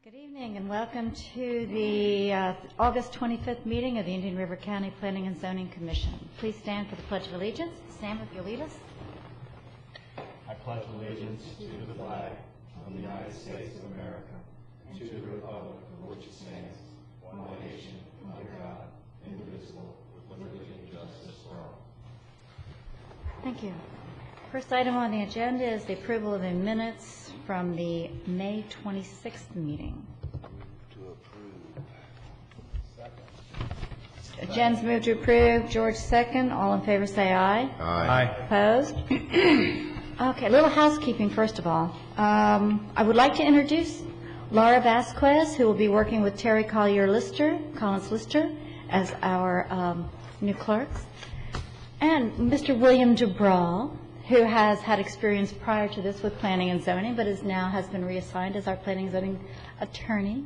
Good evening and welcome to the August 25th meeting of the Indian River County Planning and Zoning Commission. Please stand for the Pledge of Allegiance. Sam, if you'll lead us. I pledge allegiance to the flag of the United States of America and to the republic for which it stands, one nation, under God, indivisible, with liberty and justice for all. Thank you. First item on the agenda is the approval of the minutes from the May 26th meeting. To approve. Second. Jen's moved to approve. George second. All in favor say aye. Aye. Opposed? Okay, a little housekeeping first of all. I would like to introduce Laura Vasquez, who will be working with Terry Collins Lister, as our new clerks, and Mr. William Dubral, who has had experience prior to this with planning and zoning, but has been reassigned as our planning and zoning attorney.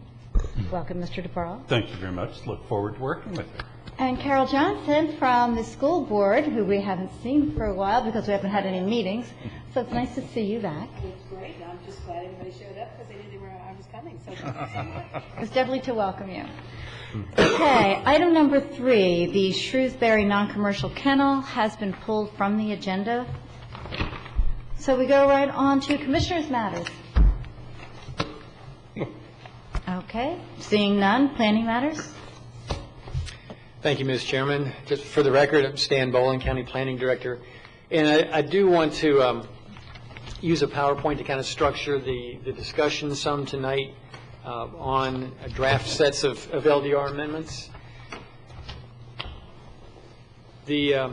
Welcome, Mr. Dubral. Thank you very much. Look forward to working with you. And Carol Johnson from the school board, who we haven't seen for a while because we haven't had any meetings. So it's nice to see you back. It's great. I'm just glad everybody showed up because they knew I was coming. So thank you so much. It's definitely to welcome you. Okay, item number 3, the Shrewsbury non-commercial kennel has been pulled from the agenda. So we go right on to Commissioners' matters. Okay, seeing none, planning matters. Thank you, Ms. Chairman. Just for the record, I'm Stan Boland, County Planning Director. And I do want to use a PowerPoint to kind of structure the discussion some tonight on draft sets of LDR amendments. The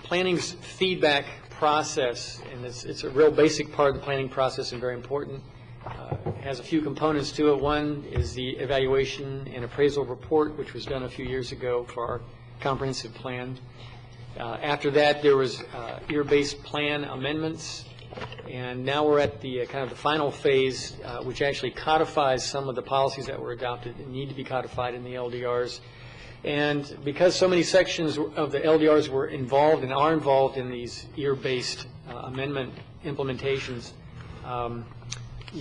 planning's feedback process, and it's a real basic part of the planning process and very important. It has a few components to it. One is the evaluation and appraisal report, which was done a few years ago for our comprehensive plan. After that, there was year-based plan amendments, and now we're at the kind of the final phase, which actually codifies some of the policies that were adopted and need to be codified in the LDRs. And because so many sections of the LDRs were involved and are involved in these year-based amendment implementations,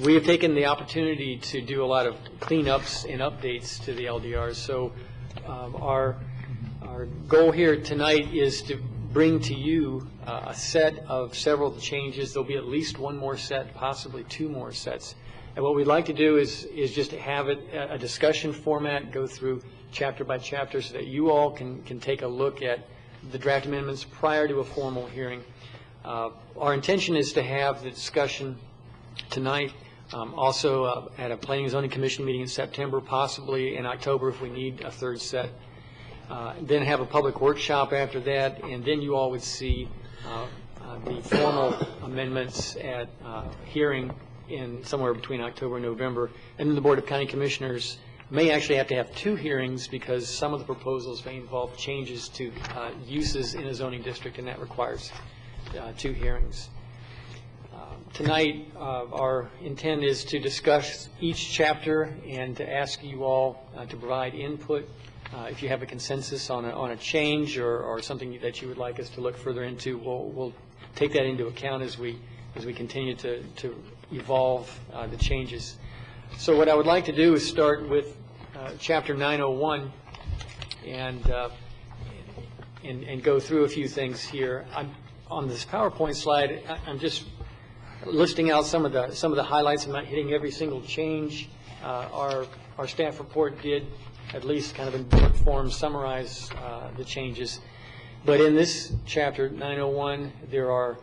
we have taken the opportunity to do a lot of cleanups and updates to the LDRs. So our goal here tonight is to bring to you a set of several changes. There'll be at least one more set, possibly 2 more sets. And what we'd like to do is just to have it a discussion format, go through chapter by chapter so that you all can take a look at the draft amendments prior to a formal hearing. Our intention is to have the discussion tonight, also at a Planning and Zoning Commission meeting in September, possibly in October if we need a 3rd set. Then have a public workshop after that, and then you all would see the formal amendments at hearing in somewhere between October and November. And then the Board of County Commissioners may actually have to have 2 hearings because some of the proposals may involve changes to uses in a zoning district, and that requires 2 hearings. Tonight, our intent is to discuss each chapter and to ask you all to provide input. If you have a consensus on a change or something that you would like us to look further into, we'll take that into account as we continue to evolve the changes. So what I would like to do is start with Chapter 901 and go through a few things here. On this PowerPoint slide, I'm just listing out some of the highlights. I'm not hitting every single change. Our staff report did at least kind of in bullet form summarize the changes. But in this chapter 901, there are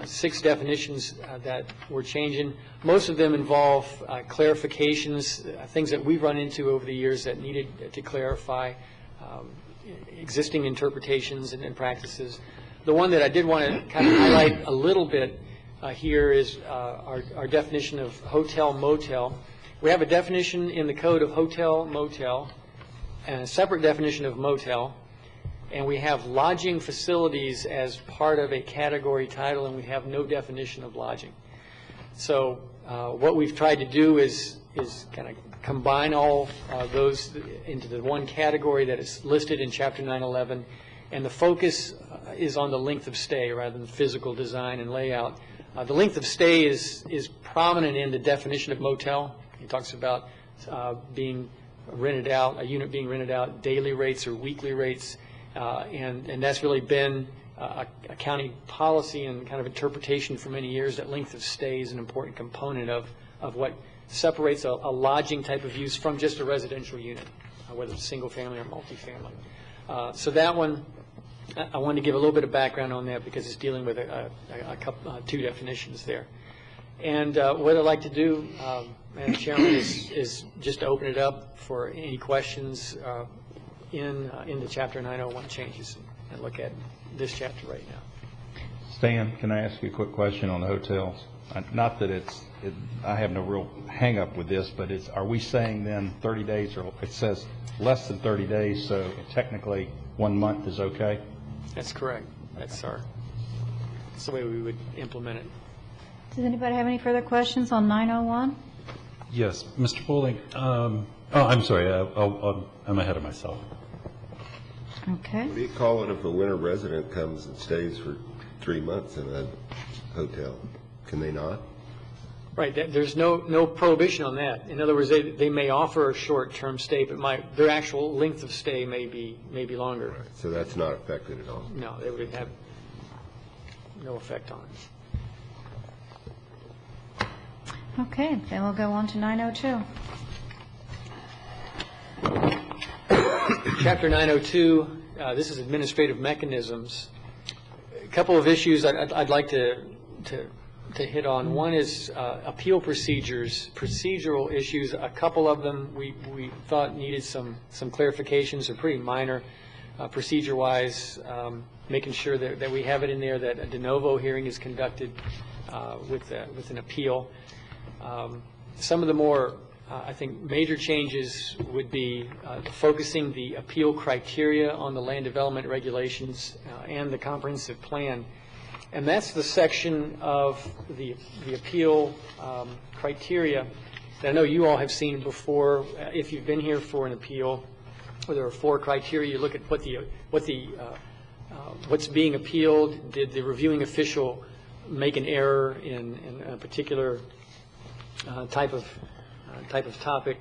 6 definitions that we're changing. Most of them involve clarifications, things that we've run into over the years that needed to clarify existing interpretations and practices. The one that I did want to kind of highlight a little bit here is our definition of hotel motel. We have a definition in the code of hotel motel and a separate definition of motel, and we have lodging facilities as part of a category title, and we have no definition of lodging. So what we've tried to do is kind of combine all those into the one category that is listed in Chapter 911, and the focus is on the length of stay rather than physical design and layout. The length of stay is prominent in the definition of motel. It talks about being rented out, a unit being rented out, daily rates or weekly rates, and that's really been a county policy and kind of interpretation for many years that length of stay is an important component of what separates a lodging type of use from just a residential unit, whether it's single family or multifamily. So that one, I wanted to give a little bit of background on that because it's dealing with two definitions there. And what I'd like to do, Madam Chairman, is just to open it up for any questions in the Chapter 901 changes and look at this chapter right now. Stan, can I ask you a quick question on the hotels? Not that I have no real hang-up with this, but are we saying then 30 days, or it says less than 30 days, so technically 1 month is okay? That's correct. That's the way we would implement it. Does anybody have any further questions on 901? Yes, Mr. Bowling. I'm sorry. I'm ahead of myself. Okay. What do you call it if a winter resident comes and stays for 3 months in a hotel? Can they not? Right. There's no prohibition on that. In other words, they may offer a short-term stay, but their actual length of stay may be longer. Right. So that's not affected at all? No, they would have no effect on it. Okay, then we'll go on to 902. Chapter 902, this is administrative mechanisms. A couple of issues I'd like to hit on. One is appeal procedures, procedural issues. A couple of them we thought needed some clarifications. They're pretty minor procedure-wise, making sure that we have it in there that a de novo hearing is conducted with an appeal. Some of the more I think major changes would be focusing the appeal criteria on the land development regulations and the comprehensive plan. And that's the section of the appeal criteria that I know you all have seen before. If you've been here for an appeal, where there are 4 criteria, you look at what's being appealed. Did the reviewing official make an error in a particular type of topic?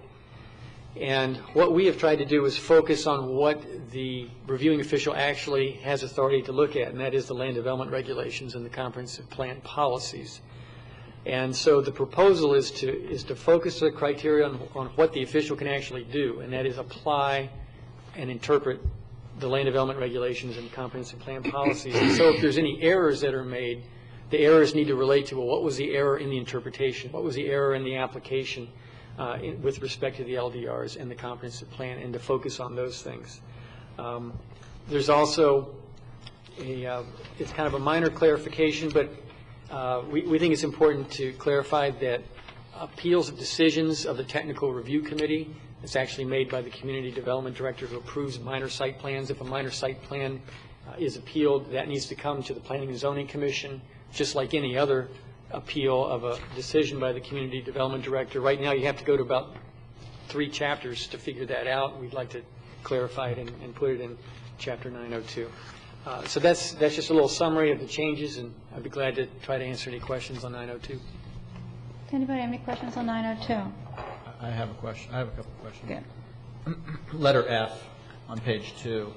And what we have tried to do is focus on what the reviewing official actually has authority to look at, and that is the land development regulations and the comprehensive plan policies. And so the proposal is to focus the criteria on what the official can actually do, and that is apply and interpret the land development regulations and comprehensive plan policies. And so if there's any errors that are made, the errors need to relate to, well, what was the error in the interpretation? What was the error in the application with respect to the LDRs and the comprehensive plan, and to focus on those things. There's also it's kind of a minor clarification, but we think it's important to clarify that appeals of decisions of the technical review committee, it's actually made by the community development director who approves minor site plans. If a minor site plan is appealed, that needs to come to the Planning and Zoning Commission, just like any other appeal of a decision by the community development director. Right now you have to go to about 3 chapters to figure that out. We'd like to clarify it and put it in Chapter 902. So that's just a little summary of the changes, and I'd be glad to try to answer any questions on 902. Does anybody have any questions on 902? I have a question. I have a couple of questions. Good. Letter F on page 2.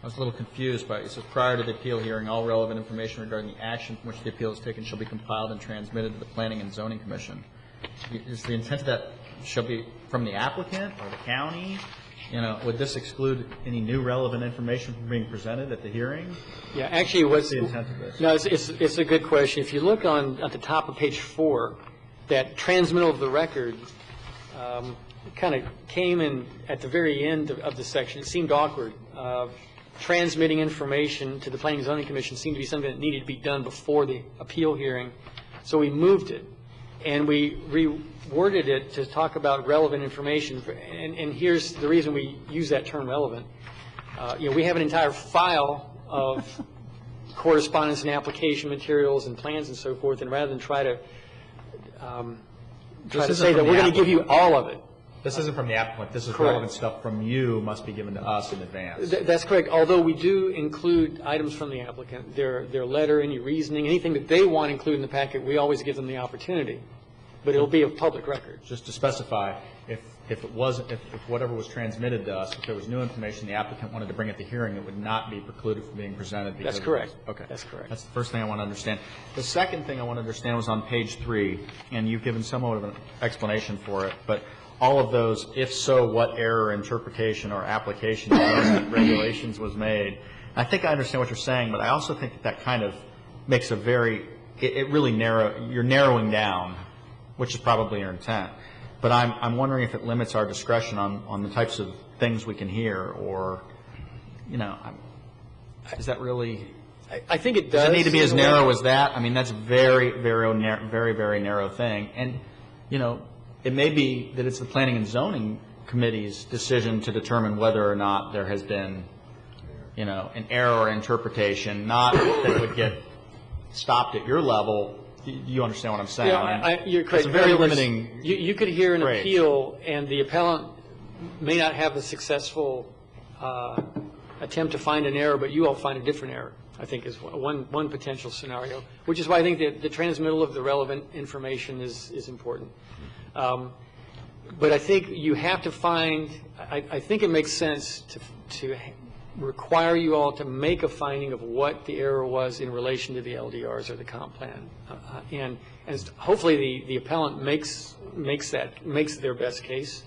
I was a little confused by it. It says, prior to the appeal hearing, all relevant information regarding the action from which the appeal is taken shall be compiled and transmitted to the Planning and Zoning Commission. Is the intent of that shall be from the applicant or the county? You know, would this exclude any new relevant information from being presented at the hearing? Yeah, actually, what's the intent of this? No, it's a good question. If you look at the top of page 4, that transmittal of the record kind of came in at the very end of the section. It seemed awkward. Transmitting information to the Planning and Zoning Commission seemed to be something that needed to be done before the appeal hearing, so we moved it, and we reworded it to talk about relevant information. And here's the reason we use that term, relevant. We have an entire file of correspondence and application materials and plans and so forth, and rather than try to say that we're going to give you all of it. This isn't from the applicant. This is Correct. relevant stuff from you must be given to us in advance. That's correct. Although we do include items from the applicant, their letter, any reasoning, anything that they want included in the packet, we always give them the opportunity. But it'll be a public record. Just to specify, if it wasn't, if whatever was transmitted to us, if there was new information the applicant wanted to bring at the hearing, it would not be precluded from being presented because That's correct. Okay. That's correct. That's the first thing I want to understand. The second thing I want to understand was on page 3, and you've given somewhat of an explanation for it, but all of those, if so, what error, interpretation, or application of regulations was made. I think I understand what you're saying, but I also think that kind of makes a very, it really you're narrowing down, which is probably your intent. But I'm wondering if it limits our discretion on the types of things we can hear, or, is that really? I think it does. Does it need to be as narrow as that? I mean, that's a very, very narrow thing. And, it may be that it's the Planning and Zoning Committee's decision to determine whether or not there has been, an error or interpretation, not that it would get stopped at your level. You understand what I'm saying? Yeah, you're correct. It's a very limiting. You could hear an phrase. appeal, and the appellant may not have a successful attempt to find an error, but you all find a different error, I think, is one potential scenario, which is why I think that the transmittal of the relevant information is important. But I think you have to find, I think it makes sense to require you all to make a finding of what the error was in relation to the LDRs or the comp plan. And hopefully the appellant makes their best case.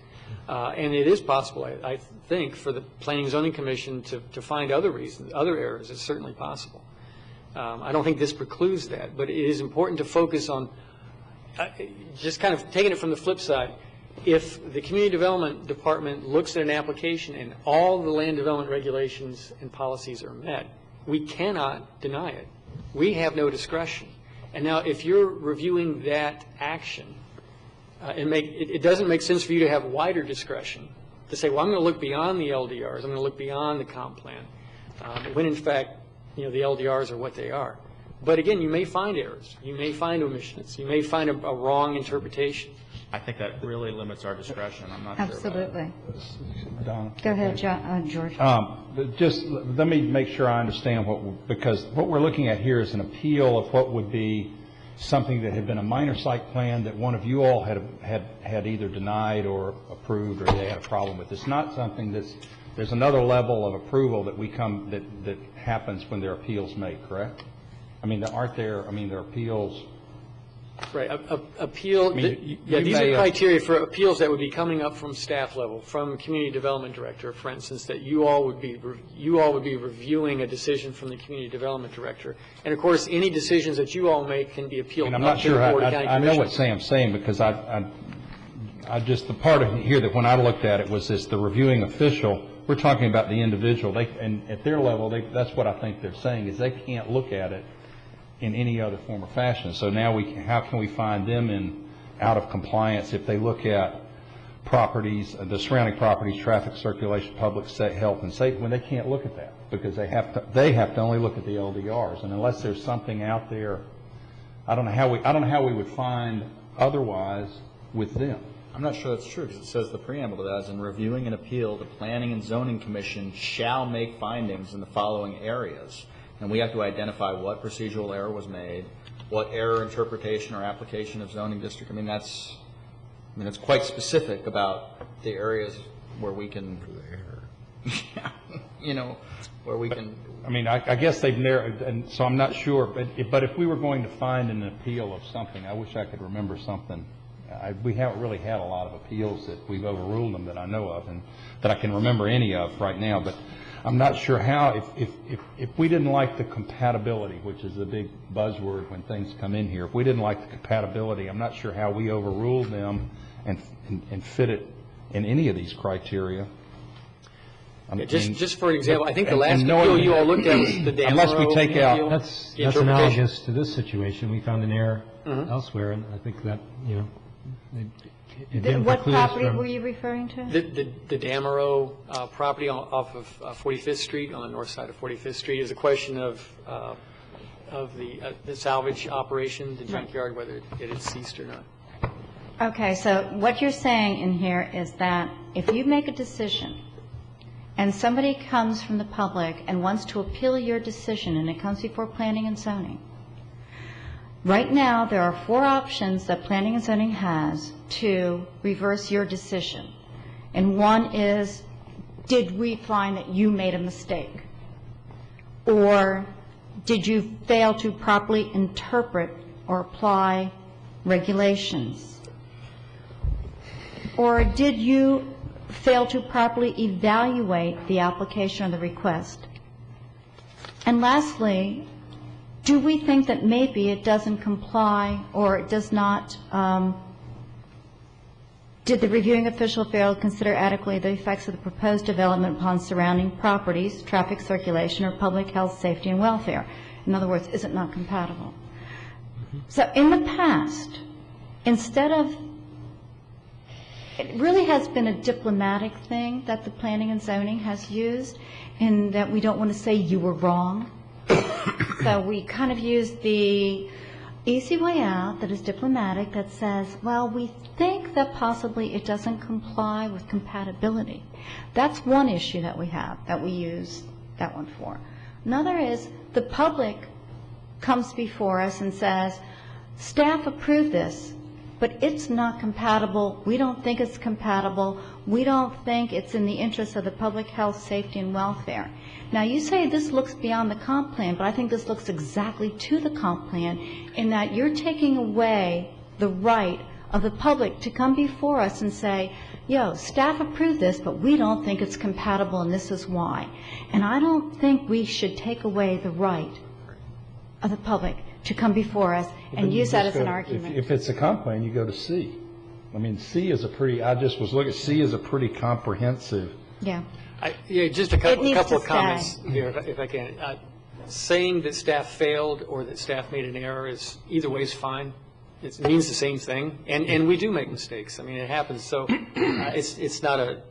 And it is possible, I think, for the Planning and Zoning Commission to find other reasons, other errors. It's certainly possible. I don't think this precludes that, but it is important to focus on just kind of taking it from the flip side. If the Community Development Department looks at an application and all the land development regulations and policies are met, we cannot deny it. We have no discretion. And now if you're reviewing that action, it doesn't make sense for you to have wider discretion to say, well, I'm going to look beyond the LDRs, I'm going to look beyond the comp plan, when in fact, the LDRs are what they are. But again, you may find errors. You may find omissions. You may find a wrong interpretation. I think that really limits our discretion. I'm not sure about Absolutely. Donna? Go ahead, George. Just let me make sure I understand because what we're looking at here is an appeal of what would be something that had been a minor site plan that one of you all had either denied or approved, or they had a problem with. It's not something there's another level of approval that happens when there are appeals made, correct? I mean, there are appeals. Right. Appeal. These are criteria for appeals that would be coming up from staff level, from community development director, for instance, that you all would be reviewing a decision from the community development director. And of course, any decisions that you all make can be appealed. And I'm not sure. I know what Sam's saying, because I just, the part of here that when I looked at it was the reviewing official. We're talking about the individual. And at their level, that's what I think they're saying, is they can't look at it in any other form or fashion. So now how can we find them out of compliance if they look at properties, the surrounding properties, traffic circulation, public health and safety, when they can't look at that because they have to only look at the LDRs. And unless there's something out there, I don't know how we would find otherwise with them. I'm not sure that's true, because it says the preamble to that is, in reviewing an appeal, the Planning and Zoning Commission shall make findings in the following areas. And we have to identify what procedural error was made, what error, interpretation, or application of zoning district. I mean, it's quite specific about the areas where we can, where we can. I mean, I guess they've narrowed, and so I'm not sure. But if we were going to find an appeal of something, I wish I could remember something. We haven't really had a lot of appeals that we've overruled them that I know of, and that I can remember any of right now. But I'm not sure how, if we didn't like the compatibility, which is the big buzzword when things come in here, if we didn't like the compatibility, I'm not sure how we overruled them and fit it in any of these criteria. Just for an example, I think the last appeal you all looked at was the Damaro unless we take out appeal. That's analogous to this situation. We found an error elsewhere, and I think that, it didn't What preclude us property from- were you referring to? The Damaro property off of 45th Street, on the north side of 45th Street, is a question of the salvage operation, the junkyard, whether it had ceased or not. Okay, so what you're saying in here is that if you make a decision and somebody comes from the public and wants to appeal your decision and it comes before planning and zoning, Right now, there are 4 options that Planning and Zoning has to reverse your decision. And one is, did we find that you made a mistake? Or did you fail to properly interpret or apply regulations? Or did you fail to properly evaluate the application or the request? And lastly, do we think that maybe it doesn't comply or it does not, did the reviewing official fail to consider adequately the effects of the proposed development upon surrounding properties, traffic circulation, or public health, safety, and welfare? In other words, is it not compatible? So in the past, instead of, it really has been a diplomatic thing that the Planning and Zoning has used, in that we don't want to say you were wrong. So we kind of use the easy way out that is diplomatic, that says, well, we think that possibly it doesn't comply with compatibility. That's one issue that we have, that we use that one for. Another is the public comes before us and says, staff approved this, but it's not compatible. We don't think it's compatible. We don't think it's in the interest of the public health, safety, and welfare. Now, you say this looks beyond the comp plan, but I think this looks exactly to the comp plan in that you're taking away the right of the public to come before us and say, yo, staff approved this, but we don't think it's compatible, and this is why. And I don't think we should take away the right of the public to come before us and use that as an argument. If it's a comp plan, you go to C. I mean, C is a pretty, I just was looking, C is a pretty comprehensive. Yeah. Yeah, just a couple of stay. comments here, if I can. Saying that staff failed or that staff made an error is, either way is fine. It means the same thing, and we do make mistakes. I mean, it happens. So it's not a,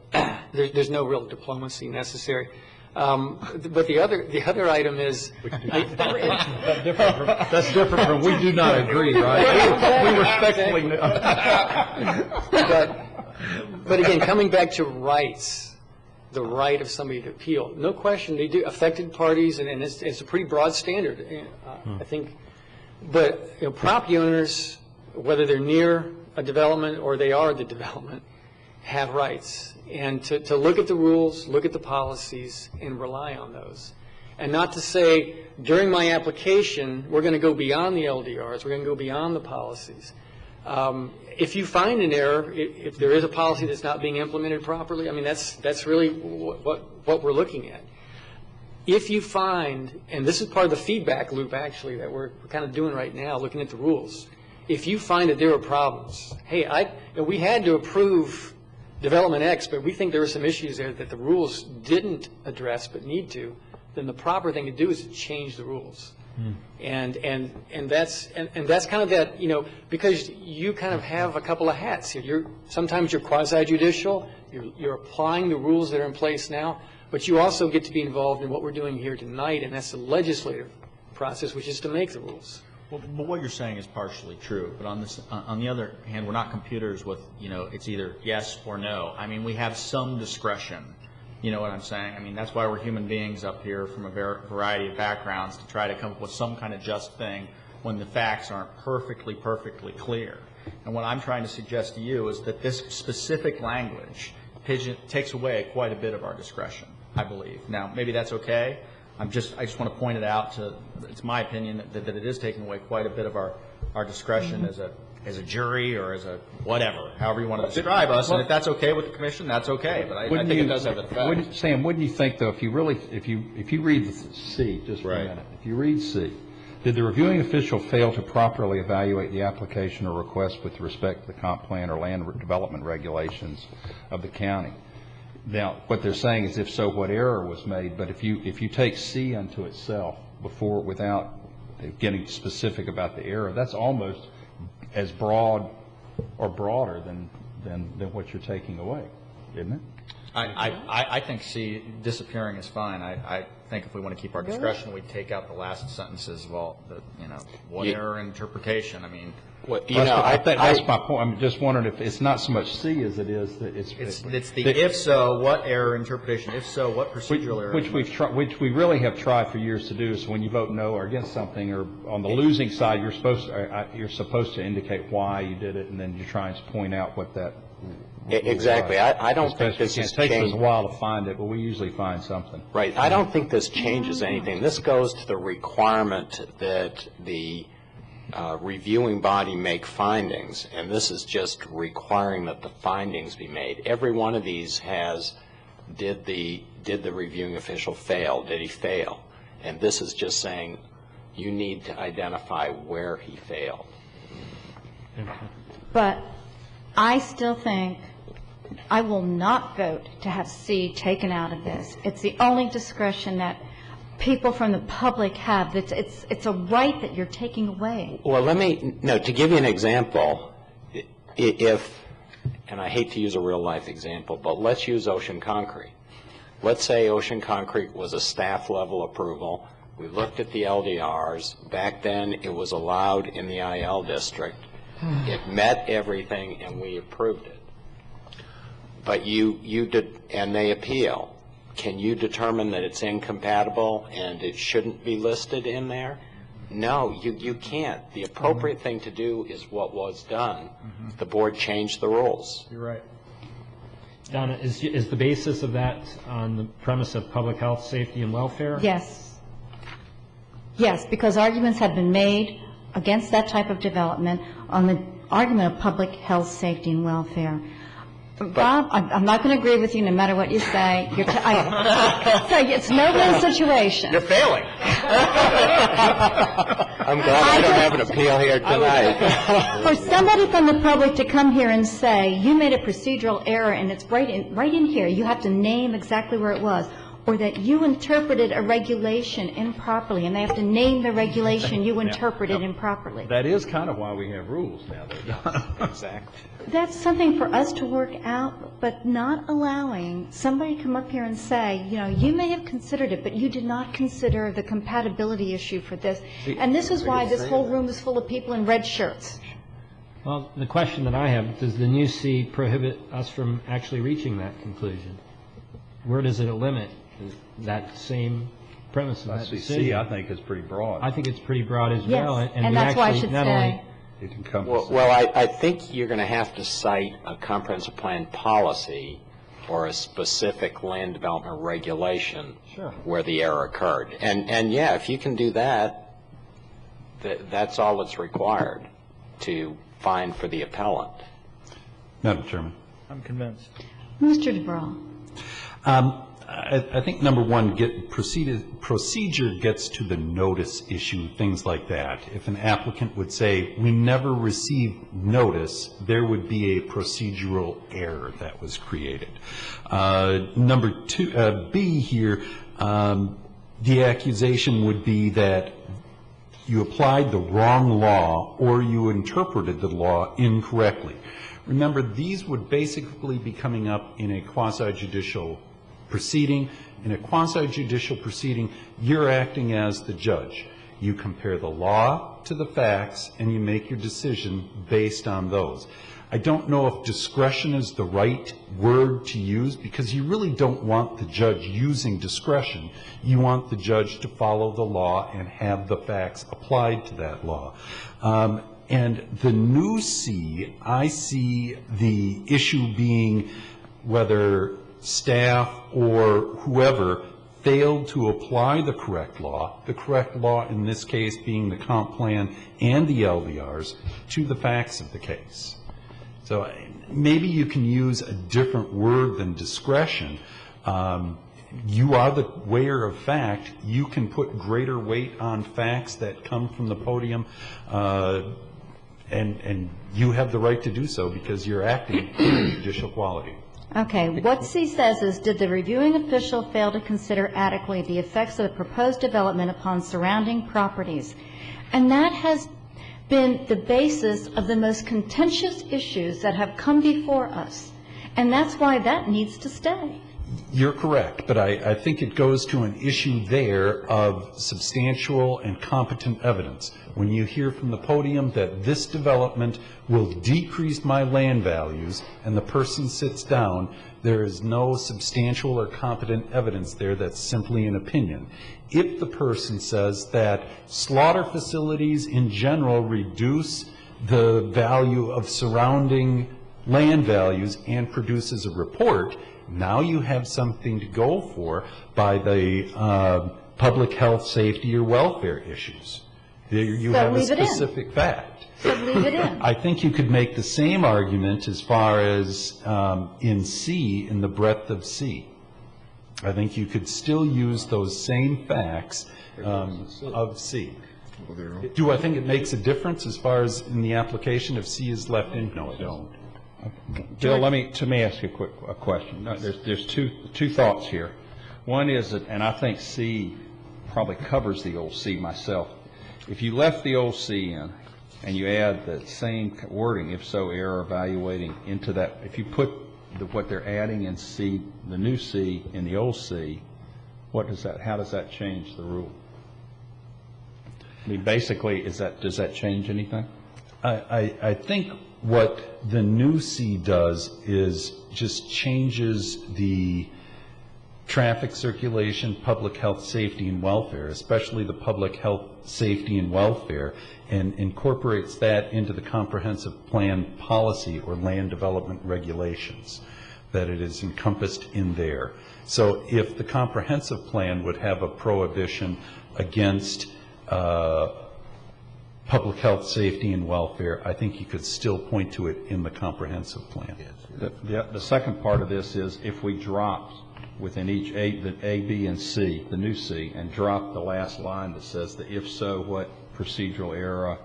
there's no real diplomacy necessary. But the other item is, That's different from we do not agree, right? We respectfully. but again, coming back to rights. The right of somebody to appeal. No question, they do, affected parties, and it's a pretty broad standard, I think. But property owners, whether they're near a development or they are the development, have rights. And to look at the rules, look at the policies, and rely on those. And not to say, during my application, we're going to go beyond the LDRs, we're going to go beyond the policies. If you find an error, if there is a policy that's not being implemented properly, I mean, that's really what we're looking at. If you find, and this is part of the feedback loop, actually, that we're kind of doing right now, looking at the rules. If you find that there are problems, hey, we had to approve Development X, but we think there are some issues there that the rules didn't address but need to, then the proper thing to do is to change the rules. And that's kind of that, because you kind of have a couple of hats here. Sometimes you're quasi-judicial, you're applying the rules that are in place now, but you also get to be involved in what we're doing here tonight, and that's the legislative process, which is to make the rules. Well, but what you're saying is partially true. But on the other hand, we're not computers with, it's either yes or no. I mean, we have some discretion. You know what I'm saying? I mean, that's why we're human beings up here from a variety of backgrounds, to try to come up with some kind of just thing when the facts aren't perfectly clear. And what I'm trying to suggest to you is that this specific language takes away quite a bit of our discretion, I believe. Now, maybe that's okay. I just want to point it out. It's my opinion that it is taking away quite a bit of our discretion as a jury or as a whatever, however you want to describe us. And if that's okay with the commission, that's okay. But I think it does have an effect. Sam, wouldn't you think, though, if you read C just for a minute, if you read C, did the reviewing official fail to properly evaluate the application or request with respect to the comp plan or land development regulations of the county? Now, what they're saying is, if so, what error was made? But if you take C unto itself without getting specific about the error, that's almost as broad or broader than what you're taking away, isn't it? I think C, disappearing is fine. I think if we want to keep our discretion, we take out the last sentences, what error interpretation, I mean. Well, I think that's my point. I'm just wondering if it's not so much C as it is that it's the if so, what error interpretation? If so, what procedural error? Which we really have tried for years to do. So when you vote no or against something, or on the losing side, you're supposed to indicate why you did it, and then you try and point out what that. Exactly. I don't think this has changed. It takes us a while to find it, but we usually find something. Right. I don't think this changes anything. This goes to the requirement that the reviewing body make findings, and this is just requiring that the findings be made. Every one of these has, did the reviewing official fail? Did he fail? And this is just saying you need to identify where he failed. But I still think I will not vote to have C taken out of this. It's the only discretion that people from the public have. It's a right that you're taking away. Well, to give you an example, and I hate to use a real life example, but let's use Ocean Concrete. Let's say Ocean Concrete was a staff level approval. We looked at the LDRs. Back then it was allowed in the IL district. It met everything and we approved it. But you did, and they appeal. Can you determine that it's incompatible and it shouldn't be listed in there? No, you can't. The appropriate thing to do is what was done. The board changed the rules. You're right. Donna, is the basis of that on the premise of public health, safety, and welfare? Yes. Yes, because arguments have been made against that type of development on the argument of public health, safety, and welfare. Bob, I'm not going to agree with you no matter what you say. It's a no-win situation. You're failing. I'm glad I don't have an appeal here tonight. For somebody from the public to come here and say, you made a procedural error and it's right in here, you have to name exactly where it was, or that you interpreted a regulation improperly, and they have to name the regulation you interpreted improperly. That is kind of why we have rules now. Exactly. That's something for us to work out, but not allowing somebody to come up here and say, you may have considered it, but you did not consider the compatibility issue for this. And this is why this whole room is full of people in red shirts. Well, the question that I have, does the new C prohibit us from actually reaching that conclusion? Where does it limit that same premise of that decision? C, I think, is pretty broad. I think it's pretty broad as Yes, well. and that's why I should say. Well, I think you're going to have to cite a comprehensive plan policy or a specific land development regulation where the error occurred. And yeah, if you can do that, that's all that's required to find for the appellant. Madam Chairman. I'm convinced. Mr. DeBraw. I think number one, procedure gets to the notice issue, things like that. If an applicant would say, we never received notice, there would be a procedural error that was created. Number two, B here, the accusation would be that you applied the wrong law or you interpreted the law incorrectly. Remember, these would basically be coming up in a quasi-judicial proceeding. In a quasi-judicial proceeding, you're acting as the judge. You compare the law to the facts, and you make your decision based on those. I don't know if discretion is the right word to use, because you really don't want the judge using discretion. You want the judge to follow the law and have the facts applied to that law. And the new C, I see the issue being whether staff or whoever failed to apply the correct law in this case being the comp plan and the LDRs, to the facts of the case. So maybe you can use a different word than discretion. You are the weigher of fact. You can put greater weight on facts that come from the podium, and you have the right to do so because you're acting in judicial quality. Okay, what C says is, did the reviewing official fail to consider adequately the effects of the proposed development upon surrounding properties? And that has been the basis of the most contentious issues that have come before us. And that's why that needs to stay. You're correct, but I think it goes to an issue there of substantial and competent evidence. When you hear from the podium that this development will decrease my land values, and the person sits down, there is no substantial or competent evidence there. That's simply an opinion. If the person says that slaughter facilities in general reduce the value of surrounding land values and produces a report, now you have something to go for by the public health, safety, or welfare issues. There you have a specific fact. So leave it in. I think you could make the same argument as far as in C, in the breadth of C. I think you could still use those same facts of C. Do I think it makes a difference as far as in the application if C is left in? No, I don't. Bill, let me ask you a question. No, there's two thoughts here. One is that, and I think C probably covers the old C myself. If you left the old C in and you add the same wording, if so, error evaluating into that, if you put what they're adding in C, the new C, in the old C, how does that change the rule? I mean, basically, does that change anything? I think what the new C does is just changes the traffic circulation, public health, safety, and welfare, especially the public health, safety, and welfare, and incorporates that into the comprehensive plan policy or land development regulations, that it is encompassed in there. So if the comprehensive plan would have a prohibition against public health, safety, and welfare, I think you could still point to it in the comprehensive plan. The second part of this is if we dropped within each the A, B, and C, the new C, and drop the last line that says the if so, what procedural error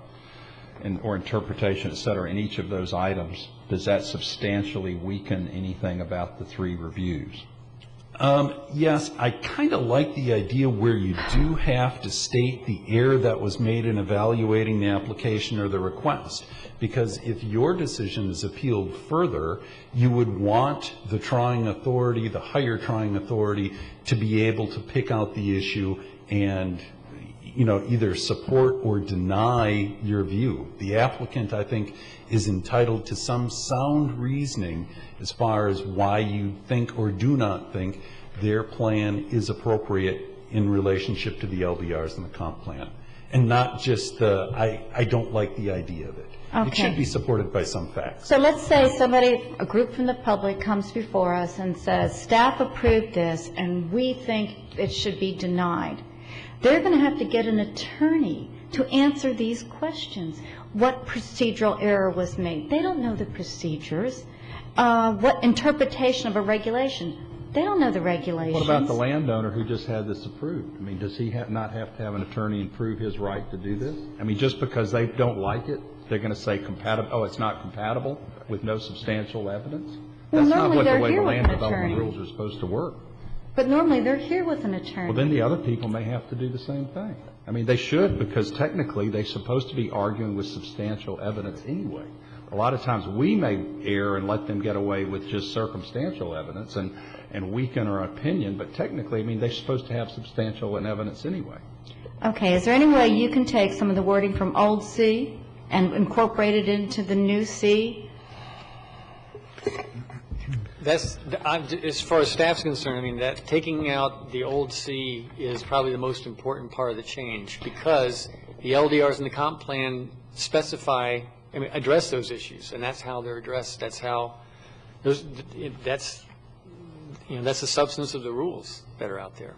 or interpretation, et cetera, in each of those items, does that substantially weaken anything about the three reviews? Yes, I kind of like the idea where you do have to state the error that was made in evaluating the application or the request, because if your decision is appealed further, you would want the trying authority, the higher trying authority, to be able to pick out the issue and either support or deny your view. The applicant, I think, is entitled to some sound reasoning as far as why you think or do not think their plan is appropriate in relationship to the LDRs and the comp plan. And not just I don't like the idea of it. Okay. It should be supported by some facts. So let's say a group from the public comes before us and says, staff approved this and we think it should be denied. They're going to have to get an attorney to answer these questions. What procedural error was made? They don't know the procedures. What interpretation of a regulation? They don't know the regulations. What about the landowner who just had this approved? I mean, does he not have to have an attorney and prove his right to do this? I mean, just because they don't like it, they're going to say it's not compatible with no substantial evidence? Well, That's not normally what the they're way the here with land an development attorney. rules are supposed to work. But normally they're here with an attorney. Well, then the other people may have to do the same thing. I mean, they should, because technically they're supposed to be arguing with substantial evidence anyway. A lot of times we may err and let them get away with just circumstantial evidence and weaken our opinion, but technically, I mean, they're supposed to have substantial evidence anyway. Okay, is there any way you can take some of the wording from old C and incorporate it into the new C? As far as staff's concerned, I mean, that taking out the old C is probably the most important part of the change, because the LDRs and the comp plan address those issues, and that's how they're addressed. That's the substance of the rules that are out there.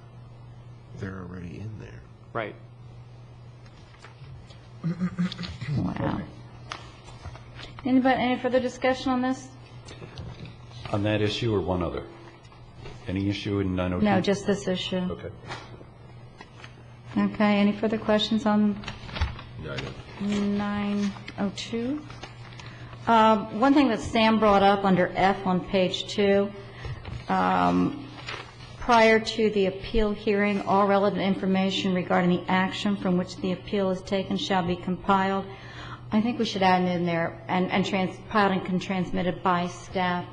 They're already in there. Right. Wow. Any further discussion on this? On that issue or one other? Any issue in 902? No, just this issue. Okay. Okay, any further questions on 902? One thing that Sam brought up under F on page 2, prior to the appeal hearing, all relevant information regarding the action from which the appeal is taken shall be compiled. I think we should add in there and compiled and transmitted by staff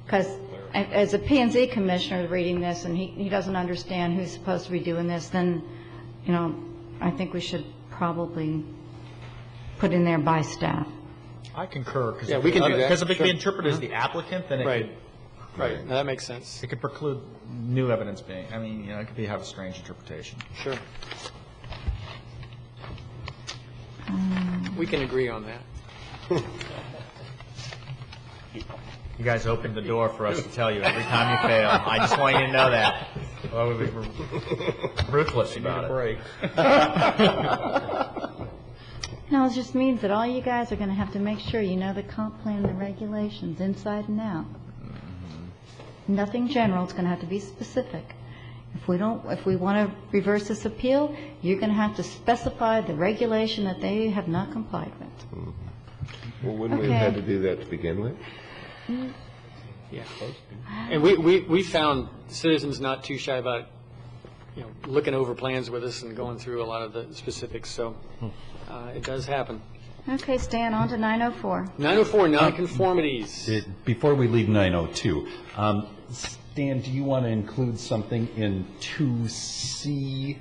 because as a P&Z commissioner reading this, and he doesn't understand who's supposed to be doing this, then, you know, I think we should probably put in there by staff. I concur. Yeah, we can do that. Because if it can be Sure. interpreted as the applicant, then it Right. could, Right, now that makes sense. it could preclude new evidence being, I mean, you know, it could have a strange interpretation. Sure. We can agree on that. You guys opened the door for us to tell you every time you fail. I just want you to know that. Well, we were ruthless about it. No, it just means that all you guys are going to have to make sure you know the comp plan and the regulations inside and out. Nothing general, it's going to have to be specific. If we want to reverse this appeal, you're going to have to specify the regulation that they have not complied with. Well, wouldn't we have had to do that to begin with? Yeah. And we found citizens not too shy about, you know, looking over plans with us and going through a lot of the specifics, so it does happen. Okay, Stan, on to 904. 904, nonconformities. Before we leave 902, Stan, do you want to include something in 2C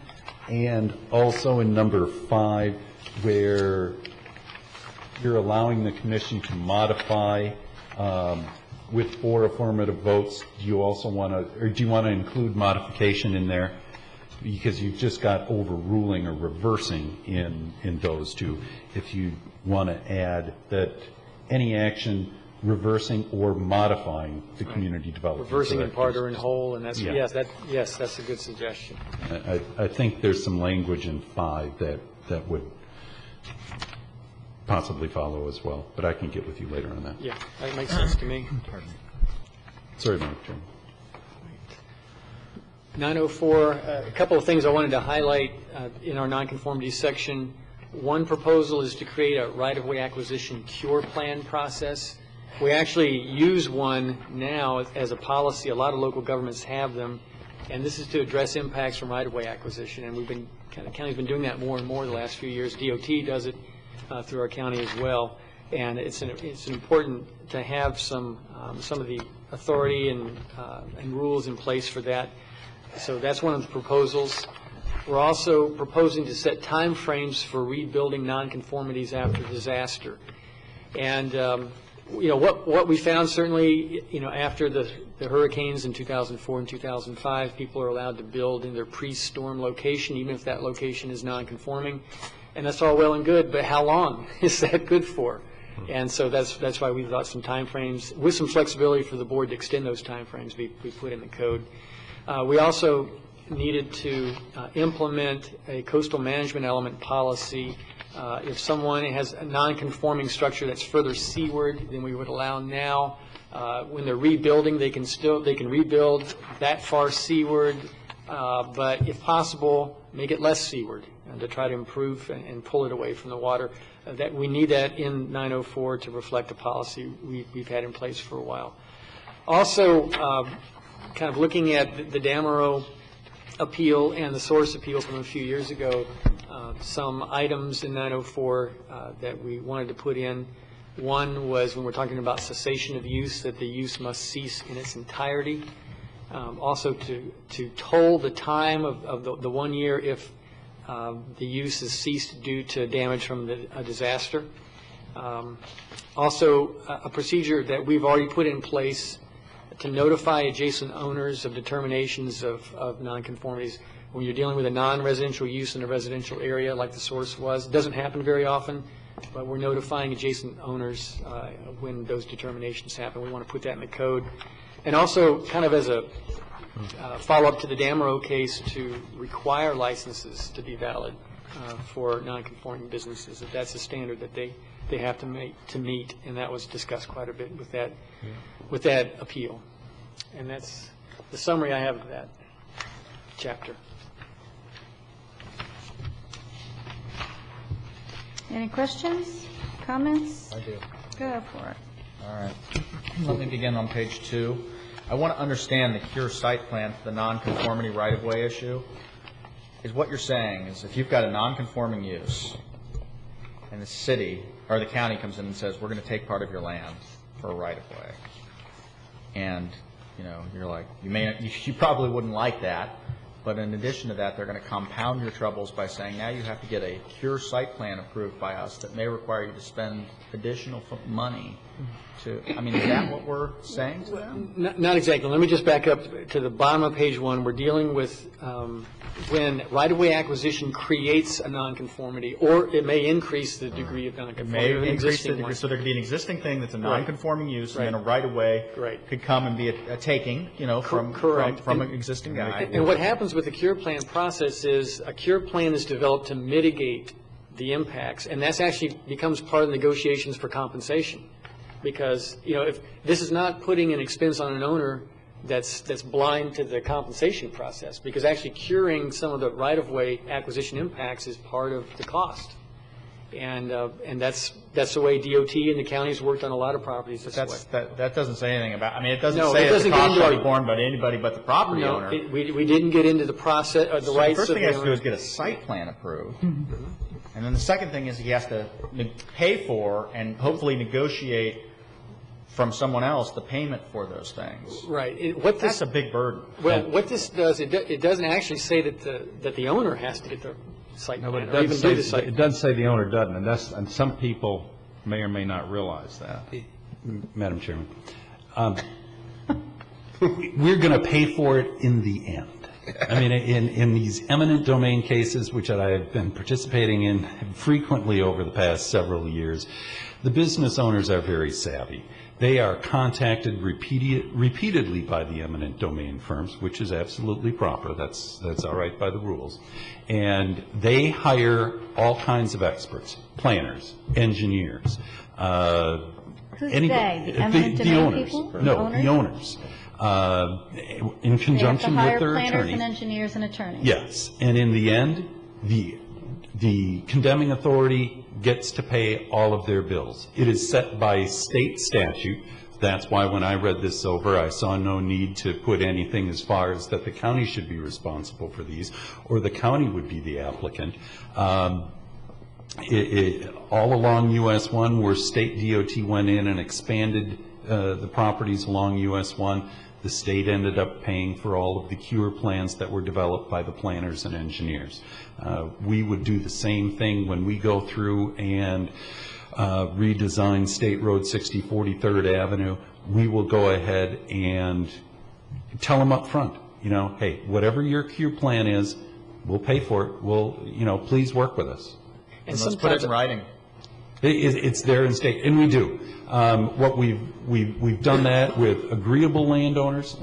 and also in number 5 where you're allowing the commission to modify with 4 affirmative votes? Do you also want to, or do you want to include modification in there? Because you've just got overruling or reversing in those two. If you want to add that any action reversing or modifying the community development. Reversing in part or in whole, and that's, Yeah. yes, that's a good suggestion. I think there's some language in 5 that would possibly follow as well, but I can get with you later on that. Yeah, that makes sense to me. Sorry, Madam Chairman. 904, a couple of things I wanted to highlight in our nonconformity section. One proposal is to create a right-of-way acquisition cure plan process. We actually use one now as a policy. A lot of local governments have them, and this is to address impacts from right-of-way acquisition. And the county's been doing that more and more the last few years. DOT does it through our county as well, and it's important to have some of the authority and rules in place for that. So that's one of the proposals. We're also proposing to set time frames for rebuilding nonconformities after disaster. And you know, what we found certainly, you know, after the hurricanes in 2004 and 2005, people are allowed to build in their pre-storm location, even if that location is nonconforming. And that's all well and good, but how long is that good for? And so that's why we thought some time frames, with some flexibility for the board to extend those time frames, we put in the code. We also needed to implement a coastal management element policy. If someone has a non-conforming structure that's further seaward than we would allow now, when they're rebuilding, they can rebuild that far seaward, but if possible, make it less seaward to try to improve and pull it away from the water. That we need that in 904 to reflect a policy we've had in place for a while. Also, kind of looking at the Dameron appeal and the source appeal from a few years ago, some items in 904 that we wanted to put in. One was when we're talking about cessation of use, that the use must cease in its entirety. Also to toll the time of the 1 year if the use is ceased due to damage from a disaster. Also, a procedure that we've already put in place to notify adjacent owners of determinations of nonconformities. When you're dealing with a non-residential use in a residential area like the source was, it doesn't happen very often, but we're notifying adjacent owners when those determinations happen. We want to put that in the code. And also, kind of as a follow-up to the Dameron case, to require licenses to be valid for non-conforming businesses. If that's a standard that they have to meet, and that was discussed quite a bit with that appeal. And that's the summary I have of that chapter. Any questions, comments? I do. Go for it. All right. Let me begin on page 2. I want to understand the cure site plan for the non-conformity right-of-way issue. Is what you're saying is if you've got a non-conforming use and the city or the county comes in and says, we're going to take part of your land for a right-of-way, and, you're like, you probably wouldn't like that, but in addition to that, they're going to compound your troubles by saying, now you have to get a cure site plan approved by us that may require you to spend additional money to, is that what we're saying to them? Not exactly. Let me just back up to the bottom of page 1. We're dealing with when right-of-way acquisition creates a nonconformity, or it may increase the degree of nonconformity. May increase the degree, so there could be an existing thing that's a nonconforming use, and then a right-of-way could come and be a taking, from an existing guy. And what happens with the cure plan process is a cure plan is developed to mitigate the impacts, and that's actually becomes part of the negotiations for compensation. Because, if this is not putting an expense on an owner that's blind to the compensation process, because actually curing some of the right-of-way acquisition impacts is part of the cost. And that's the way DOT and the counties worked on a lot of properties this way. That doesn't say anything about, it doesn't say that the cost shall be borne by anybody but the property owner. We didn't get into the process, the rights of the first thing he has to do is get a site plan approved. And then the second thing is he has to pay for and hopefully negotiate from someone else the payment for those things. Right. That's a big burden. Well, what this does, it doesn't actually say that the owner has to get the site plan, but or even do the site. It doesn't say the owner doesn't, and some people may or may not realize that. Madam Chairman, we're going to pay for it in the end. In these eminent domain cases, which I have been participating in frequently over the past several years, the business owners are very savvy. They are contacted repeatedly by the eminent domain firms, which is absolutely proper. That's all right by the rules. And they hire all kinds of experts, planners, engineers. Who's they? The eminent domain owners. people? No, the owners. In conjunction with their They have to hire planners attorney. and engineers and attorneys. Yes, and in the end, the condemning authority gets to pay all of their bills. It is set by state statute. That's why when I read this over, I saw no need to put anything as far as that the county should be responsible for these, or the county would be the applicant. All along US 1, where state DOT went in and expanded the properties along US 1, the state ended up paying for all of the cure plans that were developed by the planners and engineers. We would do the same thing when we go through and redesign State Road 60 43rd Avenue. We will go ahead and tell them up front, hey, whatever your cure plan is, we'll pay for it. We'll, please work with us. And let's put it in writing. It's there in state, and we do. What we've done that with agreeable landowners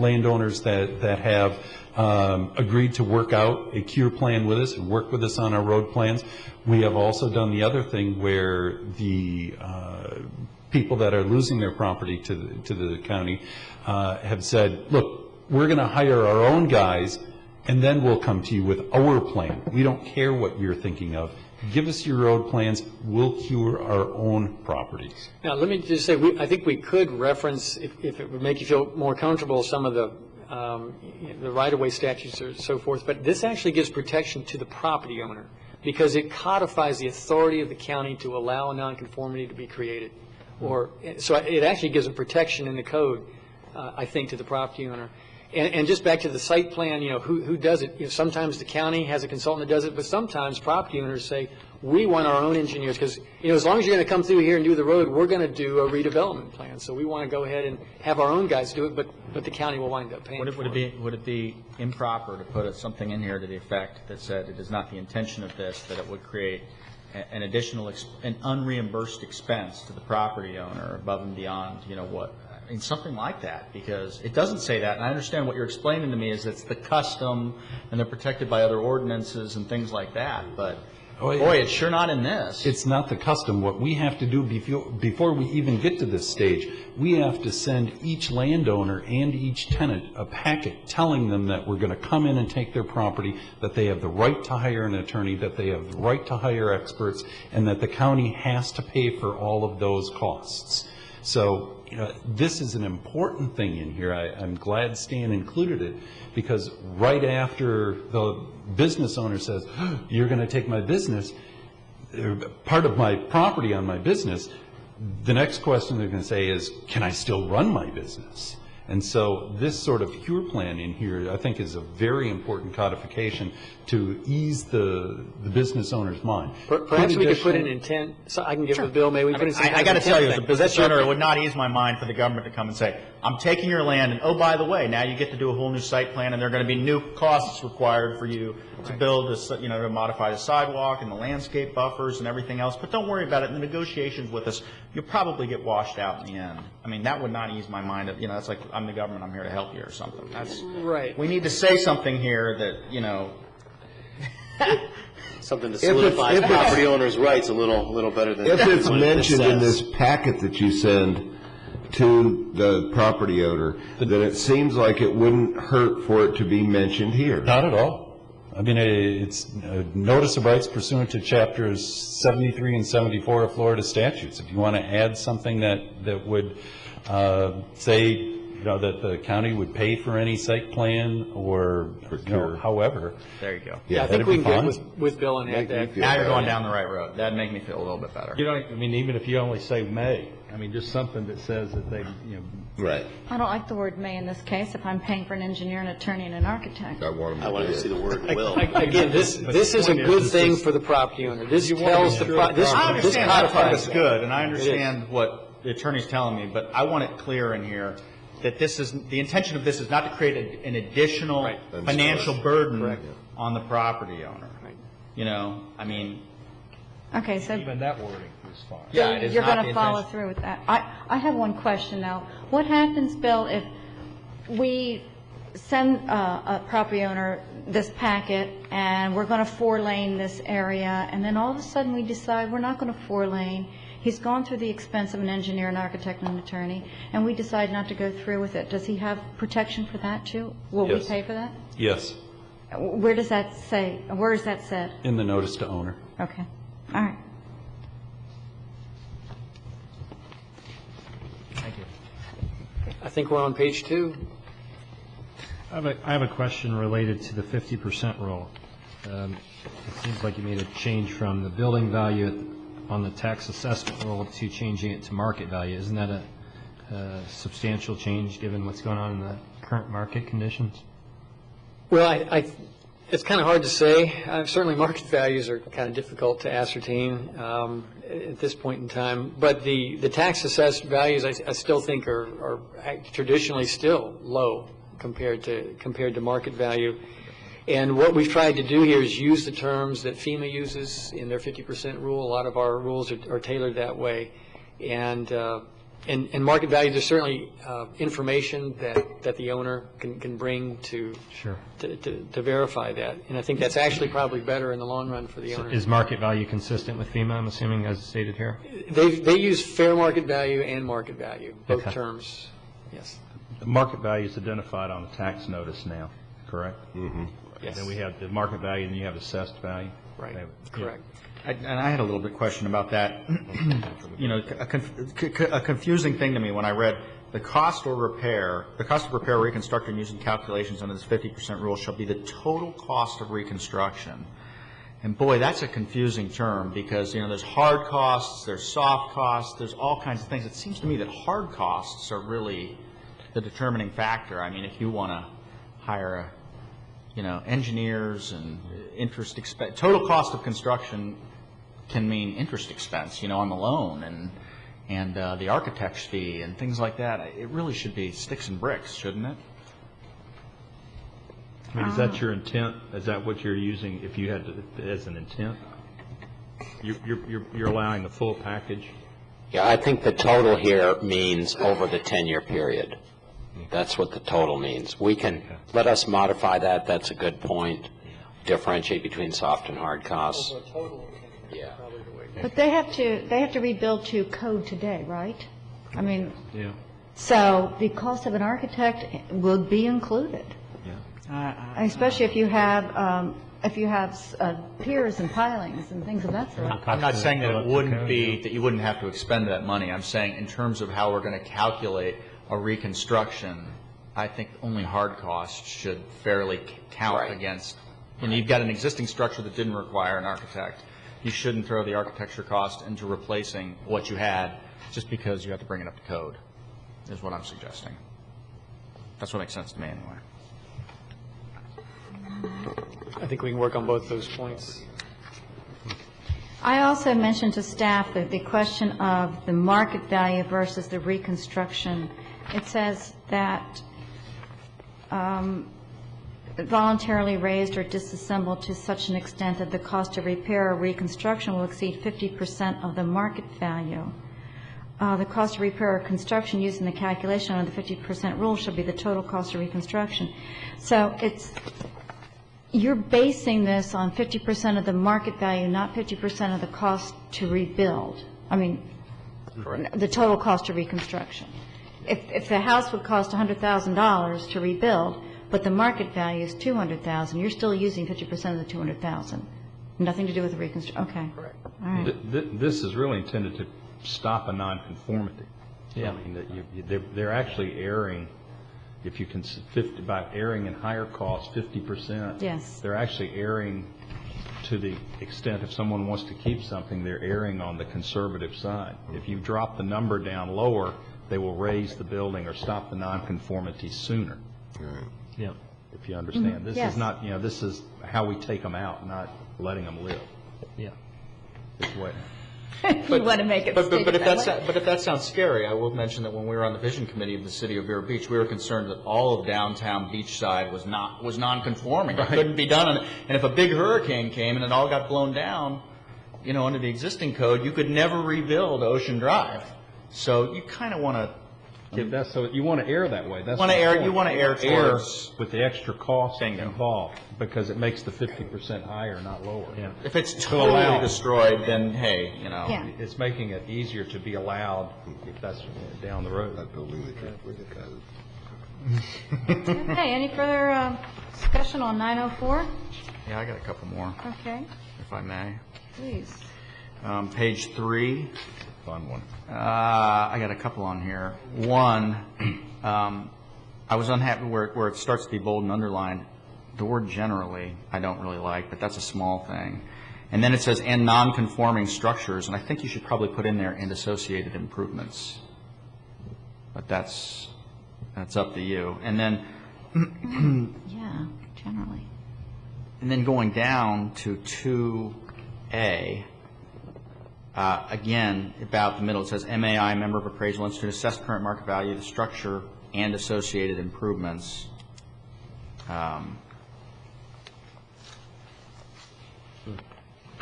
that have agreed to work out a cure plan with us and work with us on our road plans. We have also done the other thing where the people that are losing their property to the county have said, look, we're going to hire our own guys, and then we'll come to you with our plan. We don't care what you're thinking of. Give us your road plans. We'll cure our own properties. Now, let me just say, I think we could reference, if it would make you feel more comfortable, some of the right-of-way statutes or so forth, but this actually gives protection to the property owner because it codifies the authority of the county to allow a nonconformity to be created. So it actually gives a protection in the code, I think, to the property owner. And just back to the site plan, who does it? Sometimes the county has a consultant that does it, but sometimes property owners say, we want our own engineers because, as long as you're going to come through here and do the road, we're going to do a redevelopment plan. So we want to go ahead and have our own guys do it, but the county will wind up paying for it. Would it be improper to put something in here to the effect that said it is not the intention of this, that it would create an additional, an unreimbursed expense to the property owner above and beyond, something like that, because it doesn't say that. And I understand what you're explaining to me is it's the custom and they're protected by other ordinances and things like that. But boy, it's sure not in this. It's not the custom. What we have to do before we even get to this stage, we have to send each landowner and each tenant a packet telling them that we're going to come in and take their property, that they have the right to hire an attorney, that they have the right to hire experts, and that the county has to pay for all of those costs. So, this is an important thing in here. I'm glad Stan included it because right after the business owner says, you're going to take my business, part of my property on my business, the next question they're going to say is, can I still run my business? And so this sort of cure plan in here, I think, is a very important codification to ease the business owner's mind. Perhaps we could put an intent, so I can get with Bill, maybe we put in some kind I of got to tell you, as a intent business thing. owner, it would not ease my mind for the government to come and say, I'm taking your land, and oh, by the way, now you get to do a whole new site plan, and there are going to be new costs required for you to build, to modify the sidewalk and the landscape buffers and everything else. But don't worry about it. In the negotiations with us, you'll probably get washed out in the end. I mean, that would not ease my mind. It's like, I'm the government, I'm here to help you or something. Right. We need to say something here that, Something to solidify property owners' rights a little better than. If it's what this mentioned in says. this packet that you send to the property owner, then it seems like it wouldn't hurt for it to be mentioned here. Not at all. I mean, it's a notice of rights pursuant to chapters 73 and 74 of Florida statutes. If you want to add something that would say, that the county would pay for any site plan or, however. There you go. Yeah, I think we can get with Bill and add that. Now you're going down the right road. That'd make me feel a little bit better. Even if you only say may, just something that says that they, Right. I don't like the word may in this case if I'm paying for an engineer, an attorney, and an architect. I want them I wanted to see the word will. Again, this is a good thing for the property owner. This tells the, I understand that part is codifies. good, and I understand what the attorney's telling me, but I want it clear in here that the intention of this is not to create an additional financial burden on the property owner. Right. Okay, so even that wording is fine. Yeah, it is you're not going the to follow intention. through with that. I have one question now. What happens, Bill, if we send a property owner this packet and we're going to 4-lane this area, and then all of a sudden we decide we're not going to 4-lane? He's gone through the expense of an engineer, an architect, and an attorney, and we decide not to go through with it. Does he have protection for that too? Will we Yes. pay for that? Yes, Where does that say? Where is that said? in the notice to owner. Okay. All right. I think we're on page 2. I have a question related to the 50% rule. It seems like you made a change from the building value on the tax assessment rule to changing it to market value. Isn't that a substantial change given what's going on in the current market conditions? Well, it's kind of hard to say. Certainly market values are kind of difficult to ascertain at this point in time. But the tax assessed values I still think are traditionally still low compared to market value. And what we've tried to do here is use the terms that FEMA uses in their 50% rule. A lot of our rules are tailored that way. And market value, there's certainly information that the owner can bring to verify that. And I think that's actually probably better in the long run for the owner. Is market value consistent with FEMA, I'm assuming, as stated here? They use fair market value and market value, both terms. Yes. The market value is identified on the tax notice now, correct? Mm-hmm. Yes. Then we have the market value, and you have assessed value. Right. Correct. And I had a little bit question about that. A confusing thing to me when I read the cost of repair, reconstruction using calculations under this 50% rule shall be the total cost of reconstruction. And boy, that's a confusing term because, there's hard costs, there's soft costs, there's all kinds of things. It seems to me that hard costs are really the determining factor. I mean, if you want to hire engineers and interest expense, total cost of construction can mean interest expense, on the loan and the architect's fee and things like that. It really should be sticks and bricks, shouldn't it? Is that your intent? Is that what you're using if you had to, as an intent? You're allowing the full package? Yeah, I think the total here means over the 10-year period. That's what the total means. We can, let us modify that. That's a good point. Differentiate between soft and hard costs. Yeah. But they have to rebuild to code today, right? I mean, Yeah. so the cost of an architect would be included, especially if you have piers and pilings and things of that sort. I'm not saying that it wouldn't be, that you wouldn't have to expend that money. I'm saying in terms of how we're going to calculate a reconstruction, I think only hard costs should fairly count against. You've got an existing structure that didn't require an architect. You shouldn't throw the architecture cost into replacing what you had just because you have to bring it up to code, is what I'm suggesting. That's what makes sense to me anyway. I think we can work on both those points. I also mentioned to staff that the question of the market value versus the reconstruction. It says that voluntarily raised or disassembled to such an extent that the cost of repair or reconstruction will exceed 50% of the market value. The cost of repair or construction used in the calculation under the 50% rule should be the total cost of reconstruction. So you're basing this on 50% of the market value, not 50% of the cost to rebuild. I mean, the total cost of reconstruction. If the house would cost $100,000 to rebuild, but the market value is $200,000, you're still using 50% of the $200,000. Nothing to do with the reconstruction. Okay. Correct. All right. This is really intended to stop a nonconformity. Yeah. I mean, they're actually erring. If you can, by erring in higher costs, 50%. Yes. They're actually erring to the extent if someone wants to keep something, they're erring on the conservative side. If you drop the number down lower, they will raise the building or stop the nonconformity sooner. Right. Yeah. If you understand. This Yes. is not, this is how we take them out, not letting them live. Yeah. This way. You want to make it But if way. but if that sounds scary, I will mention that when we were on the vision committee of the city of Vero Beach, we were concerned that all of downtown Beachside was non-conforming. It couldn't be done, and if a big hurricane came and it all got blown down, under the existing code, you could never rebuild Ocean Drive. So you kind of want to. So you want to err that way. That's You want to err towards with the extra cost Bingo. involved because it makes the 50% higher, not lower. Yeah. If it's totally destroyed, then hey, Yeah. It's making it easier to be allowed if that's down the road. That building that can't with the code. Okay, any further discussion on 904? Yeah, I got a couple more, Okay, if I may. please. Page 3. Fun one. I got a couple on here. One, I was unhappy where it starts to be bold and underlined. The word generally I don't really like, but that's a small thing. And then it says, and non-conforming structures, and I think you should probably put in there, and associated improvements. But that's up to you. And then, Yeah, generally. and then going down to 2A, again, about the middle, it says MAI, member of appraisal institute, assess current market value of the structure and associated improvements.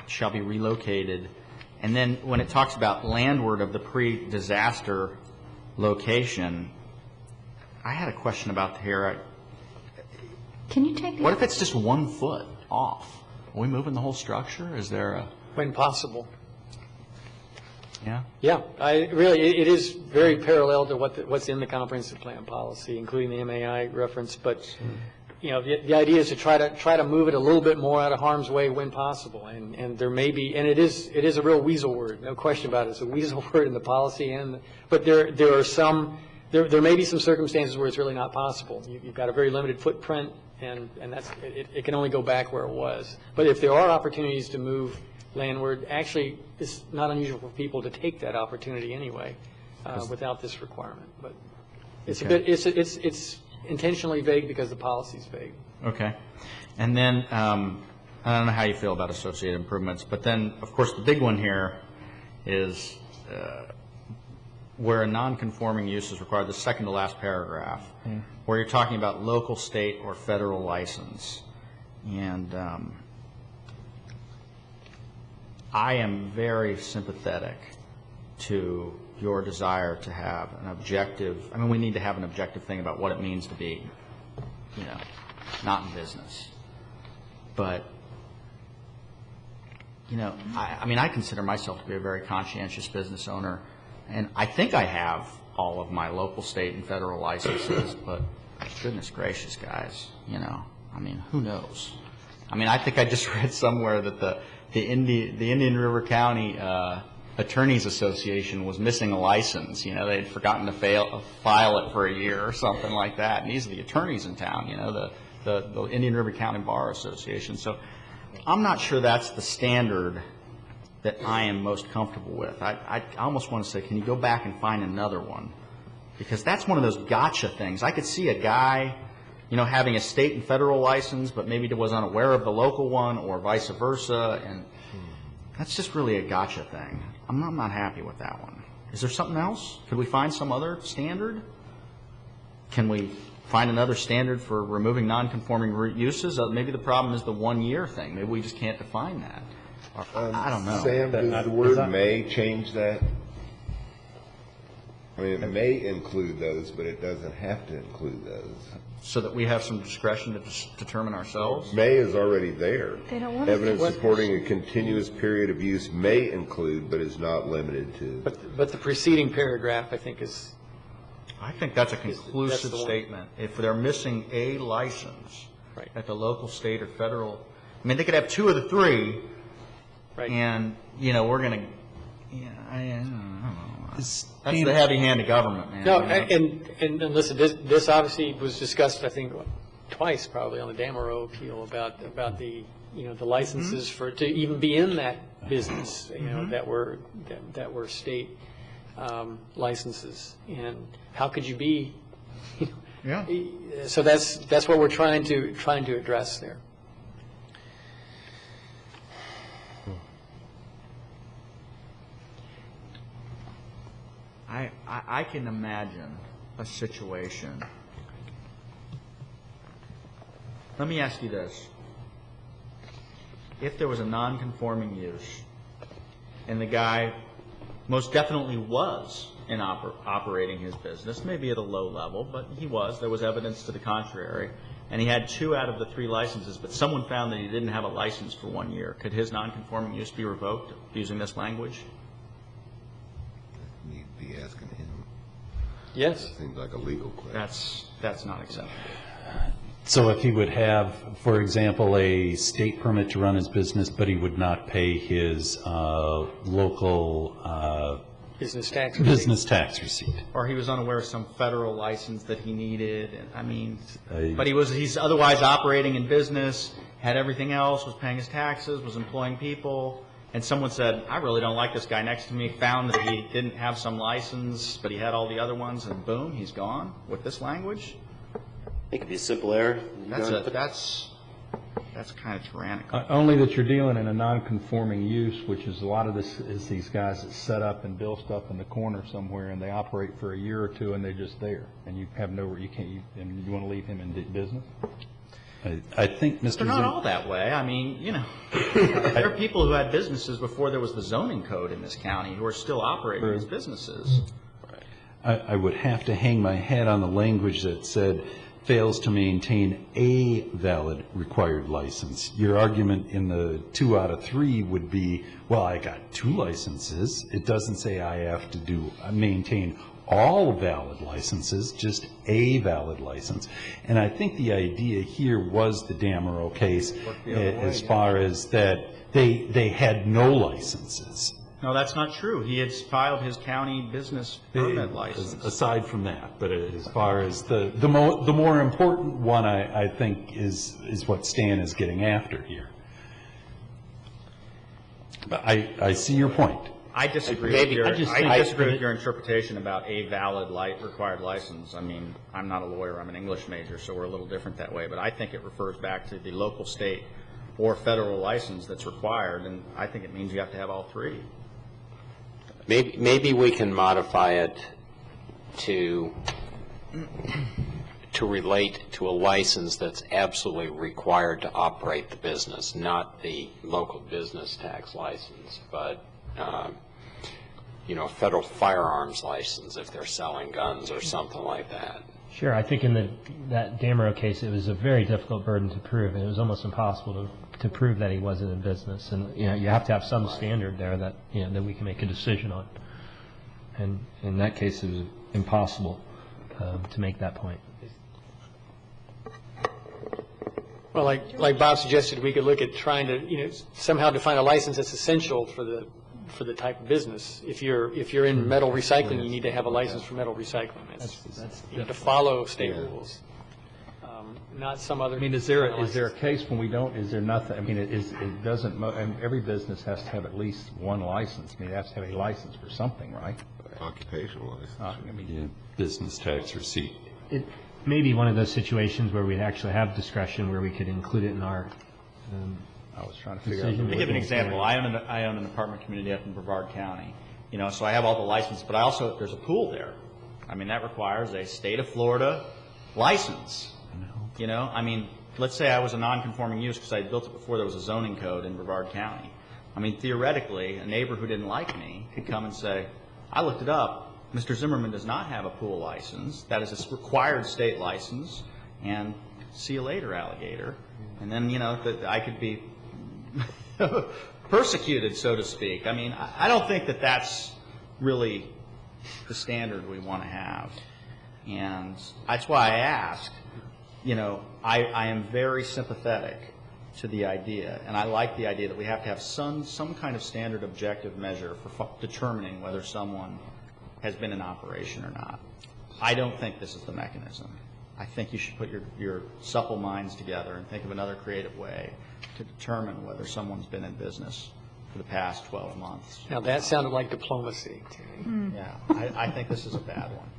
Shall be relocated. And then when it talks about landward of the pre-disaster location, I had a question about here. Can you take What if it's just 1 foot off? Are we moving the whole structure? Is there a... When possible. Yeah? Yeah, it is very parallel to what's in the comprehensive plan policy, including the MAI reference, but, the idea is to try to move it a little bit more out of harm's way when possible, and there may be, and it is a real weasel word, no question about it, it's a weasel word in the policy, but there may be some circumstances where it's really not possible. You've got a very limited footprint, and that's, it can only go back where it was. But if there are opportunities to move landward, actually, it's not unusual for people to take that opportunity anyway, without this requirement. But it's it's intentionally vague because the policy's vague. Okay. And then, I don't know how you feel about associated improvements, but then, of course, the big one here is where a non-conforming use is required, the second to last paragraph, where you're talking about local, state, or federal license. And I am very sympathetic to your desire to have an objective, we need to have an objective thing about what it means to be, not in business. But, I consider myself to be a very conscientious business owner, and I think I have all of my local, state, and federal licenses, but goodness gracious, guys, who knows? I think I just read somewhere that the Indian River County Attorneys Association was missing a license. They had forgotten to file it for a year or something like that. And these are the attorneys in town, the Indian River County Bar Association. So I'm not sure that's the standard that I am most comfortable with. I almost want to say, can you go back and find another one Because that's one of those gotcha things. I could see a guy, you know, having a state and federal license, but maybe was unaware of the local one or vice versa, and that's just really a gotcha thing. I'm not happy with that one. Is there something else? Could we find some other standard? Can we find another standard for removing non-conforming uses? Maybe the problem is the 1 year thing. Maybe we just can't define that. I don't know. Sam, does the word may change that? I mean, it may include those, but it doesn't have to include those. So that we have some discretion to determine ourselves? May is already there. They don't want us to- Evidence supporting a continuous period of use may include, but is not limited to. But the preceding paragraph, I think, is... I think that's a conclusive That's the one. statement. If they're missing a license Right. at the local, state, or federal, I mean, they could have 2 of the 3, Right. and, you know, we're going to, I don't know. That's the heavy hand of government, man. No, you know? and listen, this obviously was discussed, I think, twice probably on the Dameron appeal about the, you know, the licenses for, to even be in that business, you know, that were state licenses. And how could you be, Yeah. so that's what we're trying to address there. I can imagine a situation. Let me ask you this. If there was a non-conforming use, and the guy most definitely was in operating his business, maybe at a low level, but he was, there was evidence to the contrary, and he had 2 out of the 3 licenses, but someone found that he didn't have a license for 1 year, could his non-conforming use be revoked using this language? Need to be asking him. Yes. Seems like a legal question. That's not acceptable. So if he would have, for example, a state permit to run his business, but he would not pay his local Business tax. receipt. Or he was unaware of some federal license that he needed, and, I mean, but he's otherwise operating in business, had everything else, was paying his taxes, was employing people, and someone said, I really don't like this guy next to me, found that he didn't have some license, but he had all the other ones, and boom, he's gone with this language? It could be a simple error. That's kind of tyrannical. Only that you're dealing in a non-conforming use, which is a lot of this is these guys that set up and build stuff in the corner somewhere, and they operate for a year or 2, and they're just there, and you have nowhere, and you want to leave him in business? I think, Mr. They're not all that way. I mean, you know, there are people who had businesses before there was the zoning code in this county who are still operating these businesses. I would have to hang my hat on the language that said fails to maintain a valid required license. Your argument in the 2 out of 3 would be, well, I got 2 licenses. It doesn't say I have to maintain all valid licenses, just a valid license. And I think the idea here was the Dameron case as far as that they had no licenses. No, that's not true. He had filed his county business permit license. Aside from that, but as far as the more important one, I think is what Stan is getting after here. But I see your point. I disagree with your interpretation about a valid required license. I mean, I'm not a lawyer. I'm an English major, so we're a little different that way. But I think it refers back to the local, state, or federal license that's required, and I think it means you have to have all 3. Maybe we can modify it to relate to a license that's absolutely required to operate the business, not the local business tax license, but you know, federal firearms license if they're selling guns or something like that. Sure. I think in that Dameron case, it was a very difficult burden to prove, and it was almost impossible to prove that he wasn't in business. And you know, you have to have some standard there that that we can make a decision on. And in that case, it was impossible to make that point. Well, like Bob suggested, we could look at trying to somehow define a license that's essential for the type of business. If you're in metal recycling, you need to have a license for metal recycling. You have to follow state rules, not some other. I mean, is there a case when we don't? Is there nothing? I mean, it doesn't. Every business has to have at least one license. I mean, it has to have a license for something, right? Occupational license. Business tax receipt. It may be one of those situations where we'd actually have discretion where we could include it in our I was trying to figure decision. Let me give you an example. I own an apartment community up in Brevard County. So I have all the licenses, but there's a pool there. I mean, that requires a state of Florida license. Let's say I was a non-conforming use because I built it before there was a zoning code in Brevard County. I mean, theoretically, a neighbor who didn't like me could come and say, I looked it up. Mr. Zimmerman does not have a pool license. That is a required state license. And see you later, alligator. And then, that I could be persecuted, so to speak. I mean, I don't think that that's really the standard we want to have. And that's why I asked. I am very sympathetic to the idea, and I like the idea that we have to have some kind of standard objective measure for determining whether someone has been in operation or not. I don't think this is the mechanism. I think you should put your supple minds together and think of another creative way to determine whether someone's been in business for the past 12 months. Now, that sounded like diplomacy to me. Yeah, I think this is a bad one.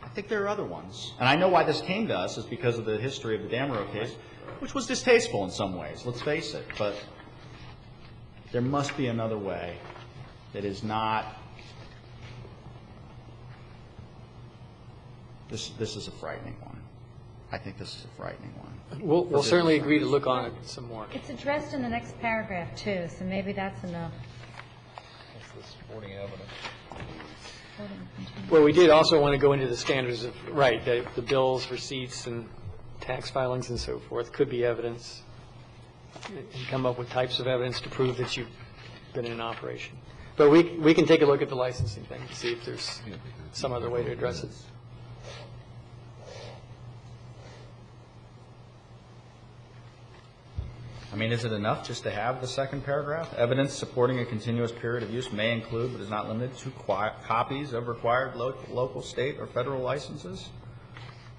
I think there are other ones. And I know why this came to us is because of the history of the Damerow case, which was distasteful in some ways, let's face it. But there must be another way that is not... This is a frightening one. I think this is a frightening one. We'll certainly agree to look on it some more. It's addressed in the next paragraph, too, so maybe that's enough. What's the supporting evidence? Well, we did also want to go into the standards of, the bills, receipts, and tax filings and so forth could be evidence, and come up with types of evidence to prove that you've been in operation. But we can take a look at the licensing thing to see if there's some other way to address it. I mean, is it enough just to have the second paragraph? Evidence supporting a continuous period of use may include, but is not limited to, copies of required local, state, or federal licenses?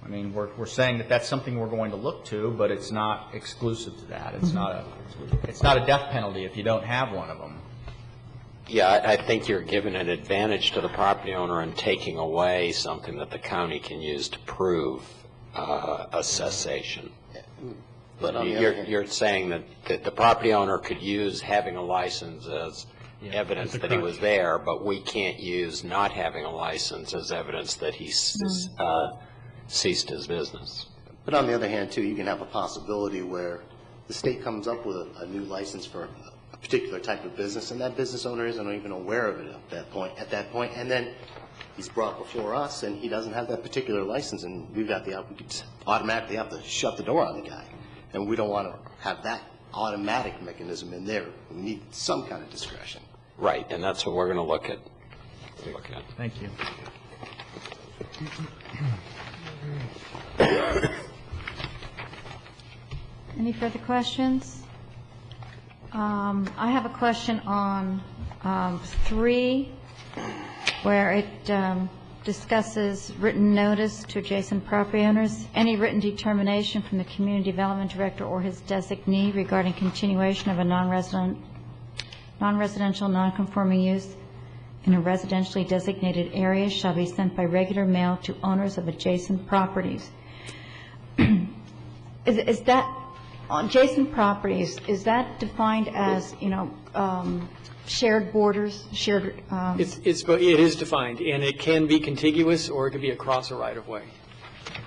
I mean, we're saying that that's something we're going to look to, but it's not exclusive to that. It's not a death penalty if you don't have one of them. Yeah, I think you're giving an advantage to the property owner in taking away something that the county can use to prove a cessation. But on the other hand, You're saying that the property owner could use having a license as evidence that he was there, but we can't use not having a license as evidence that he ceased his business. But on the other hand, too, you can have a possibility where the state comes up with a new license for a particular type of business, and that business owner isn't even aware of it at that point, and then he's brought before us, and he doesn't have that particular license, and we could automatically have to shut the door on the guy. And we don't want to have that automatic mechanism in there. We need some kind of discretion. Right, and that's what we're going to look at. Thank you. Any further questions? I have a question on 3, where it discusses written notice to adjacent property owners. Any written determination from the community development director or his designee regarding continuation of a non-residential, non-conforming use in a residentially designated area shall be sent by regular mail to owners of adjacent properties. Is that, on adjacent properties, is that defined as, shared borders, shared? It is defined, and it can be contiguous or it could be across a right-of-way.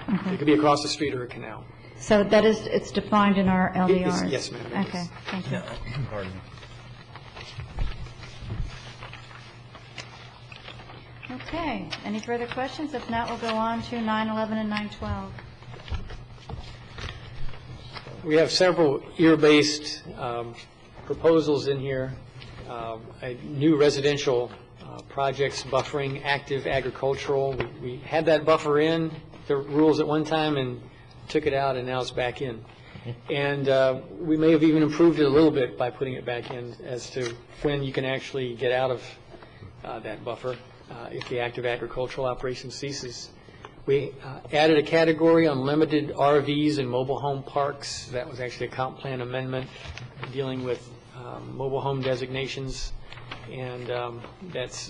Okay. It could be across the street or a canal. So that is, it's defined in our LDRs? Yes, ma'am. it Okay, is. thank you. Pardon me. Okay, any further questions? If not, we'll go on to 911 and 912. We have several ear-based proposals in here. New residential projects, buffering, active agricultural. We had that buffer in the rules at one time and took it out, and now it's back in. And we may have even improved it a little bit by putting it back in as to when you can actually get out of that buffer if the active agricultural operation ceases. We added a category on limited RVs and mobile home parks. That was actually a comp plan amendment dealing with mobile home designations, and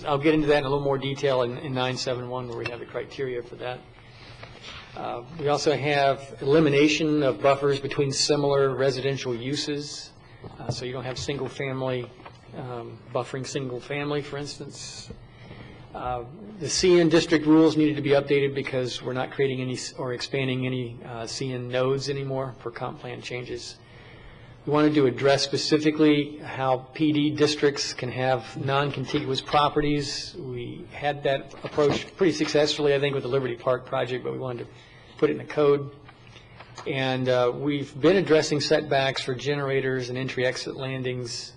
I'll get into that in a little more detail in 971 where we have the criteria for that. We also have elimination of buffers between similar residential uses, so you don't have single family buffering single family, for instance. The CN district rules needed to be updated because we're not creating any or expanding any CN nodes anymore for comp plan changes. We wanted to address specifically how PD districts can have non-contiguous properties. We had that approach pretty successfully, I think, with the Liberty Park project, but we wanted to put it in the code. And we've been addressing setbacks for generators and entry-exit landings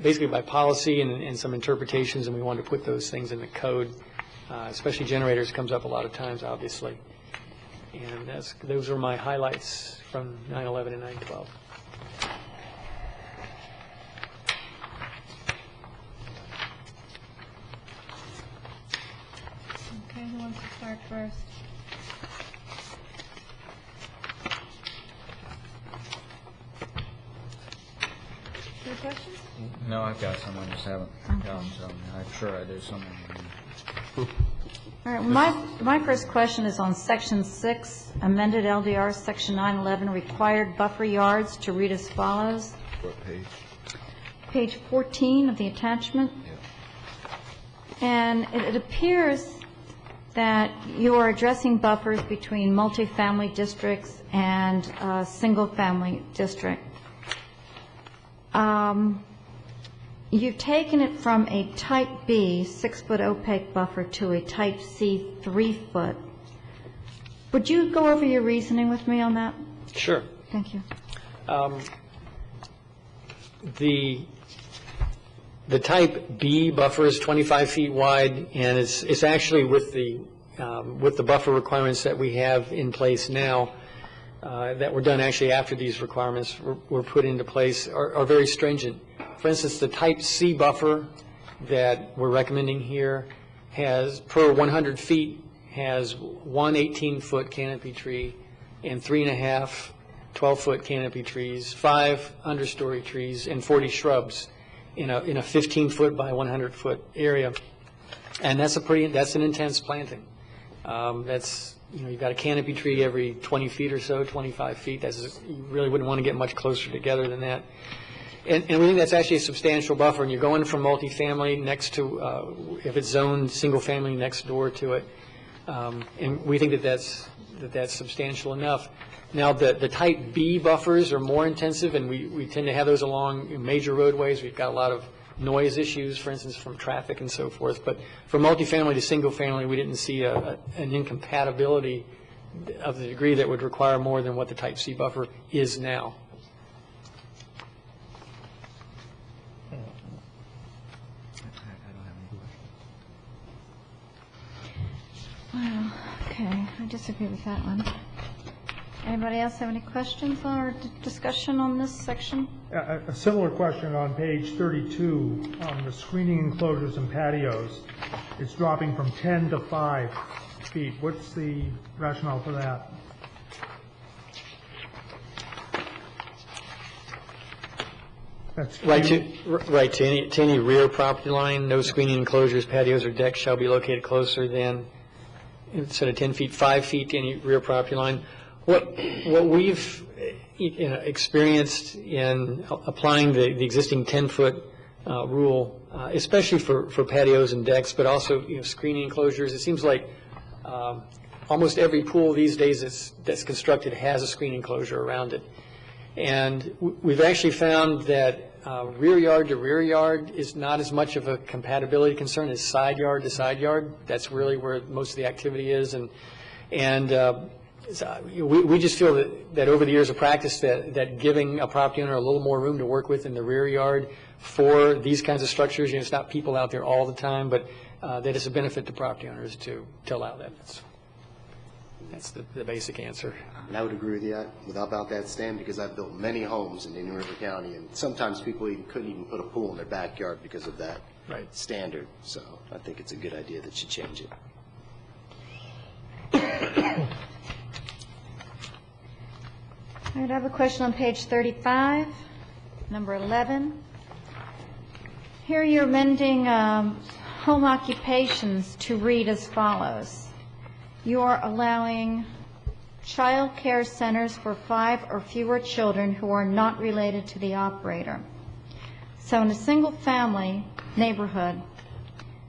basically by policy and some interpretations, and we wanted to put those things in the code. Especially generators comes up a lot of times, obviously. And those are my highlights from 9/11 and 9/12. Okay, who wants to start first? Any questions? No, I've got some, I just haven't gotten some. I'm sure I do some. All right, my first question is on Section 6, amended LDR, Section 911, required buffer yards, to read as follows. What page? Page 14 of the attachment. And it appears that you are addressing buffers between multifamily districts and single-family district. You've taken it from a type B 6-foot opaque buffer to a type C 3-foot. Would you go over your reasoning with me on that? Sure. Thank you. The type B buffer is 25 feet wide, and it's actually with the buffer requirements that we have in place now that were done actually after these requirements were put into place are very stringent. For instance, the type C buffer that we're recommending here has, per 100 feet, has one 18-foot canopy tree and 3.5 12-foot canopy trees, 5 understory trees, and 40 shrubs in a 15-foot by 100-foot area. And that's an intense planting. You've got a canopy tree every 20 feet or so, 25 feet. You really wouldn't want to get much closer together than that. And we think that's actually a substantial buffer, and you're going from multifamily next to, if it's zoned single-family next door to it, and we think that's substantial enough. Now, the type B buffers are more intensive, and we tend to have those along major roadways. We've got a lot of noise issues, for instance, from traffic and so forth. But from multifamily to single-family, we didn't see an incompatibility of the degree that would require more than what the type C buffer is now. Well, okay, I disagree with that one. Anybody else have any questions or discussion on this section? A similar question on page 32 on the screening enclosures and patios. It's dropping from 10 to 5 feet. What's the rationale for that? That's Right to any rear property line, no screening enclosures, patios, or decks shall be located closer than, instead of 10 feet, 5 feet to any rear property line. What we've experienced in applying the existing 10-foot rule, especially for patios and decks, but also screening enclosures, it seems like almost every pool these days that's constructed has a screening enclosure around it. And we've actually found that rear yard to rear yard is not as much of a compatibility concern as side yard to side yard. That's really where most of the activity is. And we just feel that over the years of practice that giving a property owner a little more room to work with in the rear yard for these kinds of structures, it's not people out there all the time, but that it's a benefit to property owners to allow that. That's the basic answer. And I would agree with you about that, Stan, because I've built many homes in Indian River County, and sometimes people couldn't even put a pool in their backyard because of that standard. So I think it's a good idea that you change it. All right, I have a question on page 35. Number 11, here you're amending home occupations to read as follows. You are allowing child care centers for 5 or fewer children who are not related to the operator. So in a single-family neighborhood,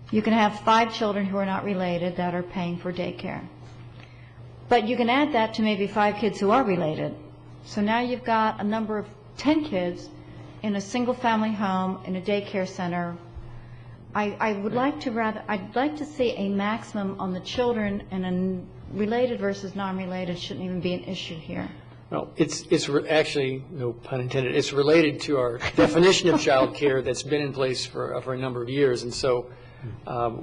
you can have 5 children who are not related that are paying for daycare. But you can add that to maybe 5 kids who are related. So now you've got a number of 10 kids in a single-family home in a daycare center. I'd like to see a maximum on the children, and a related versus non-related shouldn't even be an issue here. Well, it's actually, no pun intended, it's related to our definition of child care that's been in place for a number of years. And so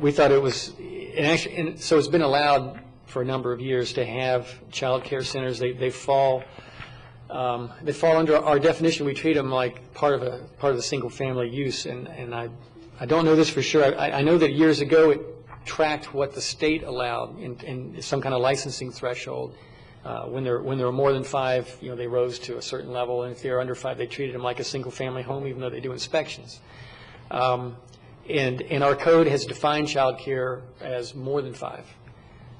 we thought it was, and so it's been allowed for a number of years to have child care centers. They fall under our definition. We treat them like part of the single family use. And I don't know this for sure. I know that years ago it tracked what the state allowed in some kind of licensing threshold. When there were more than 5, they rose to a certain level, and if they were under 5, they treated them like a single-family home, even though they do inspections. And our code has defined child care as more than 5.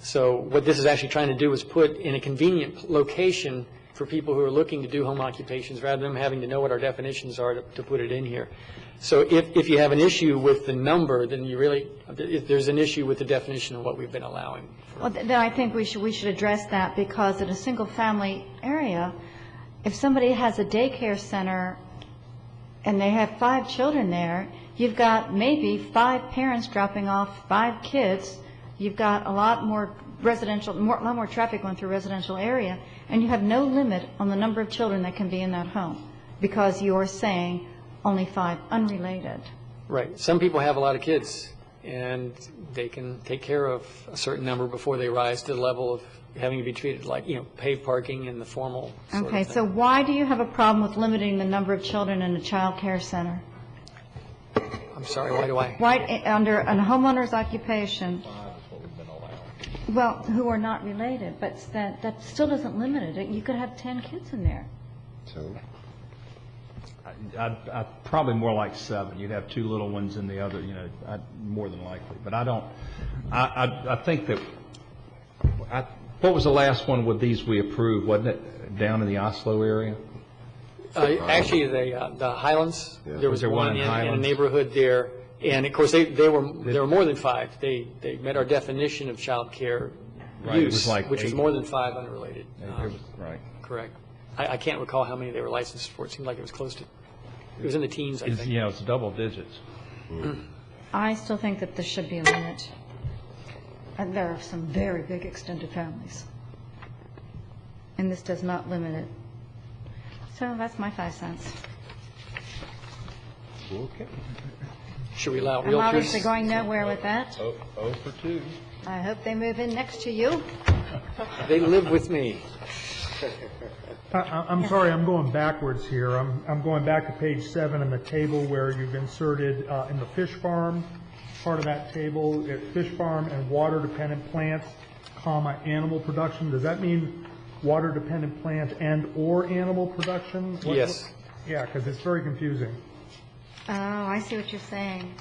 So what this is actually trying to do is put in a convenient location for people who are looking to do home occupations, rather than having to know what our definitions are to put it in here. So if you have an issue with the number, then there's an issue with the definition of what we've been allowing. Well, then I think we should address that, because in a single-family area, if somebody has a daycare center and they have 5 children there, you've got maybe 5 parents dropping off 5 kids. You've got a lot more a lot more traffic going through a residential area, and you have no limit on the number of children that can be in that home, because you're saying only 5 unrelated. Right. Some people have a lot of kids, and they can take care of a certain number before they rise to the level of having to be treated like, paved parking and the formal sort of Okay, thing. so why do you have a problem with limiting the number of children in a child care center? I'm sorry, why do I? Why, under a homeowner's occupation, well, who are not related, but that still doesn't limit it. You could have 10 kids in there. So, I'd probably more like 7. You'd have 2 little ones in the other, more than likely. But I think that, what was the last one with these we approved? Wasn't it down in the Oslo area? Actually, the Highlands, there was there one one in in a Highlands? neighborhood there. And of course, there were more than 5. They met our definition of child care Right, it use, was like which was 8. more than 5 unrelated. Right. Correct. I can't recall how many they were licensed for. It seemed like it was close to, it was in the teens, I think. It's double digits. I still think that there should be a limit. And there are some very big extended families. And this does not limit it. So that's my 5 cents. Okay. Should we allow I'm realtors? obviously going nowhere with that. Oh for 2. I hope they move in next to you. They live with me. I'm sorry, I'm going backwards here. I'm going back to page 7 in the table where you've inserted in the fish farm, part of that table, fish farm and water-dependent plants, animal production. Does that mean water-dependent plant and/or animal production? Yes. Yeah, because it's very confusing. Oh, I see what you're saying.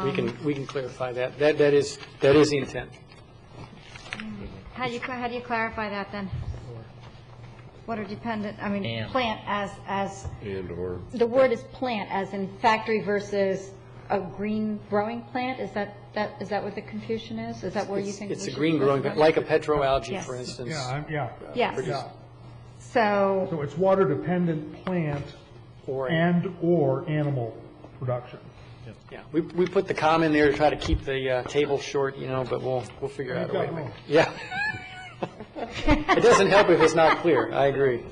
We can clarify that. That is the intent. How do you clarify that then? What are dependent, And. plant as, and/or. the word is plant as in factory versus a green growing plant? Is that what the confusion is? Is that where you think? It's we a should green growing, specify? like a petroalgae, Yes. for instance. Yeah. Yes. So, So it's water-dependent plant Or and/or animal production. Yeah, we put the comma in there to try to keep the table short, but we'll figure out a way. You've got more. Yeah. It doesn't help if it's not clear. I agree.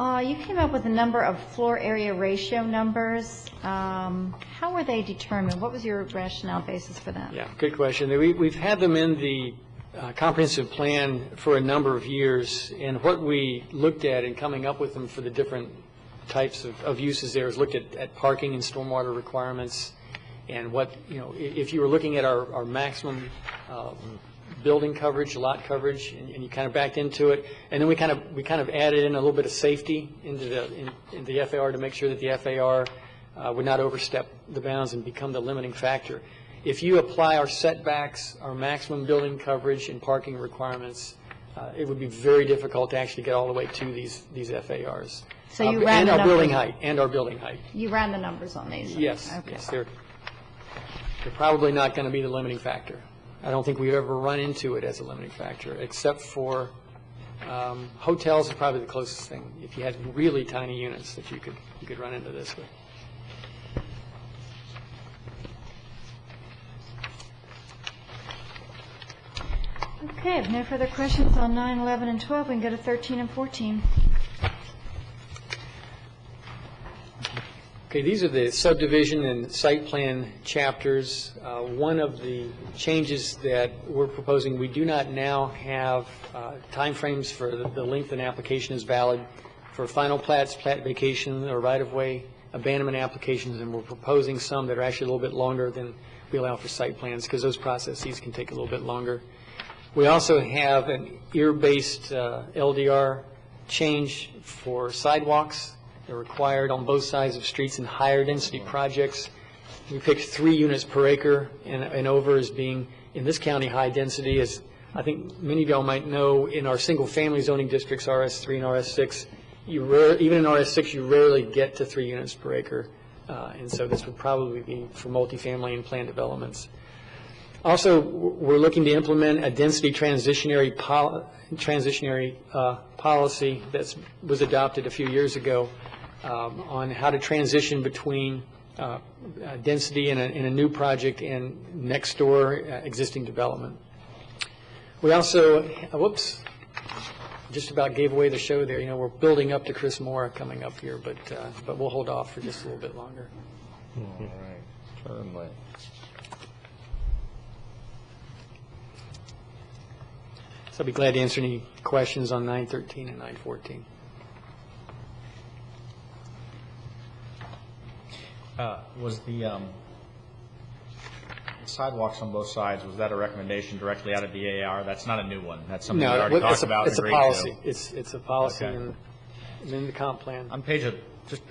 You came up with a number of floor area ratio numbers. How were they determined? What was your rationale basis for that? Yeah, good question. We've had them in the comprehensive plan for a number of years, and what we looked at in coming up with them for the different types of uses there is looked at parking and stormwater requirements, and what, if you were looking at our maximum building coverage, lot coverage, and you kind of backed into it, and then we kind of added in a little bit of safety into the FAR to make sure that the FAR would not overstep the bounds and become the limiting factor. If you apply our setbacks, our maximum building coverage and parking requirements, it would be very difficult to actually get all the way to these FARs. So you ran the our numbers. building height. You ran the numbers on these? Yes, Okay. yes, they're probably not going to be the limiting factor. I don't think we've ever run into it as a limiting factor, except for hotels is probably the closest thing. If you had really tiny units that you could run into this with. Okay, if no further questions on 9, 11, and 12, we can go to 13 and 14. Okay, these are the subdivision and site plan chapters. One of the changes that we're proposing, we do not now have timeframes for the length an application is valid for final plats, plat vacation, or right-of-way abandonment applications, and we're proposing some that are actually a little bit longer than we allow for site plans, because those processes can take a little bit longer. We also have an ear-based LDR change for sidewalks. They're required on both sides of streets in higher density projects. We picked 3 units per acre and over as being, in this county, high density. As I think many of y'all might know, in our single-family zoning districts, RS3 and RS6, even in RS6, you rarely get to 3 units per acre. And so this would probably be for multifamily and planned developments. Also, we're looking to implement a density transitionary policy that was adopted a few years ago on how to transition between density in a new project and next door existing development. We also, just about gave away the show there. We're building up to Chris Moore coming up here, but we'll hold off for just a little bit longer. All right, turn left. So I'll be glad to answer any questions on 913 and 914. Was the sidewalks on both sides, was that a recommendation directly out of the AR? That's not a new one. That's something we already talked about. It's a policy. It's a policy in the comp plan. On page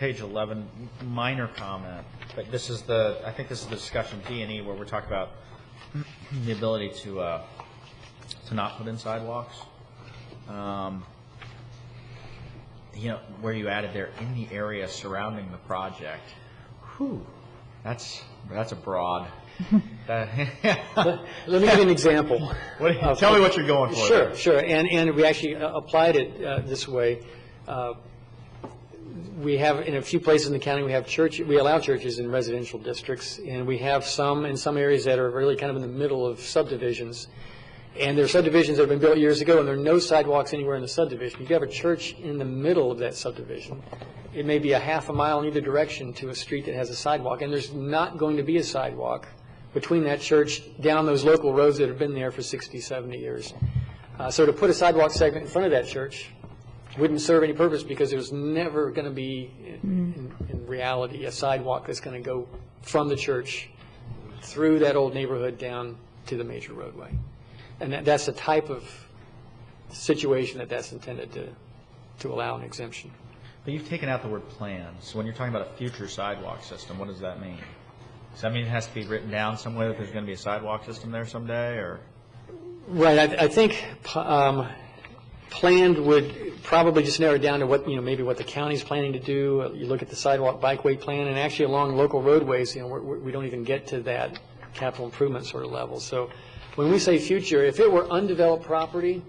11, minor comment, but I think this is the discussion D&E where we're talking about the ability to not put in sidewalks. Where you added there, in the area surrounding the project. Whew, that's a broad. Let me give you an example. Tell me what you're going for. Sure. And we actually applied it this way. We have, in a few places in the county, we allow churches in residential districts, and we have some in some areas that are really kind of in the middle of subdivisions. And there are subdivisions that have been built years ago, and there are no sidewalks anywhere in the subdivision. You have a church in the middle of that subdivision. It may be a half a mile in either direction to a street that has a sidewalk, and there's not going to be a sidewalk between that church down those local roads that have been there for 60, 70 years. So to put a sidewalk segment in front of that church wouldn't serve any purpose, because there's never going to be, in reality, a sidewalk that's going to go from the church through that old neighborhood down to the major roadway. And that's the type of situation that's intended to allow an exemption. But you've taken out the word plan. So when you're talking about a future sidewalk system, what does that mean? Does that mean it has to be written down somewhere that there's going to be a sidewalk system there someday, or? Right. I think planned would probably just narrow it down to what, maybe what the county's planning to do. You look at the sidewalk bikeway plan, and actually along local roadways, we don't even get to that capital improvement sort of level. So when we say future, if it were undeveloped property,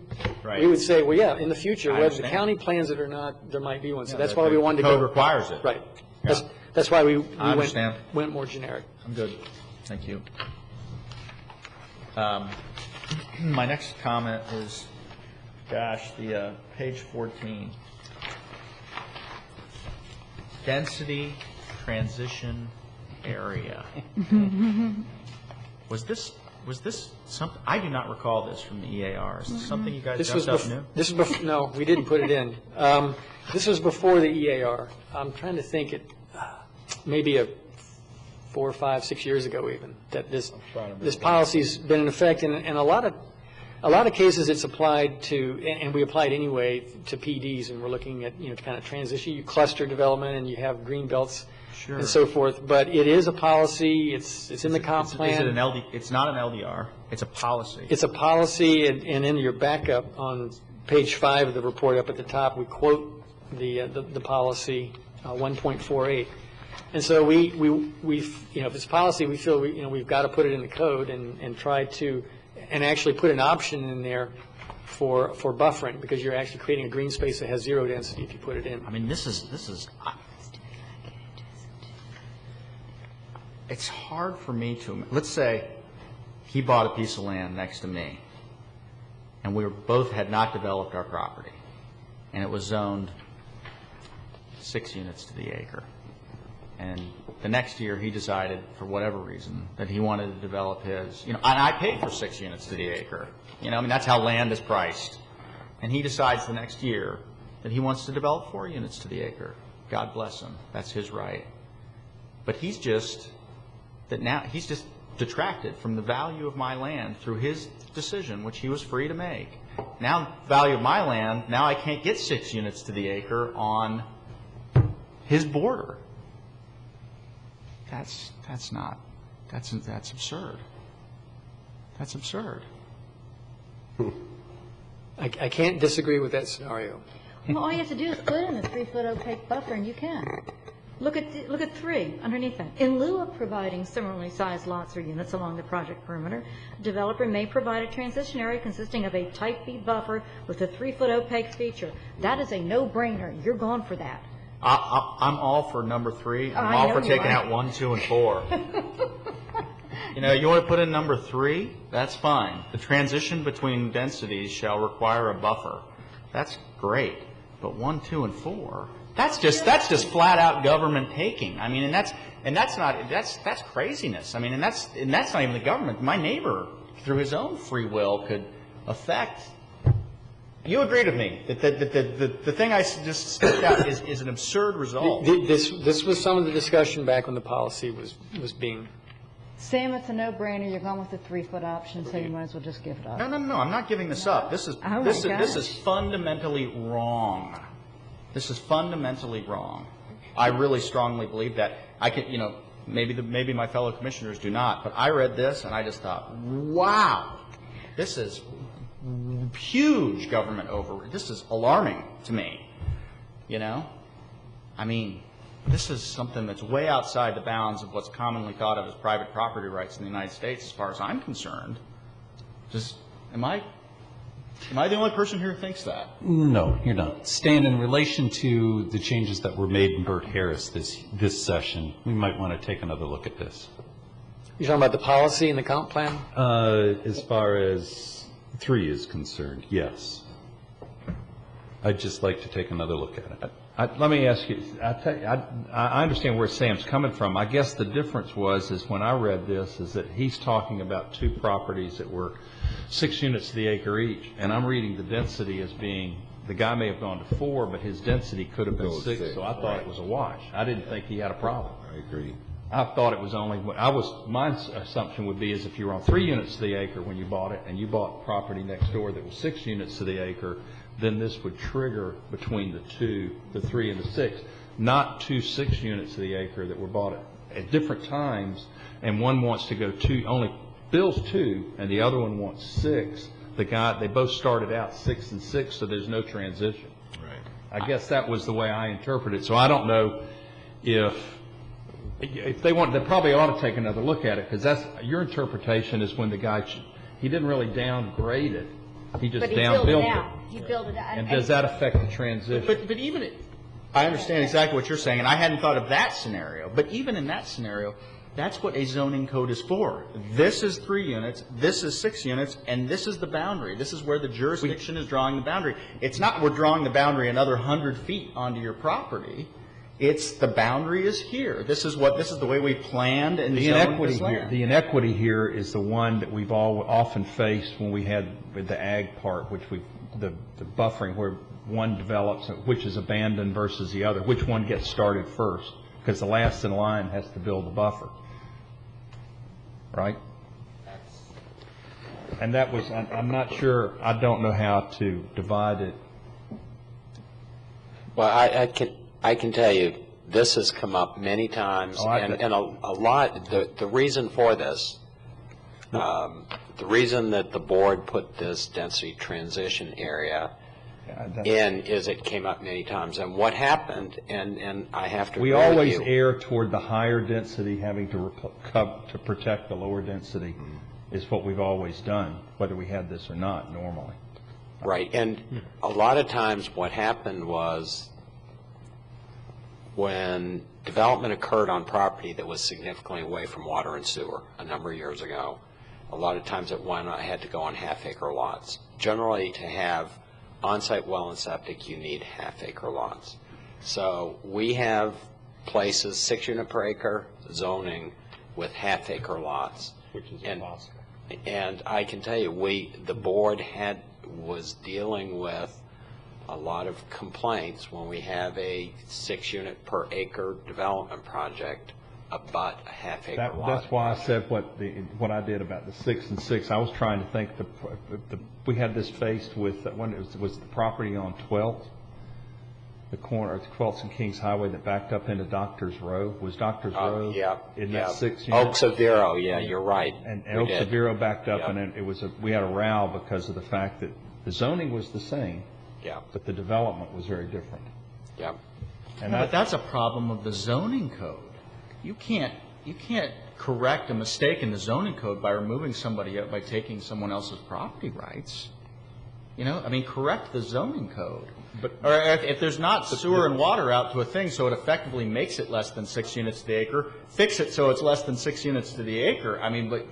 we would say, well, yeah, in the future, whether the county plans it or not, there might be one. So that's why we wanted to go. Code requires it. Right. Yeah. That's why we went more generic. I'm good. Thank you. My next comment is, the page 14. density transition area. Was this something, I do not recall this from the EAR. Is this something you guys just up new? No, we didn't put it in. This was before the EAR. I'm trying to think maybe 4, 5, 6 years ago even, that this policy's been in effect, and a lot of cases it's applied to, and we applied anyway to PDs, and we're looking at, to kind of transition, you cluster development and you have green belts and so forth. But it is a policy, it's in the comp plan. Is it an it's not an LDR, it's a policy. It's a policy, and in your backup on page 5 of the report up at the top, we quote the policy 1.48. And so we've if it's policy, we feel we've got to put it in the code and try to, and actually put an option in there for buffering, because you're actually creating a green space that has zero density if you put it in. I mean, this is it's hard for me to, let's say he bought a piece of land next to me, and we both had not developed our property, and it was zoned 6 units to the acre. And the next year he decided, for whatever reason, that he wanted to develop his, and I paid for 6 units to the acre. That's how land is priced. And he decides the next year that he wants to develop 4 units to the acre. God bless him. That's his right. But he's just detracted from the value of my land through his decision, which he was free to make. Now, value of my land, now I can't get 6 units to the acre on his border. That's absurd. That's absurd. I can't disagree with that scenario. Well, all you have to do is put in a 3-foot opaque buffer, and you can. Look at 3 underneath that. In lieu of providing similarly sized lots or units along the project perimeter, a developer may provide a transition area consisting of a type B buffer with a 3-foot opaque feature. That is a no-brainer. You're going for that. I'm all for number 3. I'm all for taking out 1, 2, and 4. You want to put in number 3? That's fine. The transition between densities shall require a buffer. That's great. But 1, 2, and 4, that's just flat out government taking. I mean, and that's craziness. I mean, and that's not even the government. My neighbor, through his own free will, could affect. You agreed with me that the thing I just spit out is an absurd result. This was some of the discussion back when the policy was being. Sam, it's a no-brainer. You're going with the 3-foot option, so you might as well just give it up. No. I'm not giving this up. This is fundamentally wrong. This is fundamentally wrong. I really strongly believe that. I can, maybe my fellow commissioners do not, but I read this and I just thought, wow, this is huge government overreach. This is alarming to me. I mean, this is something that's way outside the bounds of what's commonly thought of as private property rights in the United States, as far as I'm concerned. Am I the only person here who thinks that? No, you're not. Stan, in relation to the changes that were made in Burt Harris this session, we might want to take another look at this. You're talking about the policy and the comp plan? As far as 3 is concerned, yes. I'd just like to take another look at it. Let me ask you, I understand where Sam's coming from. I guess the difference is when I read this is that he's talking about 2 properties that were 6 units to the acre each, and I'm reading the density as being, the guy may have gone to 4, but his density could have been 6, so I thought it was a wash. I didn't think he had a problem. I agree. I thought it was my assumption would be is if you were on 3 units to the acre when you bought it, and you bought property next door that was 6 units to the acre, then this would trigger between the 3 and the 6, not 2 6 units to the acre that were bought at different times, and one wants to go only Bill's 2, and the other one wants 6. They both started out 6 and 6, so there's no transition. Right. I guess that was the way I interpret it. So I don't know if they want. They probably ought to take another look at it, because that's your interpretation is when the guy he didn't really downgrade it. He just downbuilt it. He built it out. And does that affect the transition? But even I understand exactly what you're saying, and I hadn't thought of that scenario. But even in that scenario, that's what a zoning code is for. This is 3 units, this is 6 units, and this is the boundary. This is where the jurisdiction is drawing the boundary. It's not we're drawing the boundary another 100 feet onto your property. It's the boundary is here. This is the way we planned and zoned this land. The inequity here is the one that we've all often faced when we had with the ag part, which the buffering where one develops, which is abandoned versus the other, which one gets started first, because the last in line has to build the buffer, right? And that was, I'm not sure, I don't know how to divide it. Well, I can tell you, this has come up many times, and a lot, the reason for this, the reason that the board put this density transition area in is it came up many times. And what happened, and I have to agree with you. We always err toward the higher density having to protect the lower density is what we've always done, whether we had this or not normally. Right, and a lot of times what happened was when development occurred on property that was significantly away from water and sewer a number of years ago, a lot of times I had to go on half-acre lots. Generally, to have on-site well and septic, you need half-acre lots. So we have places, 6 unit per acre zoning with half-acre lots. Which is impossible. And I can tell you, the board was dealing with a lot of complaints when we have a 6 unit per acre development project about a half-acre lot. That's why I said what I did about the 6 and 6. I was trying to think, we had this faced with, when it was the property on 12th, the corner of 12th and Kings Highway that backed up into Doctors Row. Was Doctors Row in that 6 unit? Oaks of Vero, yeah, you're right. And Oaks of Vero backed up, and we had a row because of the fact that the zoning was the same, but the development was very different. Yeah. But that's a problem of the zoning code. You can't correct a mistake in the zoning code by removing somebody by taking someone else's property rights. You know, I mean, correct the zoning code. Or if there's not sewer and water out to a thing, so it effectively makes it less than 6 units to the acre, fix it so it's less than 6 units to the acre. I mean, but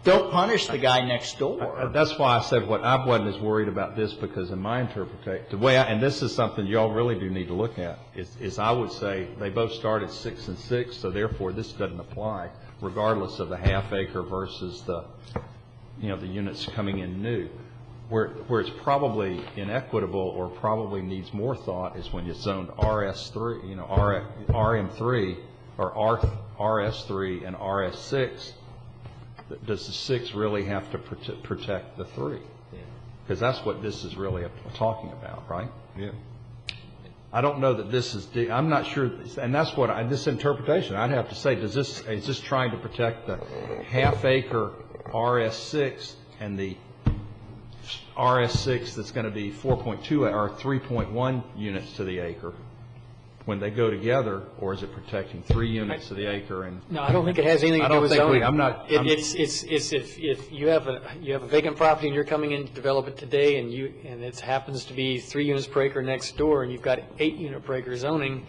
don't punish the guy next door. That's why I said I wasn't as worried about this, because in my interpretation, the way and this is something y'all really do need to look at, is I would say they both start at 6 and 6, so therefore this doesn't apply, regardless of the half-acre versus the units coming in new. Where it's probably inequitable or probably needs more thought is when it's zoned RS3, RM3 or RS3 and RS6. Does the 6 really have to protect the 3? Because that's what this is really talking about, right? Yeah. I don't know that this is. I'm not sure, and that's what this interpretation. I'd have to say, is this trying to protect the half-acre RS6 and the RS6 that's going to be 4.2 or 3.1 units to the acre when they go together, or is it protecting 3 units to the acre? And no, I don't think it has anything to do with zoning. It's if you have a vacant property and you're coming in to develop it today, and it happens to be 3 units per acre next door, and you've got 8 unit per acre zoning,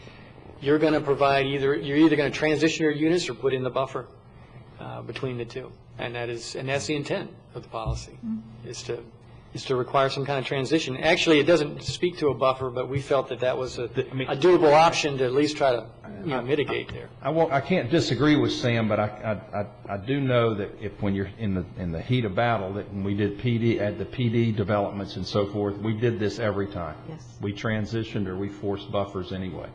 you're going to provide you're either going to transition your units or put in the buffer between the two, and that's the intent of the policy, is to require some kind of transition. Actually, it doesn't speak to a buffer, but we felt that was a doable option to at least try to mitigate there. I can't disagree with Sam, but I do know that when you're in the heat of battle, that when we did the PD developments and so forth, we did this every time. Yes. We transitioned or we forced buffers anyway.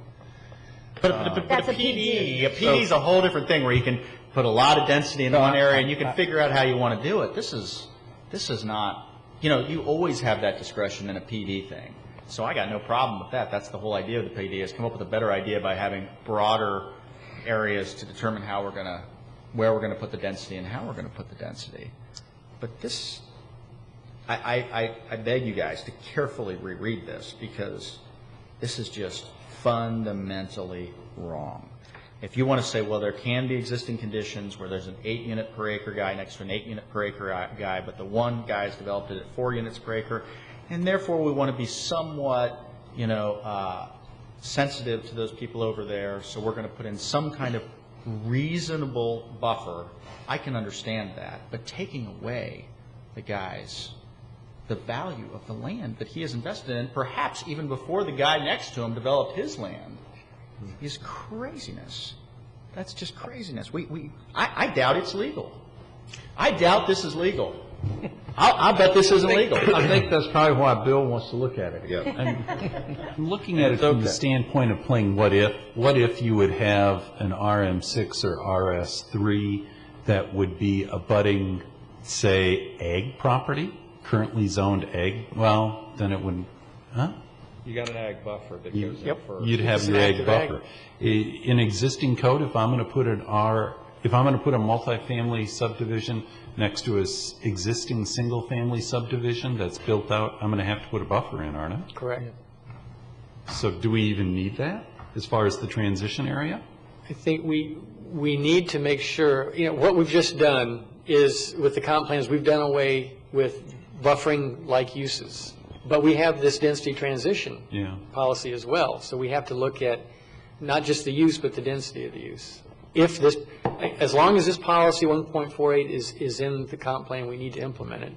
But That's a PD is a whole different thing where you can put a lot of density in one area and you can figure out how you want to do it. This is not. You always have that discretion in a PD thing. So I got no problem with that. That's the whole idea of the PD, is come up with a better idea by having broader areas to determine where we're gonna put the density and how we're gonna put the density. But this, I beg you guys to carefully reread this, because this is just fundamentally wrong. If you want to say, well, there can be existing conditions where there's an 8 unit per acre guy next to an 8 unit per acre guy, but the one guy's developed it at 4 units per acre, and therefore we want to be somewhat, sensitive to those people over there, so we're going to put in some kind of reasonable buffer. I can understand that, but taking away the value of the land that he has invested in, perhaps even before the guy next to him developed his land, is craziness. That's just craziness. I doubt it's legal. I doubt this is legal. I'll bet this isn't legal. I think that's probably why Bill wants to look at it. I'm looking at it from the standpoint of playing what if you would have an RM6 or RS3 that would be abutting, say, ag property, currently zoned ag, well, then it wouldn't, huh? You got an ag buffer that goes in first. You'd have your ag buffer. In existing code, if I'm going to put a multifamily subdivision next to a existing single-family subdivision that's built out, I'm going to have to put a buffer in, aren't I? Correct. So do we even need that as far as the transition area? I think we need to make sure, what we've just done is, with the comp plans, we've done away with buffering-like uses. But we have this density transition policy as well. So we have to look at not just the use, but the density of the use. As long as this policy 1.48 is in the comp plan, we need to implement it.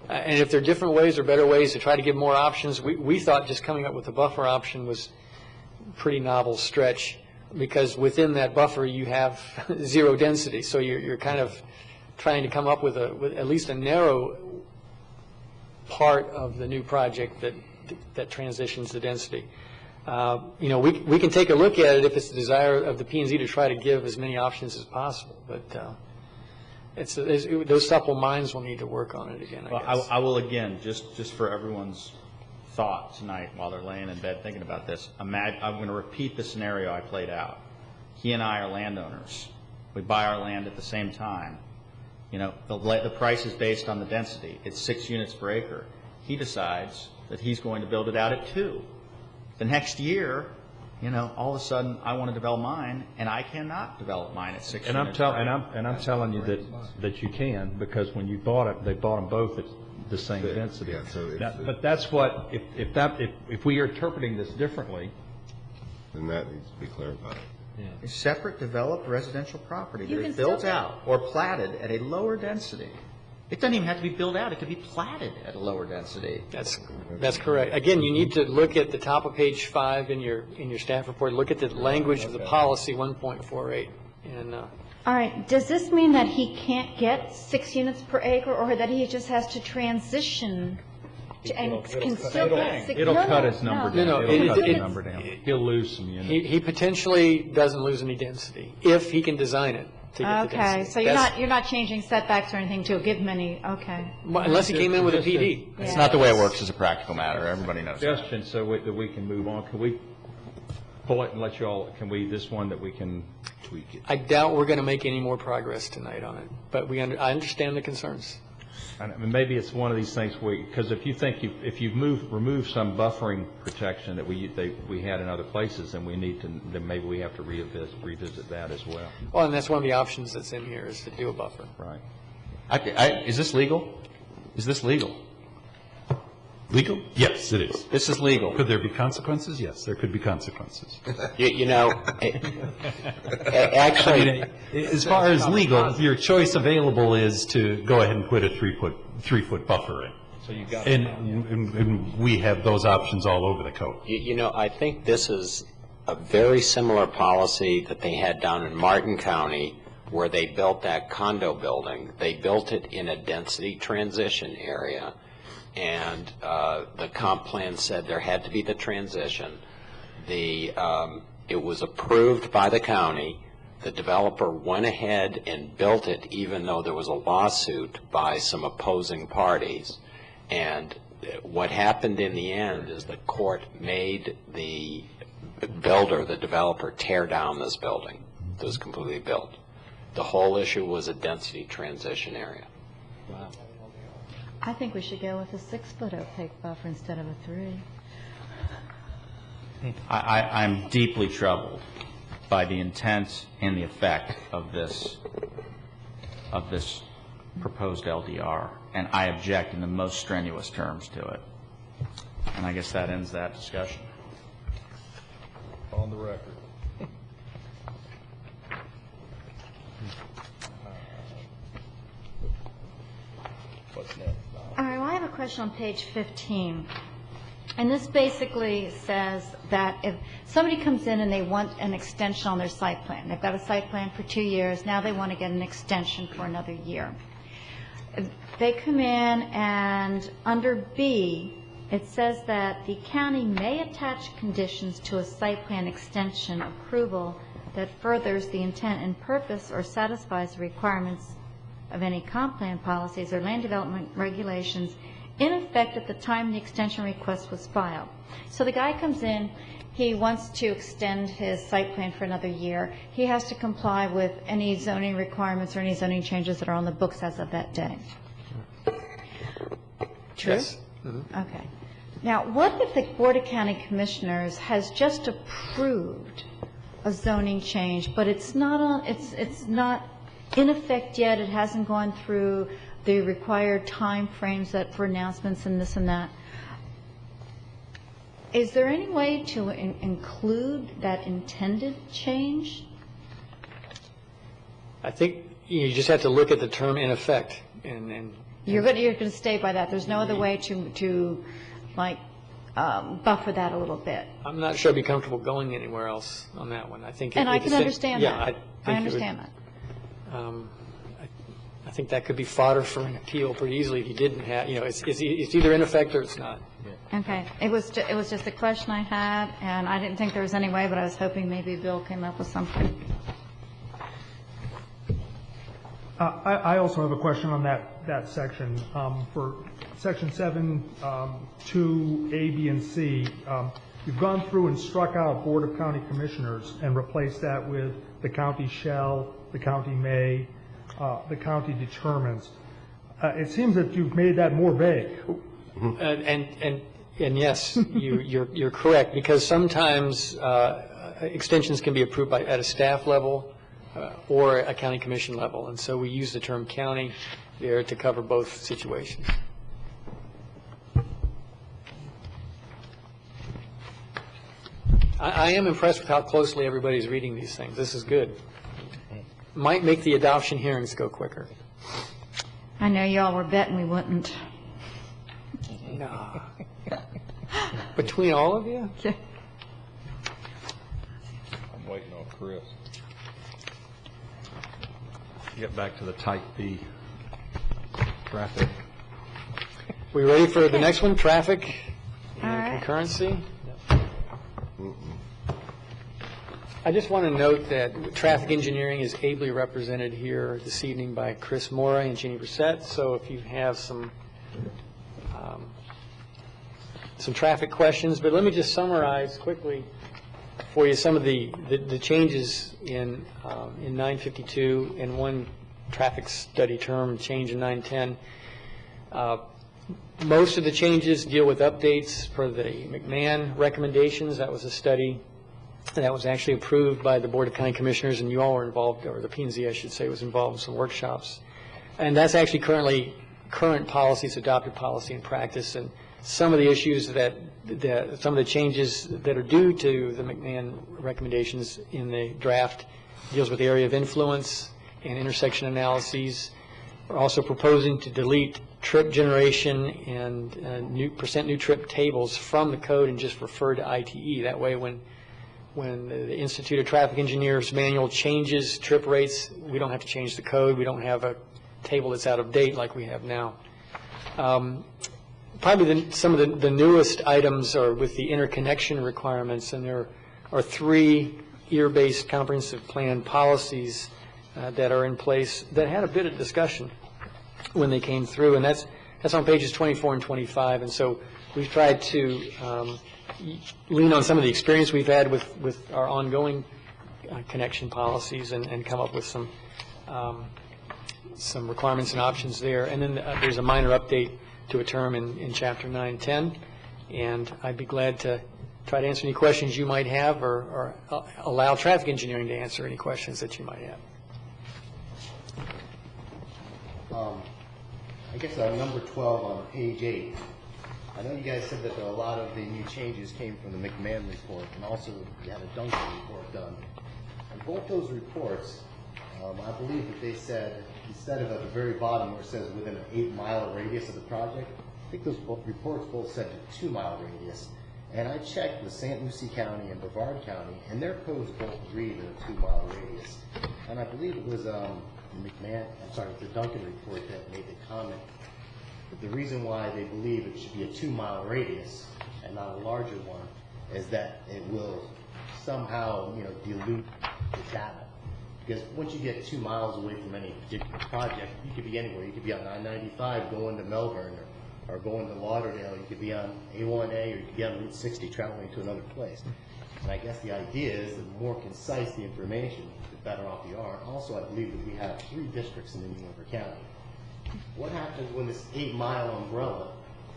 And if there are different ways or better ways to try to give more options, we thought just coming up with a buffer option was a pretty novel stretch, because within that buffer you have zero density. So you're kind of trying to come up with at least a narrow part of the new project that transitions the density. We can take a look at it if it's the desire of the P&Z to try to give as many options as possible, but those supple minds will need to work on it again, I guess. I will again, just for everyone's thought tonight while they're laying in bed thinking about this, I'm going to repeat the scenario I played out. He and I are landowners. We buy our land at the same time. The price is based on the density. It's 6 units per acre. He decides that he's going to build it out at 2. The next year, all of a sudden I want to develop mine, and I cannot develop mine at 6 units per acre. And I'm telling you that you can, because when you bought it, they bought them both at the same density. But that's what, if we are interpreting this differently, then that needs to be clarified. A separate developed residential property You that can is built still- out or platted at a lower density. It doesn't even have to be built out. It could be platted at a lower density. That's correct. Again, you need to look at the top of page 5 in your staff report. Look at the language of the policy 1.48. And All right, does this mean that he can't get 6 units per acre, or that he just has to transition and can still get 6? it'll cut his number down. No, It'll cut his number down. He'll lose some units. he potentially doesn't lose any density if he can design it to get the density. Okay, so you're not changing setbacks or anything to give him any, okay. Unless he came in with a PD. It's not the way it works as a practical matter. Everybody knows that. Suggestion so that we can move on. Can we pull it and let you all, this one that we can tweak it? I doubt we're going to make any more progress tonight on it, but I understand the concerns. I mean, maybe it's one of these things because if you remove some buffering protection that we had in other places, then then maybe we have to revisit that as well. Well, and that's one of the options that's in here, is to do a buffer. Right. Is this legal? Is this legal? Legal? Yes, it is. This is legal. Could there be consequences? Yes, there could be consequences. Actually, As far as legal, your choice available is to go ahead and put a 3-foot buffer in. So you got And we have those options all over the code. I think this is a very similar policy that they had down in Martin County, where they built that condo building. They built it in a density transition area, and the comp plan said there had to be the transition. It was approved by the county. The developer went ahead and built it, even though there was a lawsuit by some opposing parties. And what happened in the end is the court made the builder, the developer, tear down this building that was completely built. The whole issue was a density transition area. Wow. I think we should go with a 6-foot opaque buffer instead of a 3. I'm deeply troubled by the intent and the effect of this proposed LDR, and I object in the most strenuous terms to it. And I guess that ends that discussion. on the record. What's next? All right, well, I have a question on page 15. And this basically says that if somebody comes in and they want an extension on their site plan, they've got a site plan for 2 years, now they want to get an extension for another year. They come in and under B, it says that the county may attach conditions to a site plan extension approval that furthers the intent and purpose or satisfies the requirements of any comp plan policies or land development regulations in effect at the time the extension request was filed. So the guy comes in, he wants to extend his site plan for another year. He has to comply with any zoning requirements or any zoning changes that are on the books as of that day. True? Yes. Mm-hmm. Okay. Now, what if the Board of County Commissioners has just approved a zoning change, but it's not in effect yet, it hasn't gone through the required time frames that for announcements and this and that? Is there any way to include that intended change? I think you just have to look at the term in effect. And You're going to stay by that. There's no other way to like, buffer that a little bit. I'm not sure I'd be comfortable going anywhere else on that one. I think. And I can understand that. Yeah, I understand that. I think that could be fodder for an appeal pretty easily if you didn't have, it's either in effect or it's not. Okay. It was just a question I had, and I didn't think there was any way, but I was hoping maybe Bill came up with something. I also have a question on that section. For section 7, 2, A, B, and C, you've gone through and struck out Board of County Commissioners and replaced that with the county shall, the county may, the county determines. It seems that you've made that more vague. And yes, you're correct, because sometimes extensions can be approved at a staff level or a county commission level, and so we use the term county there to cover both situations. I am impressed with how closely everybody's reading these things. This is good. Might make the adoption hearings go quicker. I know y'all were betting we wouldn't. No. Between all of you? Yeah. I'm waiting on Chris. Get back to the type B traffic. We ready for the next one? Traffic and All right. concurrency? I just want to note that traffic engineering is ably represented here this evening by Chris Mora and Jeannie Brissette. So if you have some traffic questions, but let me just summarize quickly for you some of the changes in 952 and one traffic study term change in 910. Most of the changes deal with updates for the McMahon recommendations. That was a study that was actually approved by the Board of County Commissioners, and you all were involved, or the P&Z, I should say, was involved in some workshops. And that's actually current policies, adopted policy and practice, and some of the issues some of the changes that are due to the McMahon recommendations in the draft deals with the area of influence and intersection analyses. We're also proposing to delete trip generation and new trip tables from the code and just refer to ITE. That way when the Institute of Traffic Engineers manual changes trip rates, we don't have to change the code. We don't have a table that's out of date like we have now. Probably some of the newest items are with the interconnection requirements, and there are 3 year-based comprehensive plan policies that are in place that had a bit of discussion when they came through, and that's on pages 24 and 25. And so we've tried to lean on some of the experience we've had with our ongoing connection policies and come up with some requirements and options there. And then there's a minor update to a term in Chapter 910, and I'd be glad to try to answer any questions you might have or allow traffic engineering to answer any questions that you might have. I guess number 12 on page 8. I know you guys said that a lot of the new changes came from the McMahon report, and also you had a Duncan report done. And both those reports, I believe that they said, instead of at the very bottom where it says within an 8-mile radius of the project, think those reports both said a 2-mile radius. And I checked with St. Lucie County and Brevard County, and their codes both agree to a 2-mile radius. And I believe it was the Duncan report that made the comment that the reason why they believe it should be a 2-mile radius and not a larger one is that it will somehow, dilute the data. Because once you get 2 miles away from any particular project, you could be anywhere. You could be on I-95 going to Melbourne or going to Lauderdale. You could be on A1A or you could be on Route 60 traveling to another place. And I guess the idea is the more concise the information, the better off you are. Also, I believe that we have 3 districts in Indian River County. What happens when this 8-mile umbrella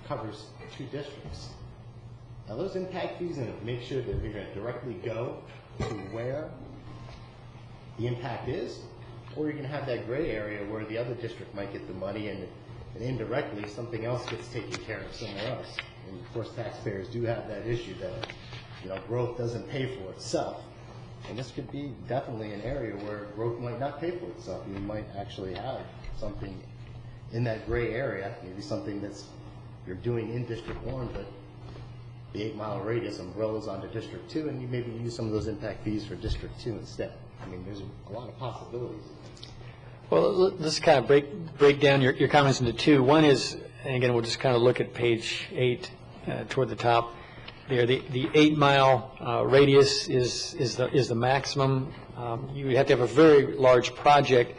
covers 2 districts? Now, those impact fees are going to make sure that they're going to directly go to where the impact is, or you're going to have that gray area where the other district might get the money and indirectly something else gets taken care of somewhere else. And of course, taxpayers do have that issue that growth doesn't pay for itself. And this could be definitely an area where growth might not pay for itself. You might actually have something in that gray area, maybe something that's you're doing in District 1, but the 8-mile radius umbrellas onto District 2, and you maybe use some of those impact fees for District 2 instead. I mean, there's a lot of possibilities. Well, let's kind of break down your comments into 2. One is, and again, we'll just kind of look at page 8 toward the top there. The 8-mile radius is the maximum. You would have to have a very large project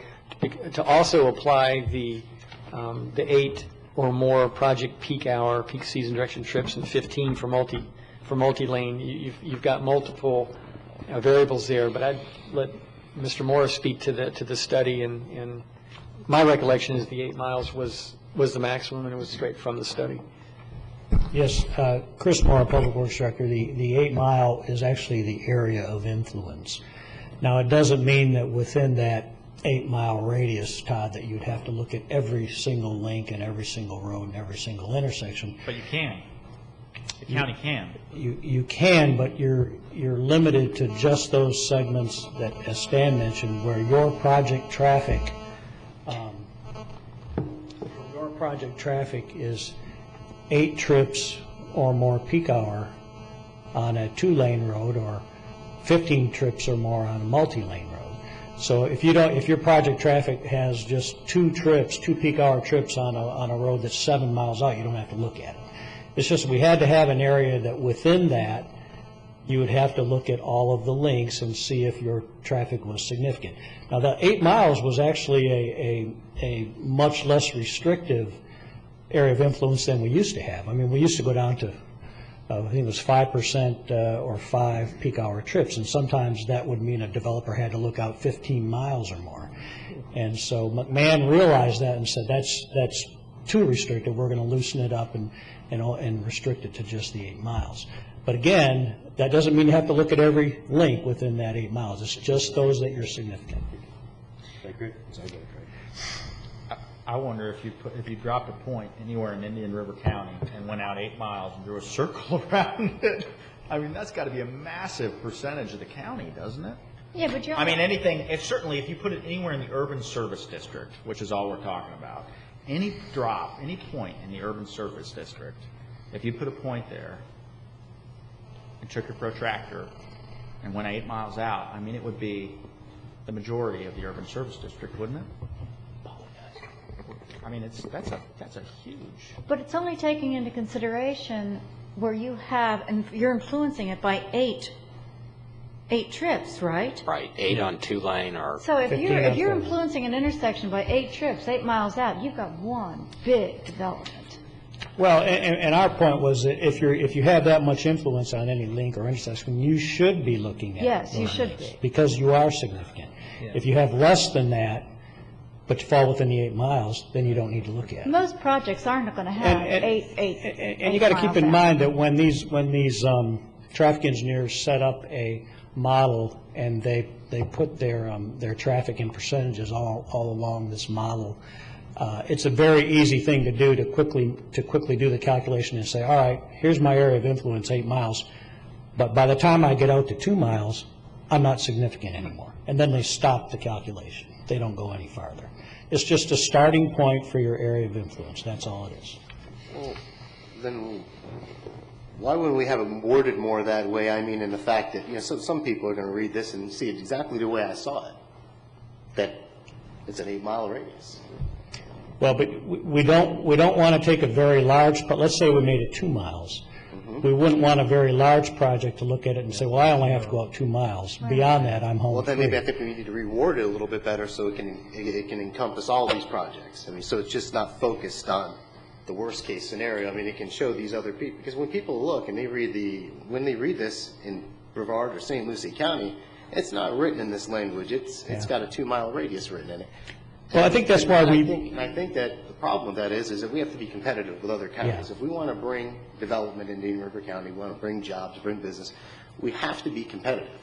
to also apply the 8 or more project peak hour, peak season direction trips, and 15 for multi-lane. You've got multiple variables there, but I'd let Mr. Morris speak to the study, and my recollection is the 8 miles was the maximum, and it was straight from the study. Yes, Chris Moore, Public Works Director. The 8 mile is actually the area of influence. Now, it doesn't mean that within that 8-mile radius, Todd, that you'd have to look at every single link and every single road and every single intersection. But you can. The county can. You can, but you're limited to just those segments that, as Stan mentioned, where your project traffic is 8 trips or more peak hour on a 2-lane road, or 15 trips or more on a multi-lane road. So if your project traffic has just 2 peak hour trips on a road that's 7 miles out, you don't have to look at it. It's just we had to have an area that within that you would have to look at all of the links and see if your traffic was significant. Now, the 8 miles was actually a much less restrictive area of influence than we used to have. I mean, we used to go down to, I think it was 5% or 5 peak hour trips, and sometimes that would mean a developer had to look out 15 miles or more. And so McMahon realized that and said, that's too restrictive. We're going to loosen it up and restrict it to just the 8 miles. But again, that doesn't mean you have to look at every link within that 8 miles. It's just those that you're significant. I wonder if you dropped a point anywhere in Indian River County and went out 8 miles and drew a circle around it. I mean, that's got to be a massive percentage of the county, doesn't it? Yeah, but you're... I mean, certainly if you put it anywhere in the urban service district, which is all we're talking about, any point in the urban service district, if you put a point there and took your protractor and went 8 miles out, I mean, it would be the majority of the urban service district, wouldn't it? I mean, that's a huge. But it's only taking into consideration where you have, and you're influencing it by 8 trips, right? Right, 8 on 2-lane or. So if you're influencing an intersection by 8 trips, 8 miles out, you've got one big development. Well, and our point was that if you have that much influence on any link or intersection, you should be looking at it. Yes, you should be. Because you are significant. Yeah. If you have less than that, but you fall within the 8 miles, then you don't need to look at it. Most projects aren't going to have eight you got to keep in mind that when these traffic engineers set up a model and they put their traffic in percentages all along this model, it's a very easy thing to do to quickly do the calculation and say, all right, here's my area of influence, 8 miles, but by the time I get out to 2 miles, I'm not significant anymore. And then they stop the calculation. They don't go any farther. It's just a starting point for your area of influence. That's all it is. Well, then why wouldn't we have it worded more that way? I mean, in the fact that, some people are going to read this and see it exactly the way I saw it, that it's an 8-mile radius. Well, but we don't want to take a very large, but let's say we made it 2 miles. We wouldn't want a very large project to look at it and say, well, I only have to go out 2 miles. Beyond that, I'm home Well, then free. maybe I think we need to reword it a little bit better so it can encompass all these projects. I mean, so it's just not focused on the worst case scenario. I mean, it can show these other people, because when people look and when they read this in Brevard or St. Lucie County, it's not written in this language. It's got a 2-mile radius written in it. Well, I think that's why I think that the problem with that is that we have to be competitive with other counties. Yeah. If we want to bring development in Indian River County, we want to bring jobs, bring business, we have to be competitive.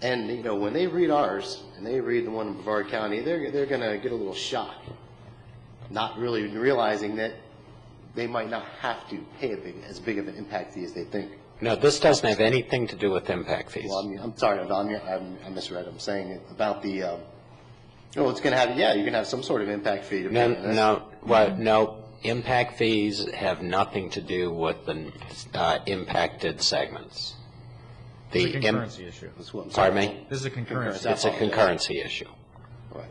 And, when they read ours and they read the one in Brevard County, they're going to get a little shock, not really realizing that they might not have to pay as big of an impact fee as they think. No, this doesn't have anything to do with impact fees. Well, I mean, I'm sorry, I misread. I'm saying about the, it's going to have, you're going to have some sort of impact fee to pay. No, impact fees have nothing to do with the impacted segments. It's a concurrency issue. Pardon me? This is a concurrency. It's a concurrency issue. Right,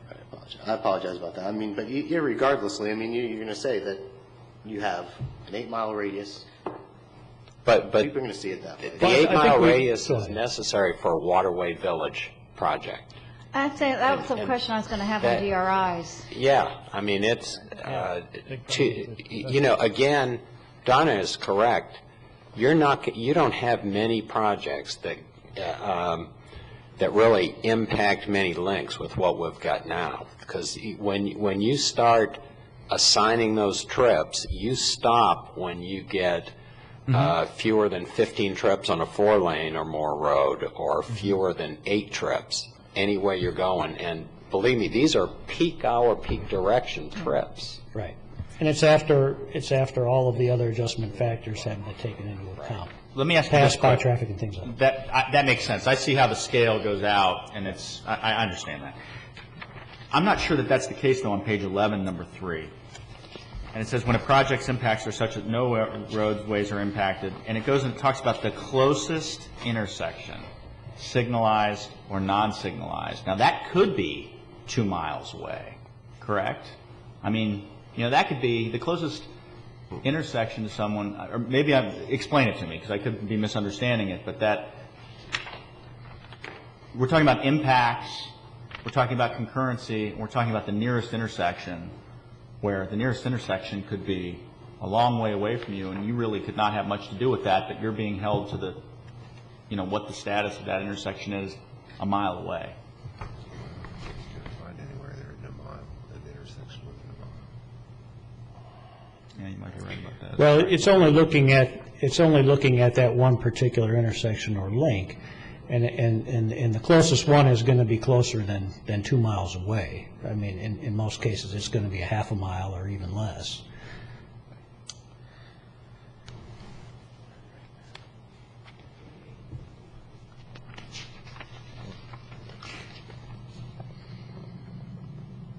I apologize about that. I mean, but irregardlessly, I mean, you're going to say that you have an 8-mile radius. But people are going to see it that way. The 8-mile radius is necessary for a waterway village project. I'd say that was the question I was going to have on DRIs. Yeah, I mean, it's, again, Donna is correct. You don't have many projects that really impact many links with what we've got now. Because when you start assigning those trips, you stop when you get fewer than 15 trips on a 4-lane or more road, or fewer than 8 trips any way you're going. And believe me, these are peak hour, peak direction trips. Right. And it's after all of the other adjustment factors have been taken into account. Let me ask you this question. Traffic and things like that. That makes sense. I see how the scale goes out, and I understand that. I'm not sure that that's the case, though, on page 11, number 3. And it says, when a project's impacts are such that no roadways are impacted, and it goes and talks about the closest intersection, signalized or non-signalized. Now, that could be 2 miles away, correct? I mean, that could be the closest intersection to someone, or maybe explain it to me, because I could be misunderstanding it, but that we're talking about impacts, we're talking about concurrency, and we're talking about the nearest intersection, where the nearest intersection could be a long way away from you, and you really could not have much to do with that, but you're being held to the, what the status of that intersection is a mile away. Find anywhere there in a mile, an intersection within a mile. Yeah, you might be right about that. Well, it's only looking at that one particular intersection or link, and the closest one is going to be closer than 2 miles away. I mean, in most cases, it's going to be a half a mile or even less.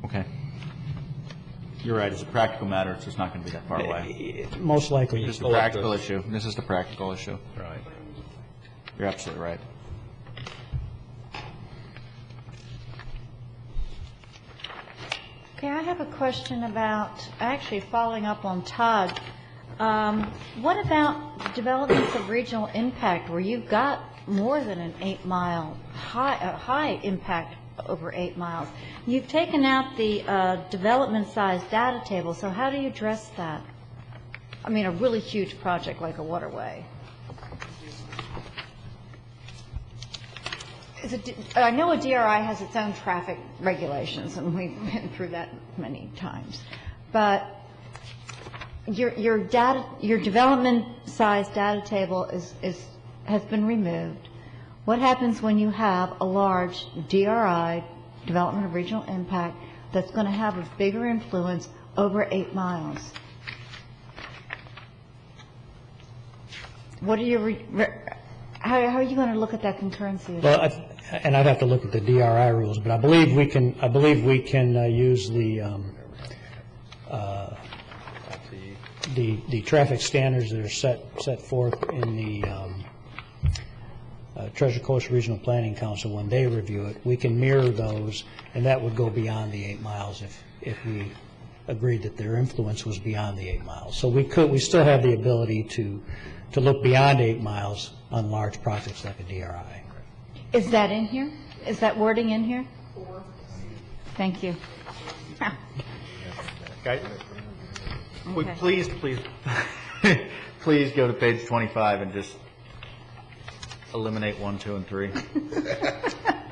Okay. You're right. As a practical matter, it's just not going to be that far away. Most likely. This is the practical issue. This is the practical issue. Right. You're absolutely right. Okay, I have a question about, actually following up on Todd. What about developments of regional impact where you've got more than an 8-mile, high impact over 8 miles? You've taken out the development size data table, so how do you address that? I mean, a really huge project like a waterway. I know a DRI has its own traffic regulations, and we've been through that many times. But your development size data table has been removed. What happens when you have a large DRI, development of regional impact, that's going to have a bigger influence over 8 miles? What are your how are you going to look at that concurrency? Well, and I'd have to look at the DRI rules, but I believe we can use the the traffic standards that are set forth in the Treasure Coast Regional Planning Council, when they review it, we can mirror those, and that would go beyond the 8 miles if we agreed that their influence was beyond the 8 miles. So we still have the ability to look beyond 8 miles on large projects like a DRI. Is that in here? Is that wording in here? Thank you. Okay. Okay. Please please go to page 25 and just eliminate 1, 2, and 3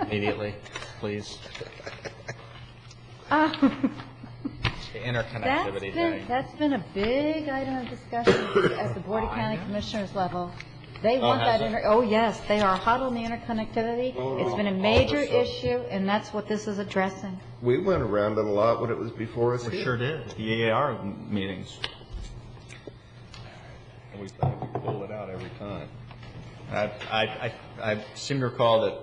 immediately, please. The interconnectivity thing. That's been a big item of discussion at the Board of County Commissioners level. They want that yes, they are hot on the interconnectivity. It's been a major issue, and that's what this is addressing. We went around it a lot when it was before us. We sure did. The EAR meetings. And we pull it out every time. I seem to recall that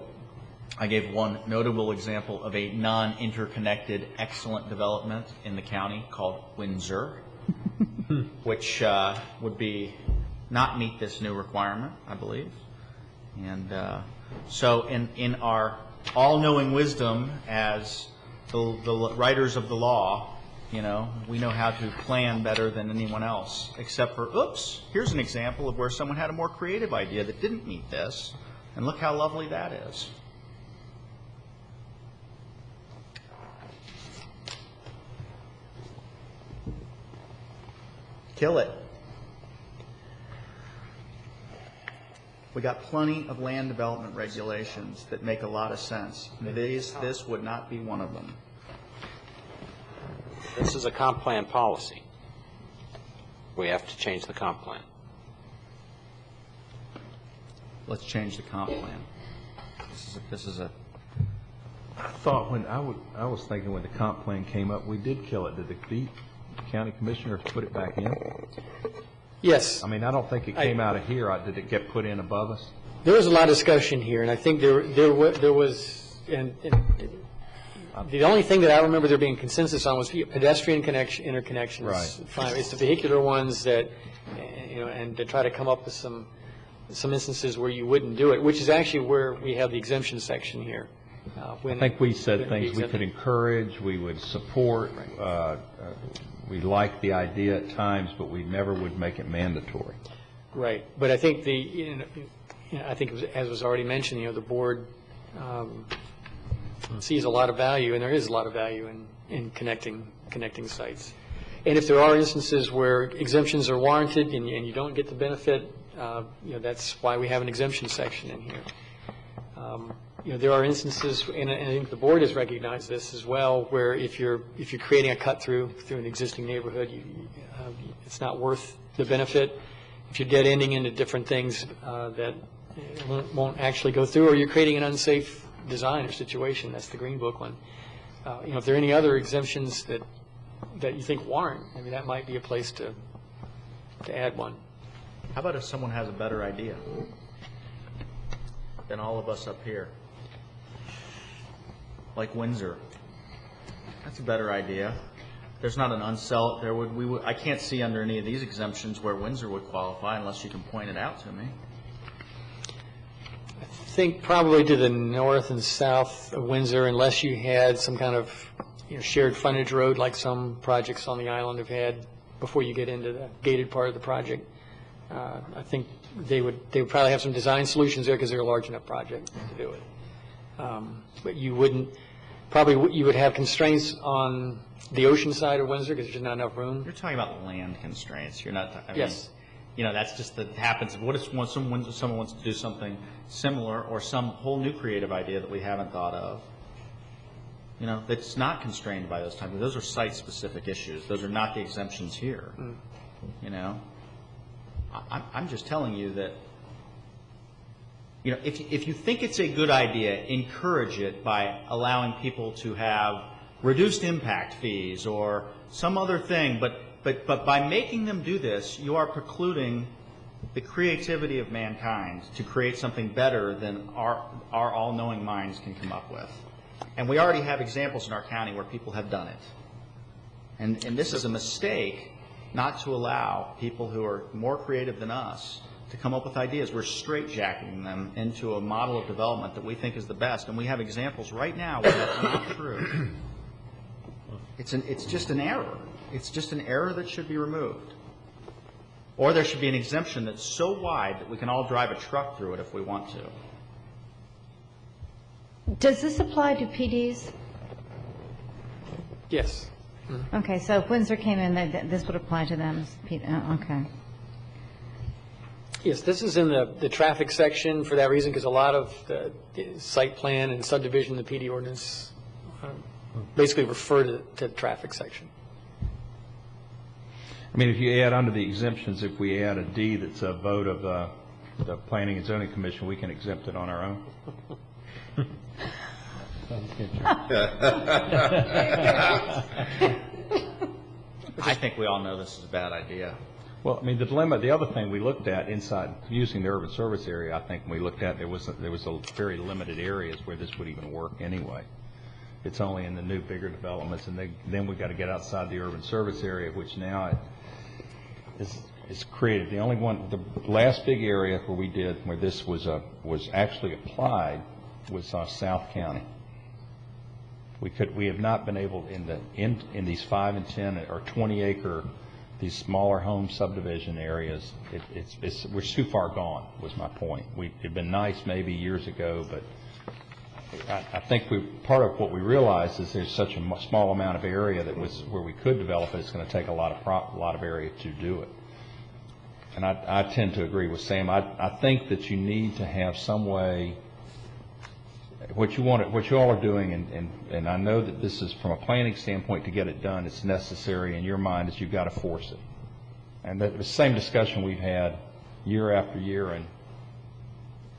I gave one notable example of a non-interconnected excellent development in the county called Windsor, which would not meet this new requirement, I believe. And so in our all-knowing wisdom as the writers of the law, we know how to plan better than anyone else, except for, oops, here's an example of where someone had a more creative idea that didn't meet this, and look how lovely that is. Kill it. We got plenty of land development regulations that make a lot of sense. This would not be one of them. This is a comp plan policy. We have to change the comp plan. Let's change the comp plan. This is a. I thought I was thinking when the comp plan came up, we did kill it. Did the county commissioner put it back in? Yes. I mean, I don't think it came out of here. Did it get put in above us? There was a lot of discussion here, and I think there was, and the only thing that I remember there being consensus on was pedestrian interconnections. Right. Fine. It's the vehicular ones that, and to try to come up with some instances where you wouldn't do it, which is actually where we have the exemption section here. I think we said things we could encourage, we would support. We like the idea at times, but we never would make it mandatory. Right. But I think I think it was, as was already mentioned, the board sees a lot of value, and there is a lot of value in connecting sites. And if there are instances where exemptions are warranted and you don't get the benefit, that's why we have an exemption section in here. There are instances, and I think the board has recognized this as well, where if you're creating a cut through an existing neighborhood, it's not worth the benefit. If you're dead ending into different things that won't actually go through, or you're creating an unsafe design or situation, that's the Green Book one. If there are any other exemptions that you think warrant, I mean, that might be a place to add one. How about if someone has a better idea than all of us up here? Like Windsor. That's a better idea. There's not an I can't see under any of these exemptions where Windsor would qualify unless you can point it out to me. I think probably to the north and south of Windsor, unless you had some kind of shared frontage road like some projects on the island have had before you get into the gated part of the project. I think they would probably have some design solutions there because they're a large enough project to do it. But you would have constraints on the ocean side of Windsor because there's just not enough room. You're talking about land constraints. You're not. Yes. That's just that happens. What if someone wants to do something similar or some whole new creative idea that we haven't thought of? That's not constrained by those types. Those are site-specific issues. Those are not the exemptions here. I'm just telling you that. If you think it's a good idea, encourage it by allowing people to have reduced impact fees or some other thing. But by making them do this, you are precluding the creativity of mankind to create something better than our all-knowing minds can come up with. And we already have examples in our county where people have done it. And this is a mistake not to allow people who are more creative than us to come up with ideas. We're straitjacking them into a model of development that we think is the best, and we have examples right now where that's not true. It's just an error. It's just an error that should be removed. Or there should be an exemption that's so wide that we can all drive a truck through it if we want to. Does this apply to PDs? Yes. Okay, so if Windsor came in, this would apply to them as okay. Yes, this is in the traffic section for that reason, because a lot of the site plan and subdivision, the PD ordinance, basically refer to the traffic section. I mean, if you add under the exemptions, if we add a D that's a vote of the Planning and Zoning Commission, we can exempt it on our own. I think we all know this is a bad idea. Well, I mean, the other thing we looked at inside using the urban service area, I think we looked at there was a very limited areas where this would even work anyway. It's only in the new bigger developments, and then we've got to get outside the urban service area, which now it's created. The only one, the last big area where this was actually applied was South County. We have not been able in these 5 and 10 or 20 acre, these smaller home subdivision areas. We're too far gone. Was my point. It'd been nice maybe years ago, but I think part of what we realized is there's such a small amount of area that was where we could develop it. It's going to take a lot of area to do it. And I tend to agree with Sam. I think that you need to have some way. What you all are doing, and I know that this is from a planning standpoint to get it done. It's necessary in your mind is you've got to force it. And the same discussion we've had year after year, and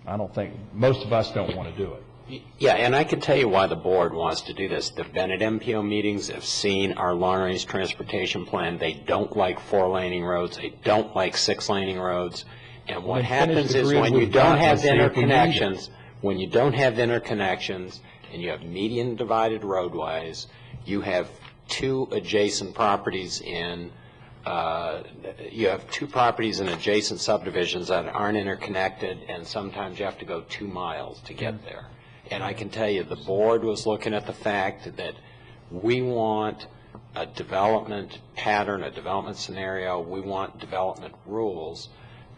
I don't think most of us don't want to do it. Yeah, and I can tell you why the board wants to do this. The Bennett MPO meetings have seen our long-range transportation plan. They don't like 4-laning roads. They don't like 6-laning roads. And what happens is when you don't have interconnections, and you have median divided roadways, you have two properties in adjacent subdivisions that aren't interconnected, and sometimes you have to go 2 miles to get there. And I can tell you the board was looking at the fact that we want a development pattern, a development scenario, we want development rules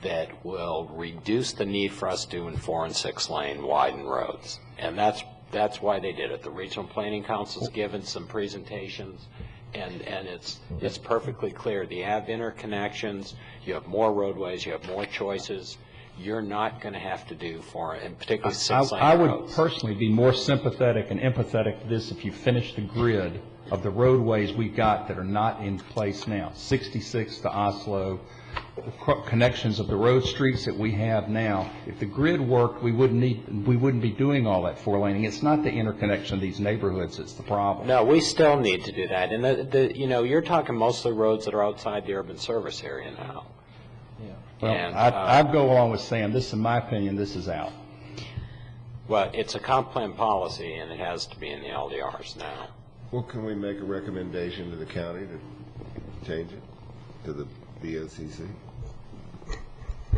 that will reduce the need for us doing 4- and 6-lane widened roads. And that's why they did it. The Regional Planning Council's given some presentations, and it's perfectly clear. You have interconnections, you have more roadways, you have more choices. You're not going to have to do 4- and particularly 6-lane roads. I would personally be more sympathetic and empathetic to this if you finish the grid of the roadways we've got that are not in place now. 66 to Oslo, connections of the road streets that we have now. If the grid worked, we wouldn't be doing all that 4-laning. It's not the interconnection of these neighborhoods that's the problem. No, we still need to do that. And you're talking mostly roads that are outside the urban service area now. Well, I'd go along with Sam. This, in my opinion, this is out. Well, it's a comp plan policy, and it has to be in the LDRs now. Well, can we make a recommendation to the county to change it to the BOCC?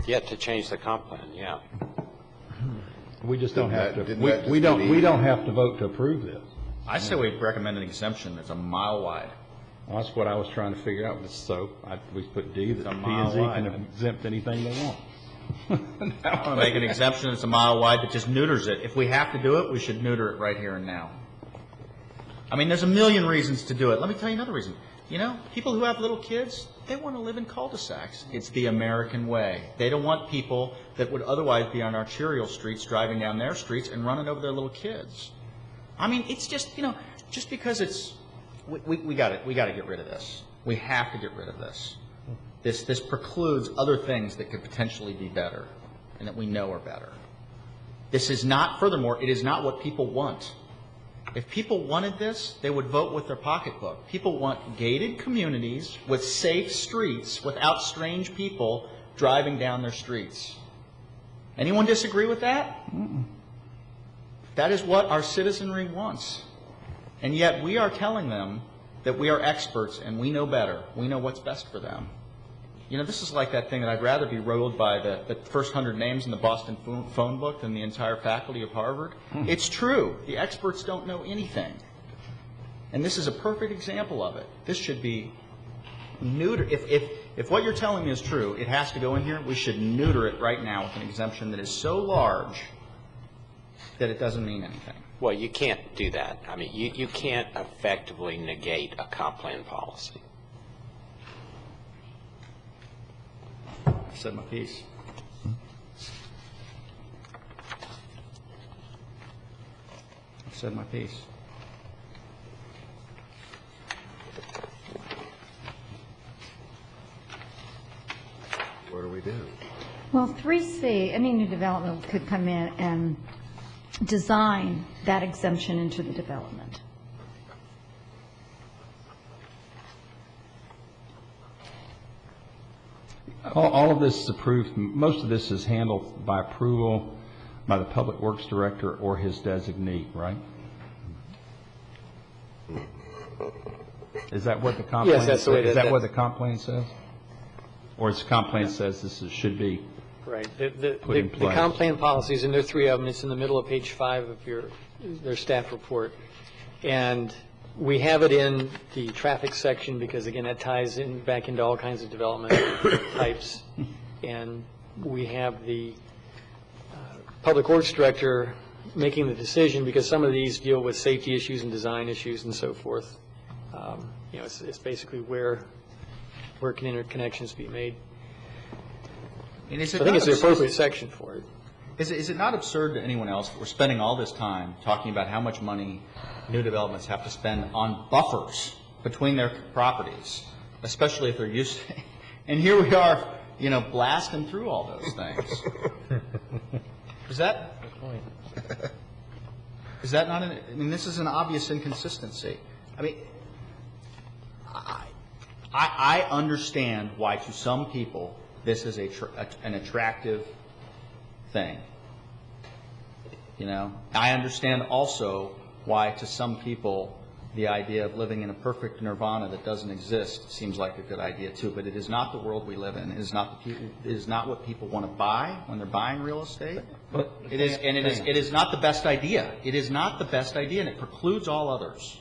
Yeah, to change the comp plan, yeah. We just don't have to. We don't have to vote to approve this. I say we recommend an exemption that's a mile wide. Well, that's what I was trying to figure out. So we put D that P&Z can exempt anything they want. I want to make an exemption that's a mile wide that just neuters it. If we have to do it, we should neuter it right here and now. I mean, there's a million reasons to do it. Let me tell you another reason. You know, people who have little kids, they want to live in cul-de-sacs. It's the American way. They don't want people that would otherwise be on arterial streets driving down their streets and running over their little kids. I mean, it's just, just because it's, we got to get rid of this. We have to get rid of this. This precludes other things that could potentially be better and that we know are better. This is not, furthermore, it is not what people want. If people wanted this, they would vote with their pocketbook. People want gated communities with safe streets without strange people driving down their streets. Anyone disagree with that? That is what our citizenry wants. And yet we are telling them that we are experts and we know better. We know what's best for them. You know, this is like that thing that I'd rather be ruled by the first 100 names in the Boston phone book than the entire faculty of Harvard. It's true. The experts don't know anything. And this is a perfect example of it. This should be neutered. If what you're telling me is true, it has to go in here. We should neuter it right now with an exemption that is so large that it doesn't mean anything. Well, you can't do that. I mean, you can't effectively negate a comp plan policy. I said my piece. I said my piece. What do we do? Well, 3C, any new development could come in and design that exemption into the development. All of this is approved, most of this is handled by approval by the Public Works Director or his designee, right? Is that what the comp plan Yes, that's the way says? Is that that- what the comp plan says? Or is the comp plan says should be Right. put in The place? comp plan policies, and there are 3 of them, it's in the middle of page 5 of their staff report. And we have it in the traffic section because, again, that ties in back into all kinds of development types. And we have the Public Works Director making the decision because some of these deal with safety issues and design issues and so forth. You know, it's basically where can interconnections be made. And is So it I think not it's the absurd- appropriate section for it. Is it not absurd to anyone else that we're spending all this time talking about how much money new developments have to spend on buffers between their properties, especially if they're used to, and here we are, you know, blasting through all those things. Is that not I mean, this is an obvious inconsistency. I mean, I understand why to some people this is an attractive thing. You know, I understand also why to some people the idea of living in a perfect nirvana that doesn't exist seems like a good idea too. But it is not the world we live in. It is not what people want to buy when they're buying real estate. It is not the best idea. It is not the best idea, and it precludes all others.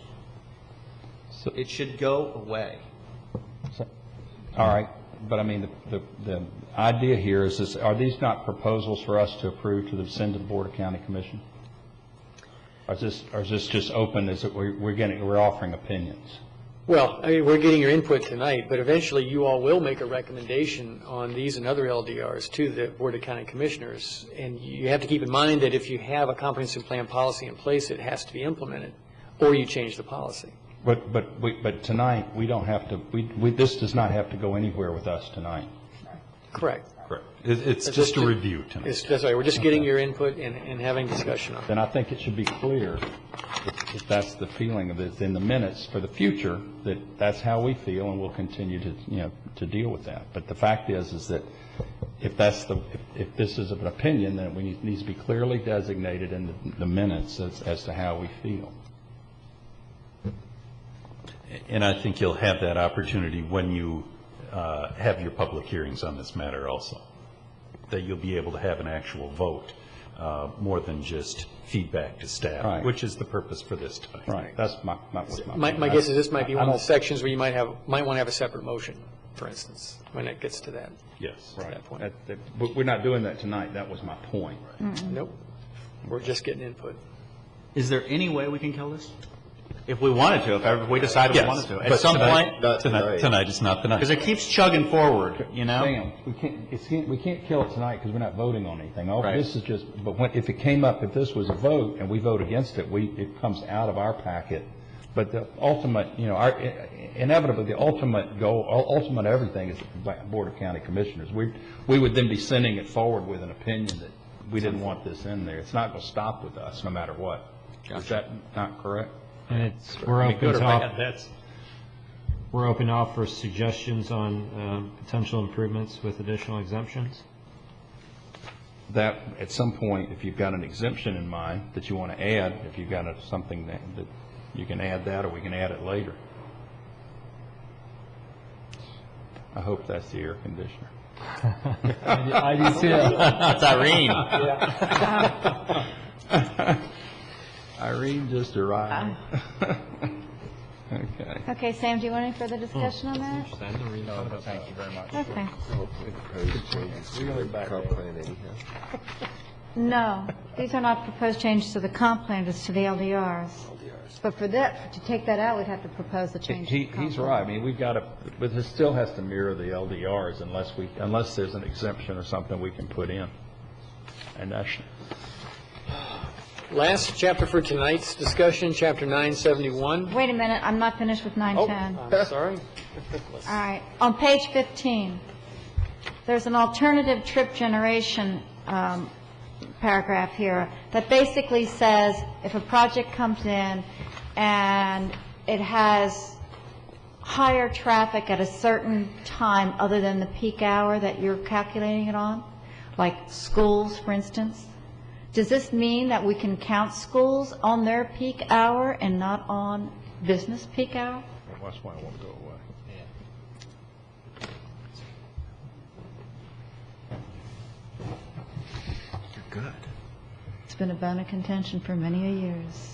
So it should go away. All right, but I mean, the idea here is this, are these not proposals for us to approve to send to the Board of County Commission? Or is this just open, is it we're offering opinions? Well, I mean, we're getting your input tonight, but eventually you all will make a recommendation on these and other LDRs to the Board of County Commissioners. And you have to keep in mind that if you have a comprehensive plan policy in place, it has to be implemented, or you change the policy. But tonight, we don't have to, this does not have to go anywhere with us tonight. Correct. Correct. It's just a review tonight. That's right. We're just getting your input and having discussion on it. Then I think it should be clear, if that's the feeling of it in the minutes for the future, that that's how we feel, and we'll continue to deal with that. But the fact is that if this is an opinion, then it needs to be clearly designated in the minutes as to how we feel. And I think you'll have that opportunity when you have your public hearings on this matter also, that you'll be able to have an actual vote more than just feedback to staff, Right. which is the purpose for this tonight. Right. That's my My guess is this might be one of the sections where you might want to have a separate motion, for instance, when it gets to that. Yes. To that point. But we're not doing that tonight. That was my point. Nope. We're just getting input. Is there any way we can kill this? If we wanted to, if we decided we wanted to. At some point, Tonight is not the night. because it keeps chugging forward, you know? Sam, we can't kill it tonight because we're not voting on anything. Right. This is just, but if it came up, if this was a vote and we vote against it, it comes out of our packet. But the ultimate, inevitably, the ultimate goal, ultimate everything is the Board of County Commissioners. We would then be sending it forward with an opinion that we didn't want this in there. It's not going to stop with us no matter what. Gotcha. Is that not correct? And we're open to offer suggestions on potential improvements with additional exemptions? That, at some point, if you've got an exemption in mind that you want to add, if you've got something that you can add that, or we can add it later. I hope that's the air conditioner. I do too. That's Irene. Irene just arrived. Okay. Okay, Sam, do you want any further discussion on that? No, thank you very much. Okay. Really back No, these are not proposed changes to the comp plan, it's to the LDRs. But for that, to take that out, we'd have to propose the change. to the comp He's plan. right. I mean, we've got to, but it still has to mirror the LDRs unless there's an exemption or something we can put in. And that's, Last chapter for tonight's discussion, Chapter 971. Wait a minute, I'm not finished with 910. I'm sorry. All right, on page 15, there's an alternative trip generation paragraph here that basically says if a project comes in and it has higher traffic at a certain time other than the peak hour that you're calculating it on, like schools, for instance, does this mean that we can count schools on their peak hour and not on business peak hour? that's why I want to go away. Good. It's been a bone of contention for many years.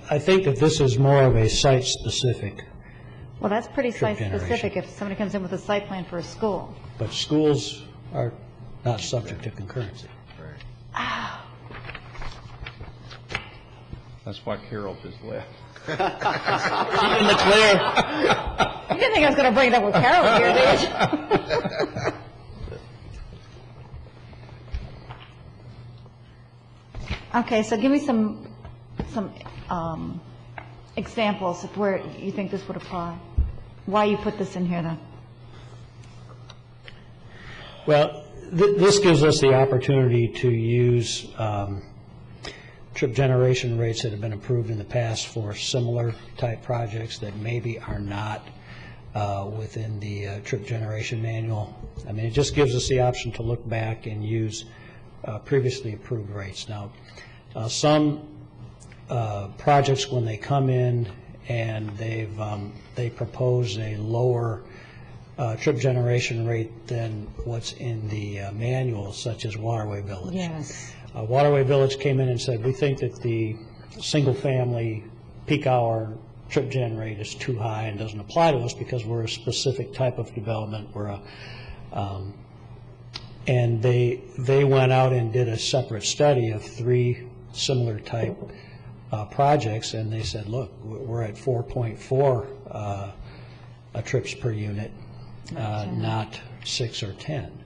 I think that this is more of a site-specific, Well, that's pretty Trip site-specific generation. if somebody comes in with a site plan for a school. but schools are not subject to concurrency. That's why Carol just left. In the clear. You didn't think I was going to bring it up with Carol here, did you? Okay, so give me some examples of where you think this would apply. Why you put this in here, then? Well, this gives us the opportunity to use trip generation rates that have been approved in the past for similar type projects that maybe are not within the trip generation manual. I mean, it just gives us the option to look back and use previously approved rates. Now, some projects, when they come in and they propose a lower trip generation rate than what's in the manual, such as Waterway Village. Yes. Waterway Village came in and said, we think that the single-family peak hour trip gen rate is too high and doesn't apply to us because we're a specific type of development. And they went out and did a separate study of 3 similar type projects, and they said, look, we're at 4.4 trips per unit, not 6 or 10.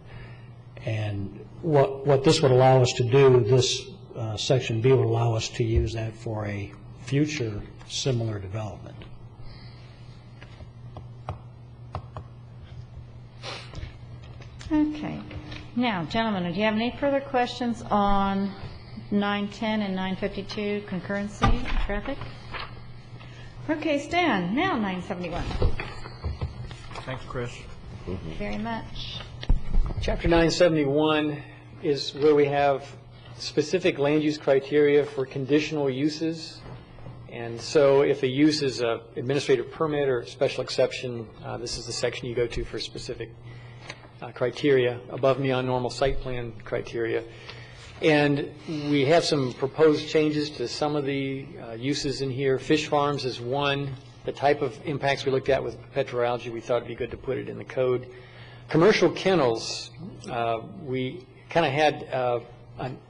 And what this would allow us to do, this Section B would allow us to use that for a future similar development. Okay. Now, gentlemen, do you have any further questions on 910 and 952, concurrency, traffic? Okay, Stan, now 971. Thanks, Chris. Very much. Chapter 971 is where we have specific land use criteria for conditional uses. And so if a use is an administrative permit or special exception, this is the section you go to for specific criteria, above and beyond normal site plan criteria. And we have some proposed changes to some of the uses in here. Fish farms is one. The type of impacts we looked at with petroalgae, we thought it'd be good to put it in the code. Commercial kennels, we kind of had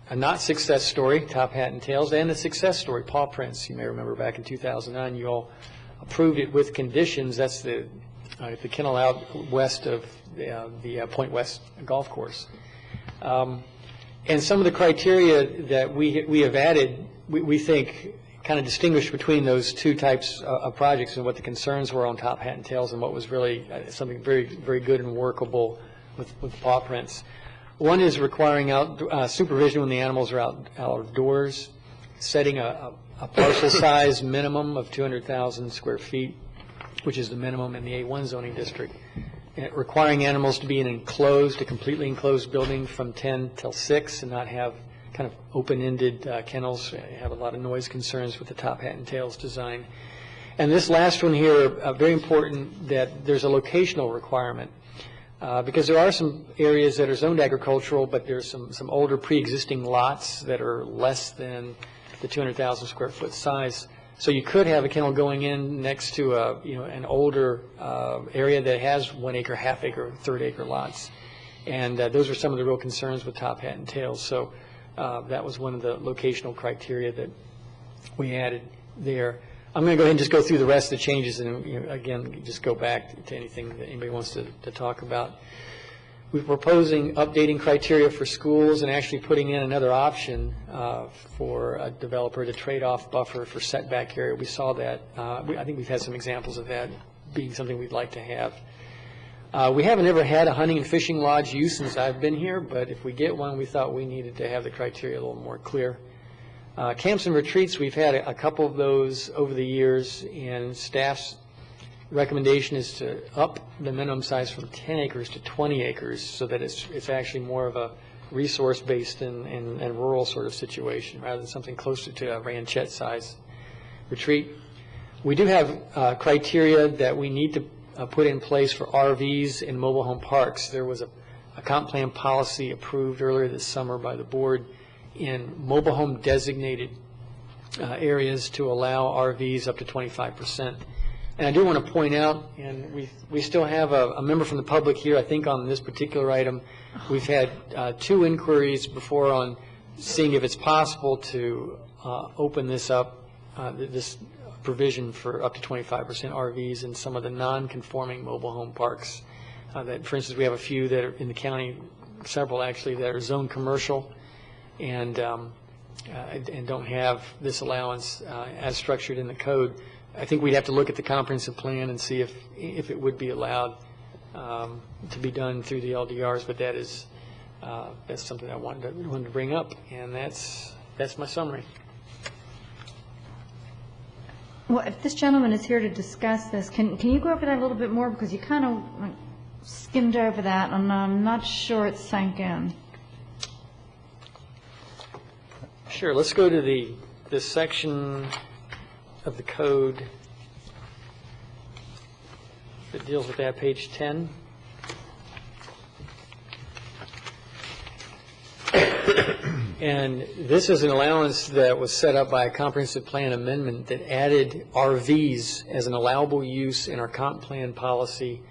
a not success story, Top Hat and Tails, and a success story, Paw Prints. You may remember back in 2009, you all approved it with conditions. That's the kennel out west of the Point West golf course. And some of the criteria that we have added, we think kind of distinguish between those two types of projects and what the concerns were on Top Hat and Tails and what was really something very, very good and workable with Paw Prints. One is requiring supervision when the animals are outdoors, setting a parcel size minimum of 200,000 square feet, which is the minimum in the A1 zoning district, and requiring animals to be in a completely enclosed building from 10 till 6 and not have kind of open-ended kennels, have a lot of noise concerns with the Top Hat and Tails design. And this last one here, very important that there's a locational requirement. Because there are some areas that are zoned agricultural, but there's some older pre-existing lots that are less than the 200,000 square foot size. So you could have a kennel going in next to an older area that has 1 acre, half acre, third acre lots. And those are some of the real concerns with top hat and tails. So that was one of the locational criteria that we added there. I'm going to go ahead and just go through the rest of the changes and, again, just go back to anything that anybody wants to talk about. We're proposing updating criteria for schools and actually putting in another option for a developer to trade off buffer for setback area. We saw that. I think we've had some examples of that being something we'd like to have. We haven't ever had a hunting and fishing lodge use since I've been here, but if we get one, we thought we needed to have the criteria a little more clear. Camps and retreats, we've had a couple of those over the years, and staff's recommendation is to up the minimum size from 10 acres to 20 acres so that it's actually more of a resource-based and rural sort of situation rather than something closer to a ranchette size retreat. We do have criteria that we need to put in place for RVs in mobile home parks. There was a comp plan policy approved earlier this summer by the board in mobile home designated areas to allow RVs up to 25%. And I do want to point out, and we still have a member from the public here, I think on this particular item. We've had 2 inquiries before on seeing if it's possible to open this up, this provision for up to 25% RVs in some of the non-conforming mobile home parks. That, for instance, we have a few that are in the county, several actually, that are zoned commercial and don't have this allowance as structured in the code. I think we'd have to look at the comprehensive plan and see if it would be allowed to be done through the LDRs, but that's something I wanted to bring up, and that's my summary. Well, if this gentleman is here to discuss this, can you go over that a little bit more, because you kind of skimmed over that, and I'm not sure it sank in. Sure. Let's go to this section of the code that deals with that, page 10. And this is an allowance that was set up by a comprehensive plan amendment that added RVs as an allowable use in our comp plan policy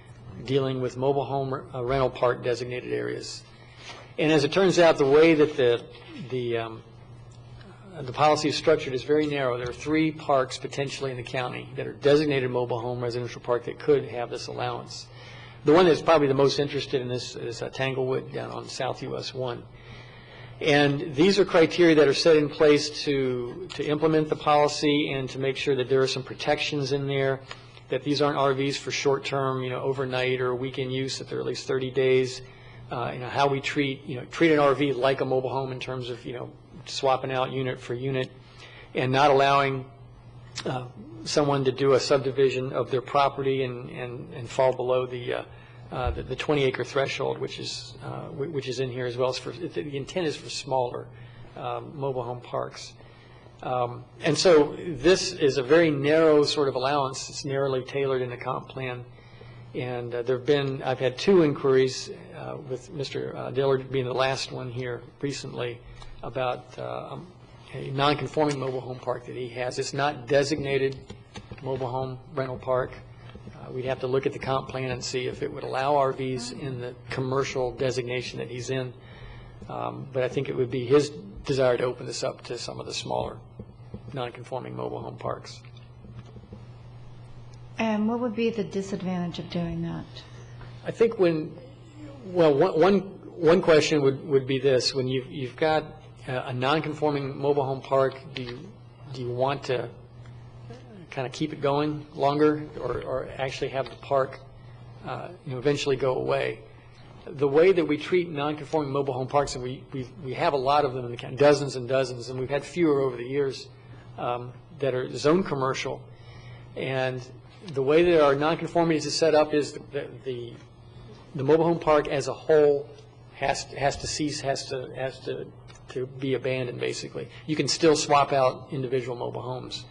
dealing with mobile home rental park designated areas. And as it turns out, the way that the policy is structured is very narrow. There are 3 parks potentially in the county that are designated mobile home residential park that could have this allowance. The one that's probably the most interested in this is Tanglewood down on South US 1. And these are criteria that are set in place to implement the policy and to make sure that there are some protections in there, that these aren't RVs for short-term, overnight or weekend use, that they're at least 30 days. How we treat an RV like a mobile home in terms of, swapping out unit for unit, and not allowing someone to do a subdivision of their property and fall below the 20-acre threshold, which is in here as well. The intent is for smaller mobile home parks. And so this is a very narrow sort of allowance. It's narrowly tailored in the comp plan. And I've had 2 inquiries with Mr. Dillard being the last one here recently about a non-conforming mobile home park that he has. It's not designated mobile home rental park. We'd have to look at the comp plan and see if it would allow RVs in the commercial designation that he's in. But I think it would be his desire to open this up to some of the smaller non-conforming mobile home parks. And what would be the disadvantage of doing that? I think one question would be this: when you've got a non-conforming mobile home park, do you want to kind of keep it going longer, or actually have the park eventually go away? The way that we treat non-conforming mobile home parks, and we have a lot of them in the county, dozens and dozens, and we've had fewer over the years that are zone commercial. And the way that our non-conformities is set up is the mobile home park as a whole has to cease, has to be abandoned, basically. You can still swap out individual mobile homes.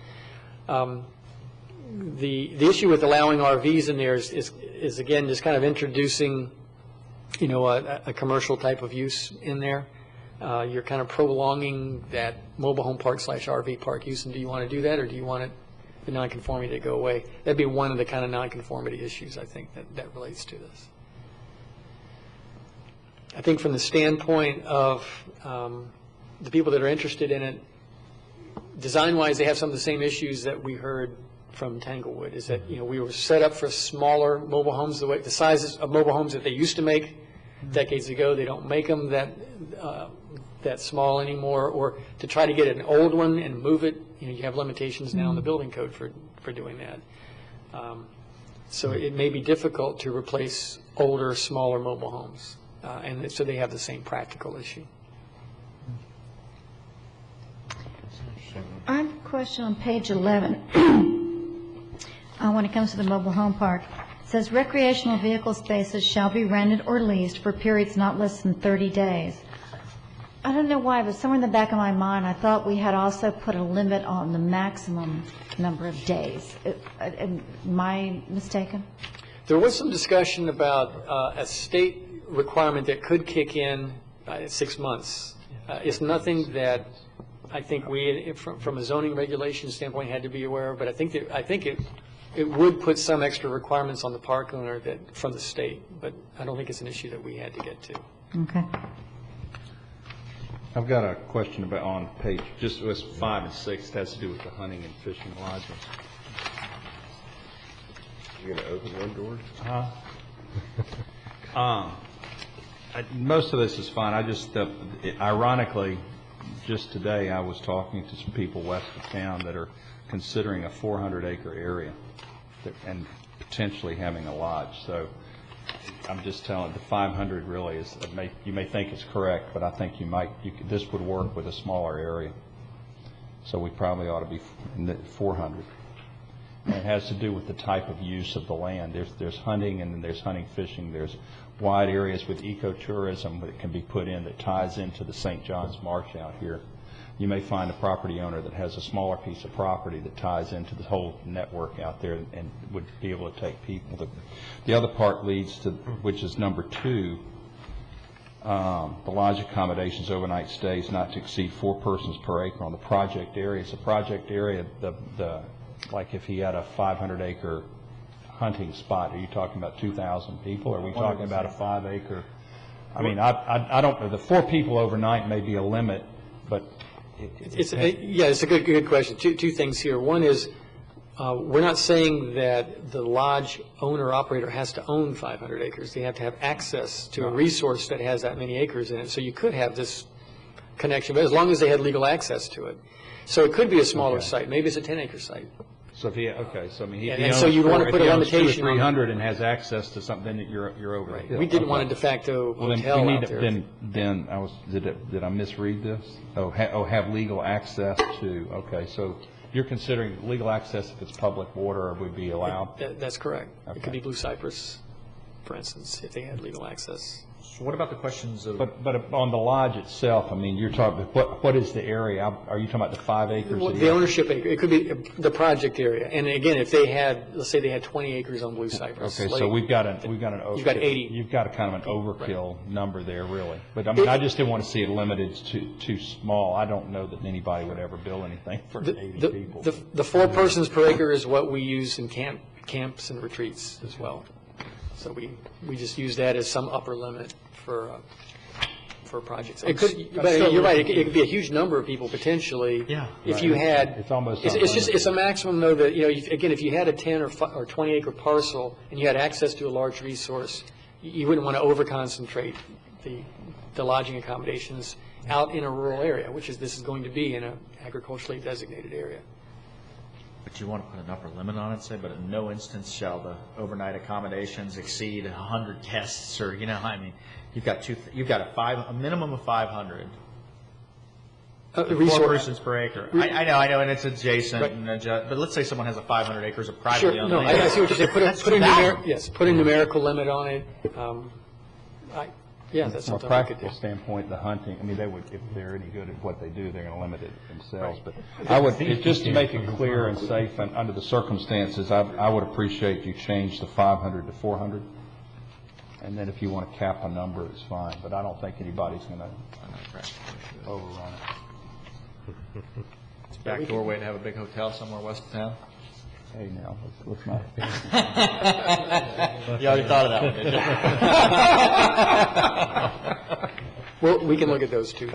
The issue with allowing RVs in there is again, just kind of introducing, a commercial type of use in there. You're kind of prolonging that mobile home park / RV park use, and do you want to do that, or do you want the nonconformity to go away? That'd be one of the kind of nonconformity issues, I think, that relates to this. I think from the standpoint of the people that are interested in it, design-wise, they have some of the same issues that we heard from Tanglewood, is that, we were set up for smaller mobile homes, the sizes of mobile homes that they used to make decades ago. They don't make them that small anymore, or to try to get an old one and move it, you have limitations now in the building code for doing that. So it may be difficult to replace older, smaller mobile homes, and so they have the same practical issue. I have a question on page 11. When it comes to the mobile home park, it says recreational vehicle spaces shall be rented or leased for periods not less than 30 days. I don't know why, but somewhere in the back of my mind, I thought we had also put a limit on the maximum number of days. Am I mistaken? There was some discussion about a state requirement that could kick in 6 months. It's nothing that I think we, from a zoning regulation standpoint, had to be aware of, but I think it would put some extra requirements on the park owner from the state, but I don't think it's an issue that we had to get to. Okay. I've got a question about on page, just it was 5 and 6, it has to do with the hunting and fishing lodges. You're going to open one door? Most of this is fine. I just, ironically, just today I was talking to some people west of town that are considering a 400-acre area and potentially having a lodge. So I'm just telling, the 500 really is, you may think it's correct, but I think this would work with a smaller area. So we probably ought to be in the 400. And it has to do with the type of use of the land. There's hunting, and then there's hunting, fishing. There's wide areas with ecotourism that can be put in that ties into the St. John's Marsh out here. You may find a property owner that has a smaller piece of property that ties into the whole network out there and would be able to take people. The other part leads to, which is number 2, the lodge accommodations, overnight stays not to exceed 4 persons per acre on the project area. It's a project area, like if he had a 500-acre hunting spot, are you talking about 2,000 people? Or are we talking about a 5-acre? I mean, I don't know. The 4 people overnight may be a limit, but it's a good question. Two things here. One is we're not saying that the lodge owner operator has to own 500 acres. They have to have access to a resource that has that many acres in it. So you could have this connection, but as long as they had legal access to it. So it could be a smaller site. Maybe it's a 10-acre site. So if he, so I mean, he and so you want to put a limitation on 300 and has access to something that you're over. Right. We didn't want a de facto hotel out there. Then did I misread this? Have legal access to. Okay, so you're considering legal access if it's public water would be allowed. That's correct. Okay. It could be Blue Cypress, for instance, if they had legal access. So what about the questions of? But on the lodge itself, I mean, you're talking. What is the area? Are you talking about the 5 acres? Well, the ownership acre. It could be the project area. And again, if they had, let's say they had 20 acres on Blue Cypress. Okay, so we've got an overkill. You've got 80. You've got a kind of an overkill number there, really. But I mean, I just didn't want to see it limited to too small. I don't know that anybody would ever build anything for 80 people. The 4 persons per acre is what we use in camps and retreats as well. So we just use that as some upper limit for projects. It could, but you're right. It could be a huge number of people potentially. Yeah. If you had, it's almost. It's a maximum though that again if you had a 10 or 20 acre parcel and you had access to a large resource, you wouldn't want to overconcentrate the lodging accommodations out in a rural area, which this is going to be in an agriculturally designated area. But you want to put an upper limit on it, say, but in no instance shall the overnight accommodations exceed 100 guests, or I mean, you've got a minimum of 500. 4 persons per acre. I know, and it's adjacent. Right. But let's say someone has a 500 acres of privately owned land. I see what you're saying. Put a numerical limit on it. Yeah, that's From a something we could practical do. standpoint, the hunting, I mean, they would, if they're any good at what they do, they're going to limit it themselves. Right. But I would, just to make it clear and safe and under the circumstances, I would appreciate you change the 500 to 400. And then if you want to cap a number, it's fine. But I don't think anybody's going to overrun it. It's a backdoor way to have a big hotel somewhere west of town. Hey, now, let's not. You already thought of that one, didn't you? Well, we can look at those too.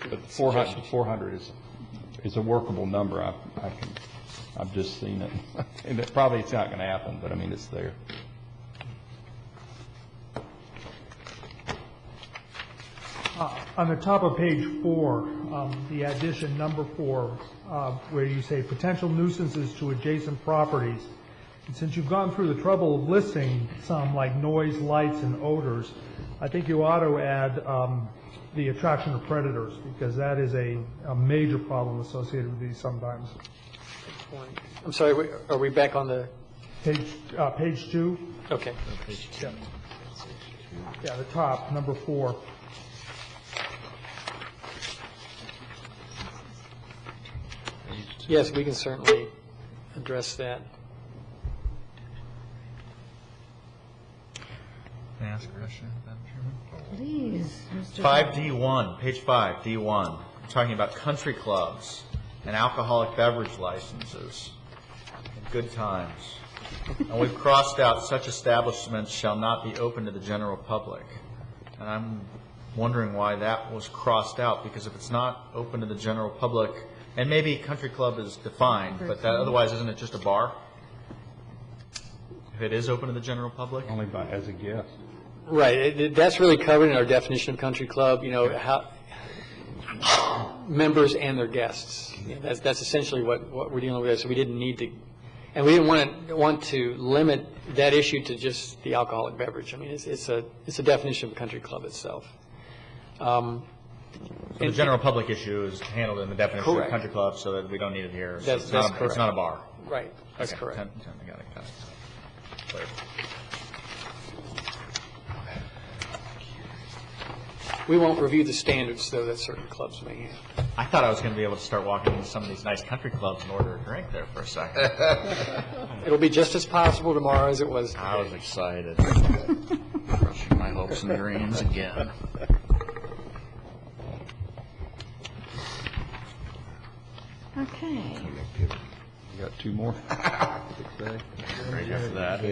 But 400 is a workable number. I've just seen it. And it's not going to happen, but I mean, it's there. On the top of page 4, the addition number 4, where you say potential nuisances to adjacent properties. And since you've gone through the trouble of listing some like noise, lights, and odors, I think you ought to add the attraction of predators, because that is a major problem associated with these sometimes. I'm sorry, are we back on the? Page 2. Okay. Yeah, the top, number 4. Yes, we can certainly address that. May I ask a question, Madam Chairman? Please, Mr. 5D1, page 5, D1. We're talking about country clubs and alcoholic beverage licenses and good times. And we've crossed out such establishments shall not be open to the general public. And I'm wondering why that was crossed out, because if it's not open to the general public, and maybe country club is defined, but that, otherwise isn't it just a bar? If it is open to the general public? Only as a guest. Right, that's really covered in our definition of country club, how members and their guests. That's essentially what we're dealing with, so we didn't need to, and we didn't want to limit that issue to just the alcoholic beverage. I mean, it's a definition of a country club itself. So the general public issue is handled in the definition Correct. of country club, so that we don't need it here. So That's correct. It's not a bar. Right, that's Okay, correct. I got it. Clear. We won't review the standards, though, that certain clubs may have. I thought I was going to be able to start walking into some of these nice country clubs and order a drink there for a second. It'll be just as possible tomorrow as it was today. I was excited. Crushing my hopes and dreams again. Okay. You got 2 more? Ready after that.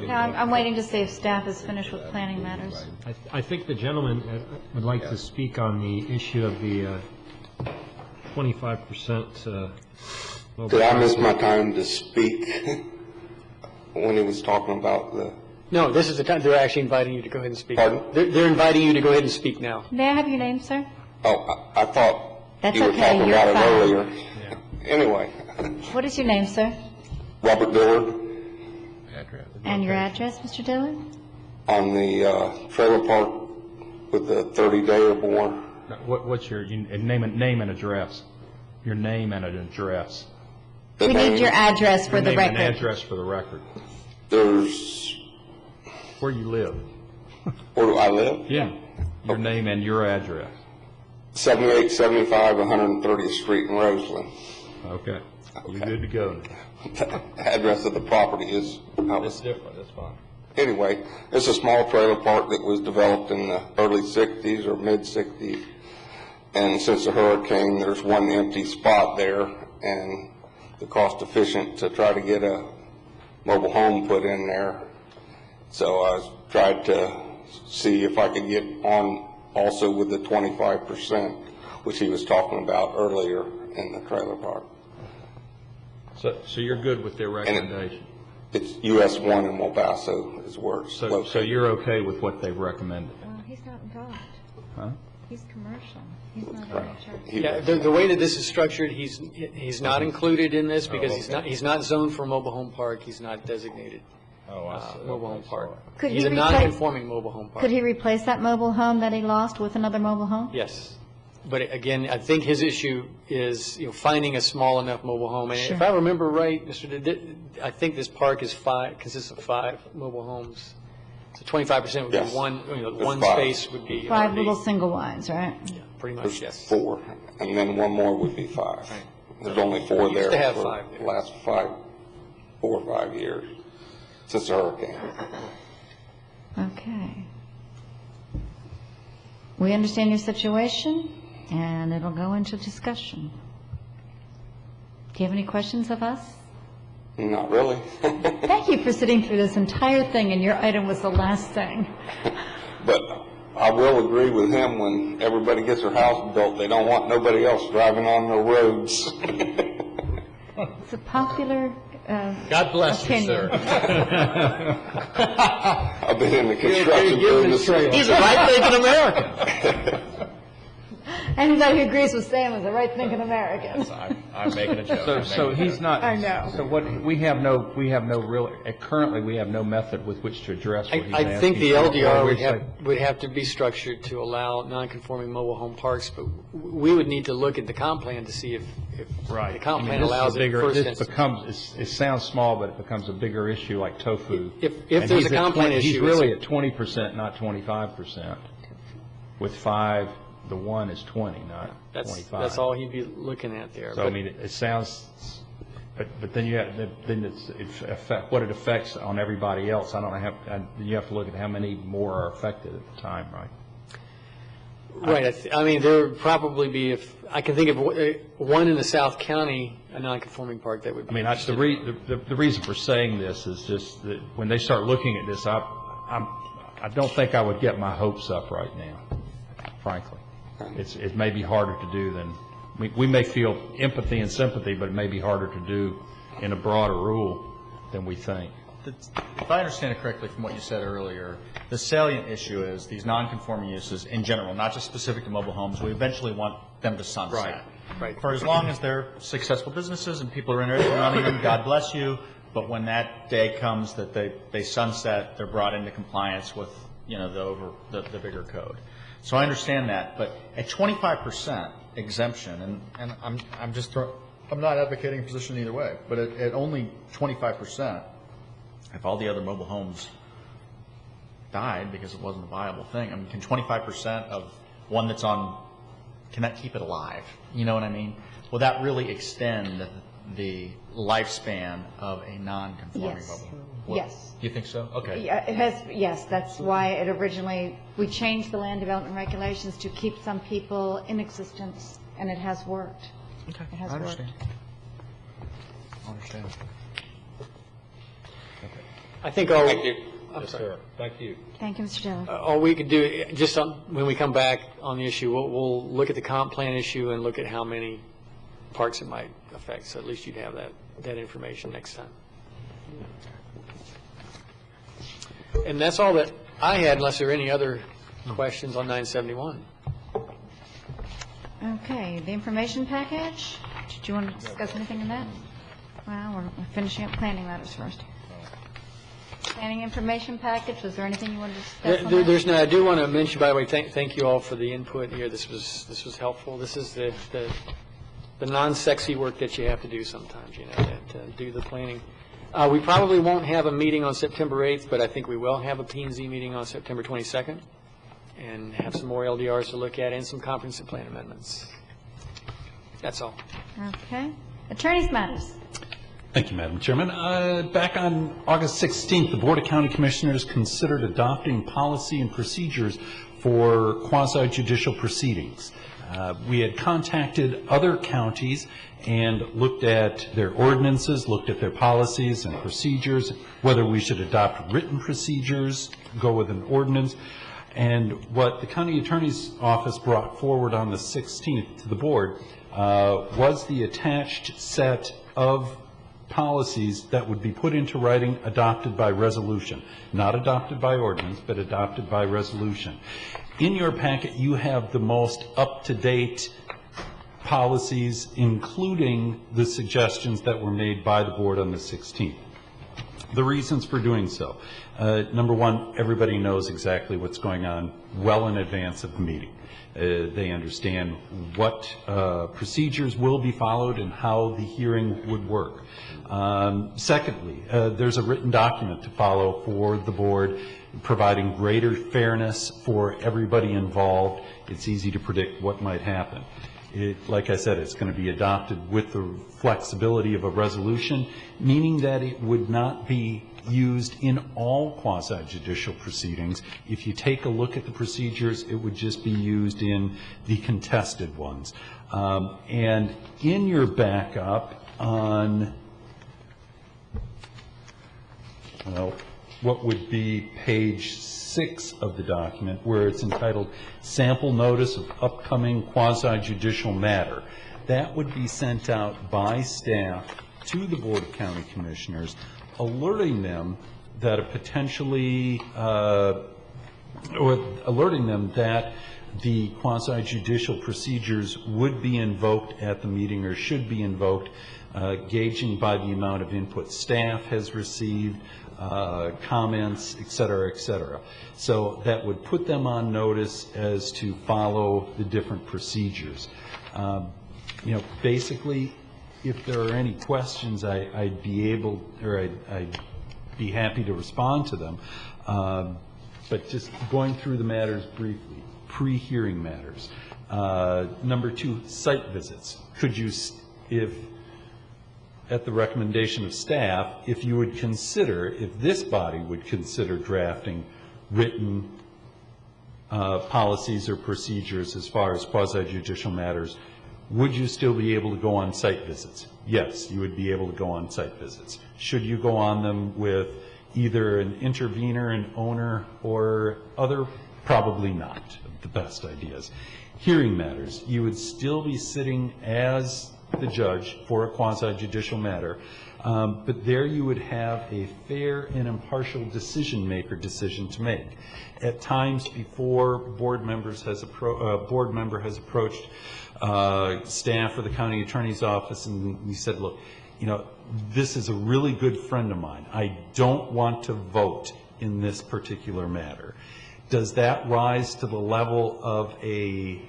Now, I'm waiting to see if staff is finished with planning matters. I think the gentleman would like to speak on the issue of the 25%. Did I miss my time to speak when he was talking about the... No, this is the time. They're actually inviting you to go ahead and speak. Pardon? They're inviting you to go ahead and speak now. May I have your name, sir? Oh, I thought That's you were okay, talking you're about it fine. earlier. Anyway, What is your name, sir? Robert Dillard And your address, Mr. Dillard? on the trailer park with the 30-day or more. What's your name and address? Your name and an address. The We need name- your address for Your the name and record. address for the record. There's, Where you live. where do I live? Yeah. Your name and your address. 7875 130th Street in Roseland. Okay. You're good to go. The address of the property is... It's different, that's fine. Anyway, it's a small trailer park that was developed in the early 60s or mid-60s. And since the hurricane, there's one empty spot there, and the cost efficient to try to get a mobile home put in there. So I tried to see if I could get on also with the 25%, which he was talking about earlier in the trailer park. So you're good with their recommendation? It's US 1 in Mobasso is where it's So located. you're okay with what they've recommended? Well, he's not involved. Huh? He's commercial. He's not in charge. Yeah, the way that this is structured, he's not included in this because he's not zoned for a mobile home park. He's not designated mobile home park. Could He's he a replace- non-conforming mobile home park. Could he replace that mobile home that he lost with another mobile home? Yes. But again, I think his issue is, finding a small enough mobile home. And if Sure. I remember right, Mr. I think this park consists of 5 mobile homes. So 25% would be Yes. one, There's one five. space would be. 5 RD. little single wines, right? Pretty much, There's yes. 4, and then one more would be 5. There's only 4 Used there to have for 5 the there. last 4 or 5 years since the hurricane. Okay. We understand your situation, and it'll go into discussion. Do you have any questions of us? Not really. Thank you for sitting through this entire thing, and your item was the last thing. But I will agree with him, when everybody gets their house built, they don't want nobody else driving on their roads. It's a popular God bless you, opinion. sir. I've been in the construction business. He's a right-thinking American. Anybody who agrees with Sam is a right-thinking American. I'm making a joke. So he's not. I know. So what, we have no real, currently, we have no method with which to address what he's asking. I think the for. LDR Or we would have to be structured to allow non-conforming mobile home parks, but we would need to look at the comp plan to see if Right. the comp I mean, plan this is allows a it bigger- first This instance. becomes, it sounds small, but it becomes a bigger issue like tofu. If And there's he's a at comp plan 20 issue, He's it's- really at 20%, not 25%. With 5, the 1 is 20, not 25. That's all he'd be looking at there. So, I But mean, it sounds, but then you have, then it's affect, what it affects on everybody else. I don't know how, you have to look at how many more are affected at the time, right? Right. I mean, there would probably be, if I can think of one in the South County, a non-conforming park that would be. I mean, the reason for saying this is just that when they start looking at this, I don't think I would get my hopes up right now, frankly. It may be harder to do than, we may feel empathy and sympathy, but it may be harder to do in a broader rule than we think. If I understand it correctly from what you said earlier, the salient issue is these non-conforming uses in general, not just specific to mobile homes, we eventually want them to sunset. Right. For as long as they're successful businesses and people are interested in running them, God bless you, but when that day comes that they sunset, they're brought into compliance with, the bigger code. So I understand that, but at 25% exemption, and I'm not advocating a position either way, but at only 25%, if all the other mobile homes died because it wasn't a viable thing, I mean, can 25% of one that's on, can that keep it alive? You know what I mean? Will that really extend the lifespan of a non-conforming Yes. mobile home? Yes. You think so? Okay. Yeah, it has, yes, that's why it originally, we changed the land development regulations to keep some people in existence, and it has worked. Okay, It has I worked. understand. I understand. I think all. Thank you. I'm Yes, sorry. sir. Thank you. Thank you, Mr. Dillon. All we could do, just when we come back on the issue, we'll look at the comp plan issue and look at how many parks it might affect, so at least you'd have that information next time. And that's all that I had, unless there are any other questions on 971. Okay, the information package, did you want to discuss anything in that? Well, we're finishing up planning matters first. Planning information package, was there anything you wanted to discuss on that? There's no, I do want to mention, by the way, thank you all for the input here. This was helpful. This is the non-sexy work that you have to do sometimes, to do the planning. We probably won't have a meeting on September 8th, but I think we will have a P&Z meeting on September 22nd and have some more LDRs to look at and some comprehensive plan amendments. That's all. Okay. Attorney's matters. Thank you, Madam Chairman. Back on August 16th, the Board of County Commissioners considered adopting policy and procedures for quasi-judicial proceedings. We had contacted other counties and looked at their ordinances, looked at their policies and procedures, whether we should adopt written procedures, go with an ordinance. And what the county attorney's office brought forward on the 16th to the board was the attached set of policies that would be put into writing, adopted by resolution. Not adopted by ordinance, but adopted by resolution. In your packet, you have the most up-to-date policies, including the suggestions that were made by the board on the 16th. The reasons for doing so. Number one, everybody knows exactly what's going on well in advance of the meeting. They understand what procedures will be followed and how the hearing would work. Secondly, there's a written document to follow for the board, providing greater fairness for everybody involved. It's easy to predict what might happen. Like I said, it's going to be adopted with the flexibility of a resolution, meaning that it would not be used in all quasi-judicial proceedings. If you take a look at the procedures, it would just be used in the contested ones. And in your backup on what would be page 6 of the document, where it's entitled Sample Notice of Upcoming Quasi-Judicial Matter. That would be sent out by staff to the Board of County Commissioners, alerting them that alerting them that the quasi-judicial procedures would be invoked at the meeting or should be invoked, gauging by the amount of input staff has received, comments, et cetera, et cetera. So that would put them on notice as to follow the different procedures. Basically, if there are any questions, I'd be able, or I'd be happy to respond to them. But just going through the matters briefly, pre-hearing matters. Number 2, site visits. Could you, if at the recommendation of staff, if you would consider, if this body would consider drafting written policies or procedures as far as quasi-judicial matters, would you still be able to go on site visits? Yes, you would be able to go on site visits. Should you go on them with either an intervener, an owner, or other? Probably not the best ideas. Hearing matters. You would still be sitting as the judge for a quasi-judicial matter, but there you would have a fair and impartial decision-maker decision to make. At times before a board member has approached staff or the county attorney's office and we said, look, this is a really good friend of mine. I don't want to vote in this particular matter. Does that rise to the level of a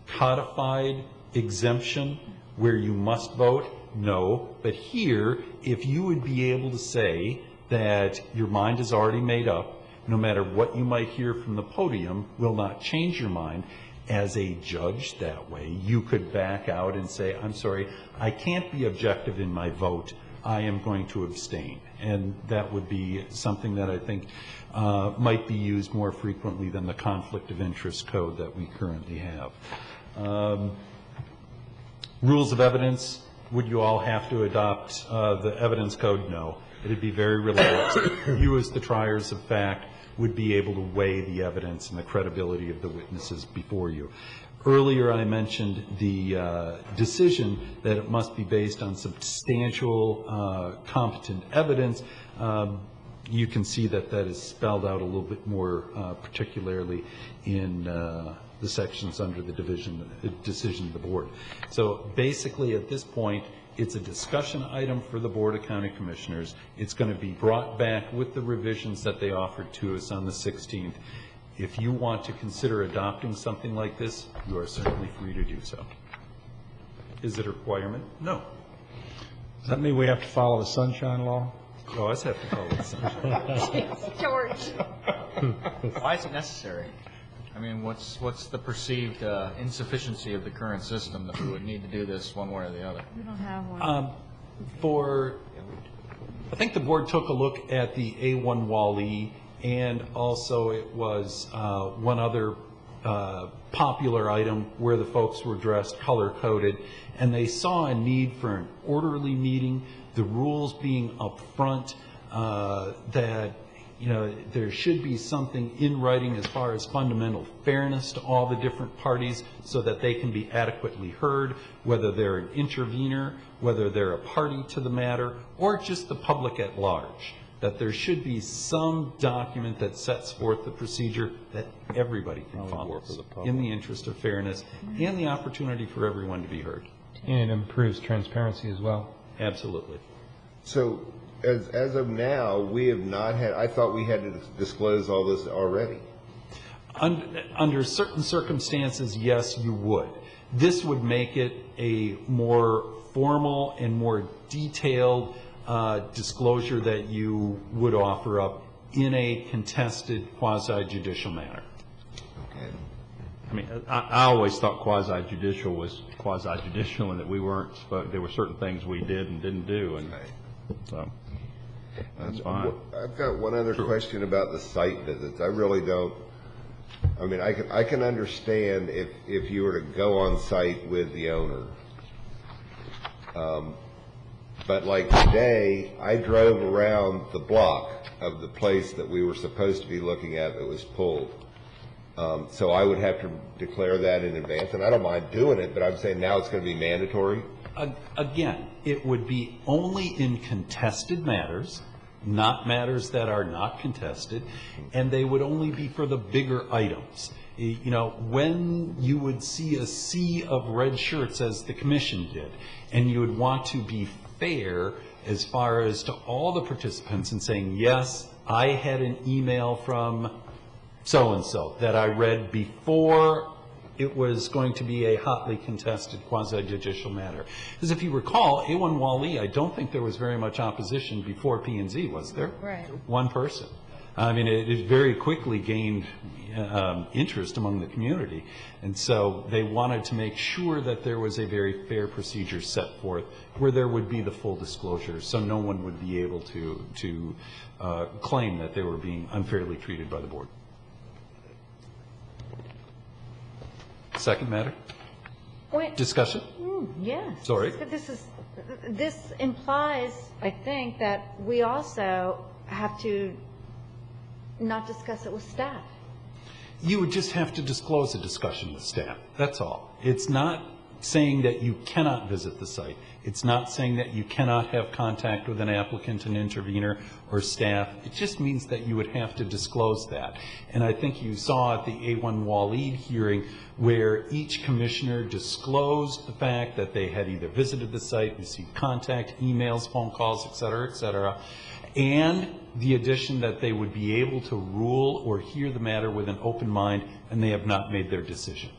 codified exemption where you must vote? No. But here, if you would be able to say that your mind is already made up, no matter what you might hear from the podium will not change your mind, as a judge that way, you could back out and say, I'm sorry, I can't be objective in my vote. I am going to abstain. And that would be something that I think might be used more frequently than the conflict of interest code that we currently have. Rules of evidence, would you all have to adopt the evidence code? No. It would be very relaxed. You as the triers of fact would be able to weigh the evidence and the credibility of the witnesses before you. Earlier I mentioned the decision that it must be based on substantial competent evidence. You can see that that is spelled out a little bit more particularly in the sections under the decision of the board. So basically at this point, it's a discussion item for the Board of County Commissioners. It's going to be brought back with the revisions that they offered to us on the 16th. If you want to consider adopting something like this, you are certainly free to do so. Is it a requirement? No. Does that mean we have to follow the sunshine law? You always have to follow the sunshine law. George. Why is it necessary? I mean, what's the perceived insufficiency of the current system that we would need to do this one way or the other? We don't have one. I think the board took a look at the A1 WAL-E, and also it was one other popular item where the folks were dressed color-coded, and they saw a need for an orderly meeting, the rules being up front, that there should be something in writing as far as fundamental fairness to all the different parties so that they can be adequately heard, whether they're an intervener, whether they're a party to the matter, or just the public at large. That there should be some document that sets forth the procedure that everybody can follow in the interest of fairness and the opportunity for everyone to be heard. And it improves transparency as well. Absolutely. So as of now, we have not had, I thought we had to disclose all this already. Under certain circumstances, yes, you would. This would make it a more formal and more detailed disclosure that you would offer up in a contested quasi-judicial manner. I mean, I always thought quasi-judicial was quasi-judicial, and that we weren't, there were certain things we did and didn't do, and so that's fine. I've got one other question about the site visits. I really don't, I mean, I can understand if you were to go on site with the owner. But like today, I drove around the block of the place that we were supposed to be looking at that was pulled. So I would have to declare that in advance, and I don't mind doing it, but I'm saying now it's going to be mandatory. Again, it would be only in contested matters, not matters that are not contested, and they would only be for the bigger items. You know, when you would see a sea of red shirts, as the commission did, and you would want to be fair as far as to all the participants and saying, yes, I had an email from so-and-so that I read before it was going to be a hotly contested quasi-judicial matter. Because if you recall, A1 Wally, I don't think there was very much opposition before P&Z, was there? Right. One person. I mean, it very quickly gained interest among the community. And so they wanted to make sure that there was a very fair procedure set forth where there would be the full disclosure, so no one would be able to claim that they were being unfairly treated by the board. Second matter? Wait. Discussion? Yes. Sorry. This implies, I think, that we also have to not discuss it with staff. You would just have to disclose a discussion with staff. That's all. It's not saying that you cannot visit the site. It's not saying that you cannot have contact with an applicant, an intervener, or staff. It just means that you would have to disclose that. And I think you saw at the A1 Waleed hearing where each commissioner disclosed the fact that they had either visited the site, received contact, emails, phone calls, et cetera, and the addition that they would be able to rule or hear the matter with an open mind, and they have not made their decision.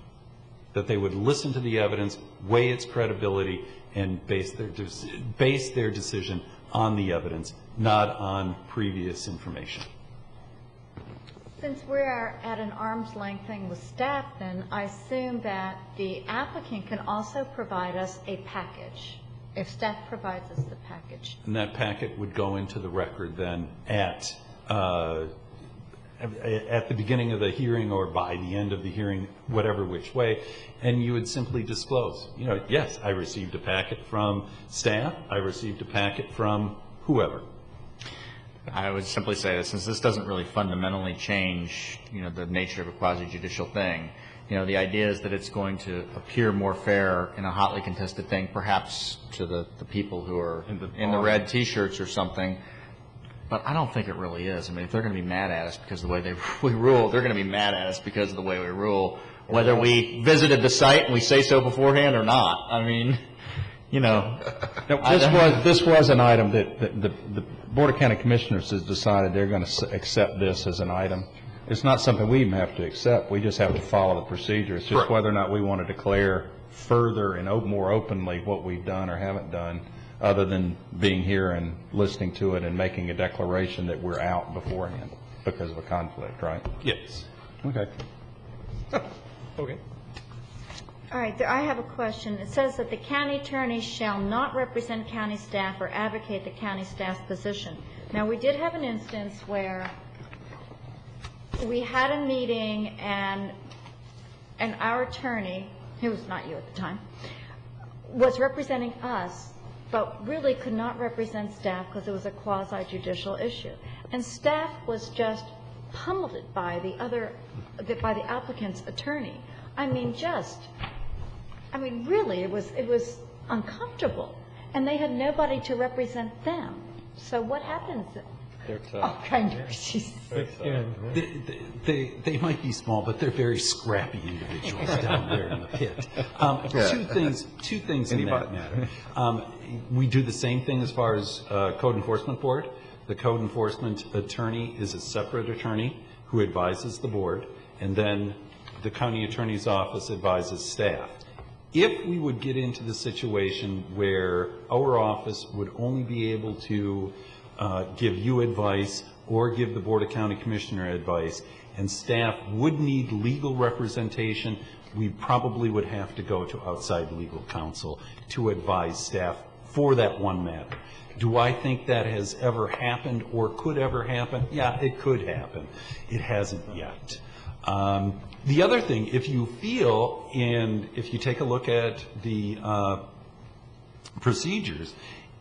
That they would listen to the evidence, weigh its credibility, and base their decision on the evidence, not on previous information. Since we're at an arm's length thing with staff, then I assume that the applicant can also provide us a package, if staff provides us the package. And that packet would go into the record then at the beginning of the hearing or by the end of the hearing, whatever which way, and you would simply disclose, you know, yes, I received a packet from staff, I received a packet from whoever. I would simply say that since this doesn't really fundamentally change, you know, the nature of a quasi-judicial thing, you know, the idea is that it's going to appear more fair in a hotly contested thing, perhaps to the people who are in the red T-shirts or something. But I don't think it really is. I mean, if they're going to be mad at us because of the way we rule, they're going to be mad at us because of the way we rule, whether we visited the site and we say so beforehand or not. I mean, you know. This was an item that the Board of County Commissioners has decided they're going to accept this as an item. It's not something we even have to accept. We just have to follow the procedure. It's just whether or not we want to declare further and more openly what we've done or haven't done, other than being here and listening to it and making a declaration that we're out beforehand because of a conflict, right? Yes. Okay. Okay. All right, I have a question. It says that the county attorney shall not represent county staff or advocate the county staff's position. Now, we did have an instance where we had a meeting and our attorney, who was not you at the time, was representing us, but really could not represent staff because it was a quasi-judicial issue. And staff was just pummeled by the applicant's attorney. I mean, really, it was uncomfortable. And they had nobody to represent them. So what happens? They're tough. Oh, kind of. She's- They might be small, but they're very scrappy individuals down there in the pit. Two things in that matter. We do the same thing as far as Code Enforcement Board. The Code Enforcement attorney is a separate attorney who advises the board, and then the county attorney's office advises staff. If we would get into the situation where our office would only be able to give you advice or give the Board of County Commissioner advice, and staff would need legal representation, we probably would have to go to outside legal counsel to advise staff for that one matter. Do I think that has ever happened or could ever happen? Yeah, it could happen. It hasn't yet. The other thing, if you feel, and if you take a look at the procedures,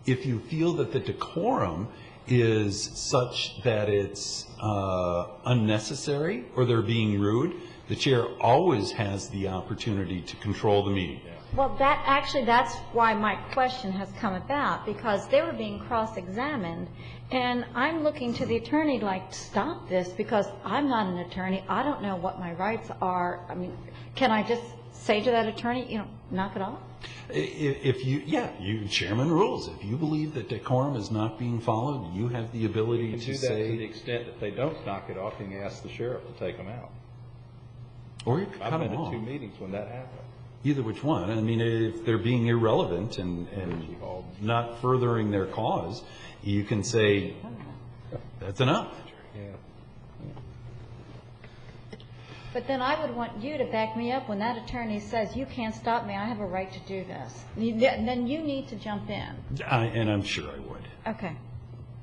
if you feel that the decorum is such that it's unnecessary or they're being rude, the chair always has the opportunity to control the meeting. Well, that's why my question has come about, because they were being cross-examined, and I'm looking to the attorney like, stop this, because I'm not an attorney. I don't know what my rights are. I mean, can I just say to that attorney, knock it off? You chairman rules. If you believe that decorum is not being followed, you have the ability to do that say. to the extent that they don't knock it off, you can ask the sheriff to take them out. Or you can cut I've them been off. to 2 meetings when that happened. Either which one. I mean, if they're being irrelevant and not furthering their cause, you can say, that's enough. But then I would want you to back me up when that attorney says, you can't stop me, I have a right to do this. Then you need to jump in. And I'm sure I would. Okay.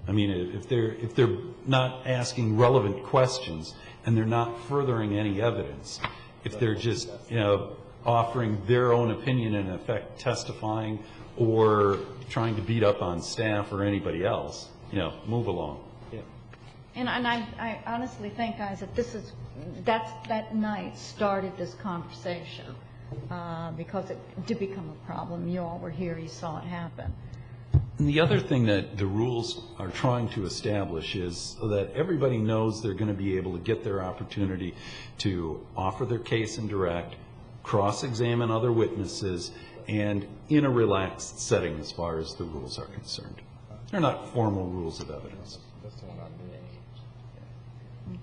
I mean, if they're not asking relevant questions and they're not furthering any evidence, if they're just, offering their own opinion and in effect testifying or trying to beat up on staff or anybody else, move along. Yeah. And I honestly think, guys, that that night started this conversation because it did become a problem. You all were here, you saw it happen. And the other thing that the rules are trying to establish is so that everybody knows they're going to be able to get their opportunity to offer their case in direct, cross-examine other witnesses, and in a relaxed setting as far as the rules are concerned. They're not formal rules of evidence. That's the one I'm doing.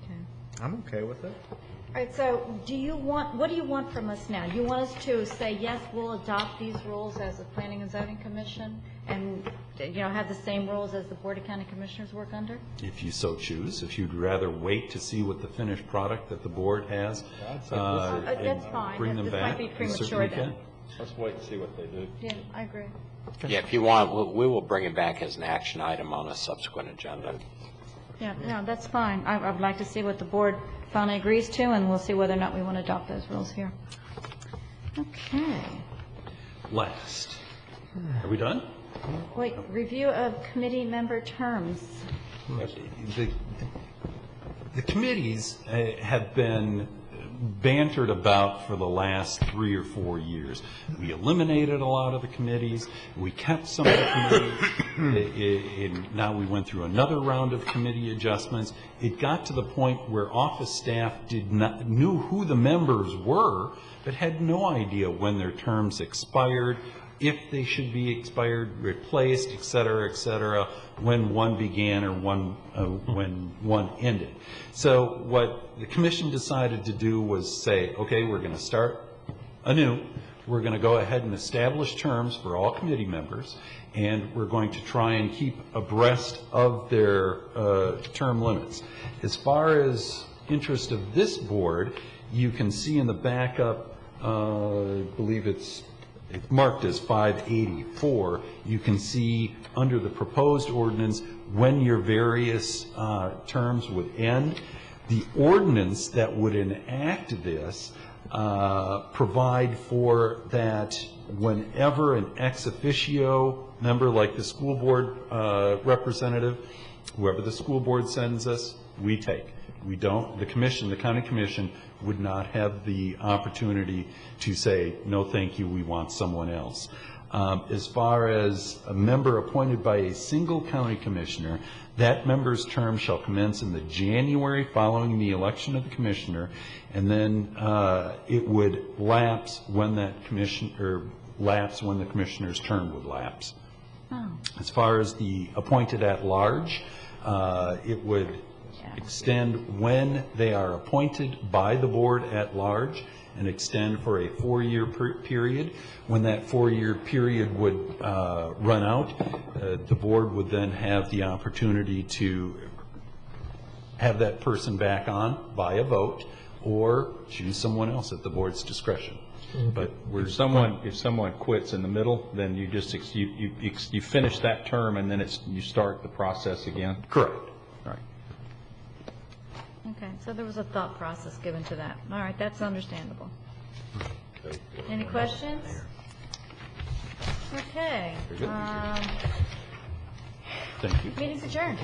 Okay. I'm okay with it. All right, so what do you want from us now? You want us to say, yes, we'll adopt these rules as the Planning and Zoning Commission and, have the same rules as the Board of County Commissioners work under? If you so choose, if you'd rather wait to see what the finished product that the board has, that's fine. bring them This back, might be you premature certainly then. can. Let's wait and see what they do. Yeah, I agree. Yeah, if you want, we will bring it back as an action item on a subsequent agenda. Yeah, no, that's fine. I would like to see what the board finally agrees to, and we'll see whether or not we want to adopt those rules here. Okay. Last. Are we done? Wait, review of committee member terms. The committees have been bantered about for the last 3 or 4 years. We eliminated a lot of the committees. We kept some of the committees. Now we went through another round of committee adjustments. It got to the point where office staff knew who the members were, but had no idea when their terms expired, if they should be expired, replaced, et cetera, when one began or when one ended. So what the commission decided to do was say, okay, we're going to start anew. We're going to go ahead and establish terms for all committee members, and we're going to try and keep abreast of their term limits. As far as interest of this board, you can see in the backup, I believe it's marked as 584, you can see under the proposed ordinance when your various terms would end. The ordinance that would enact this provide for that whenever an ex officio member, like the school board representative, whoever the school board sends us, we take. We don't, the county commission would not have the opportunity to say, no, thank you, we want someone else. As far as a member appointed by a single county commissioner, that member's term shall commence in the January following the election of the commissioner, and then it would lapse when that when the commissioner's term would lapse. Oh. As far as the appointed at large, it would extend when they are appointed by the board at large and extend for a 4-year period. When that 4-year period would run out, the board would then have the opportunity to have that person back on by a vote or choose someone else at the board's discretion. But If someone quits in the middle, then you just you finish that term and then you start the process again? Correct. Right. Okay, so there was a thought process given to that. All right, that's understandable. Any questions? Okay. Thank you. Meeting's adjourned.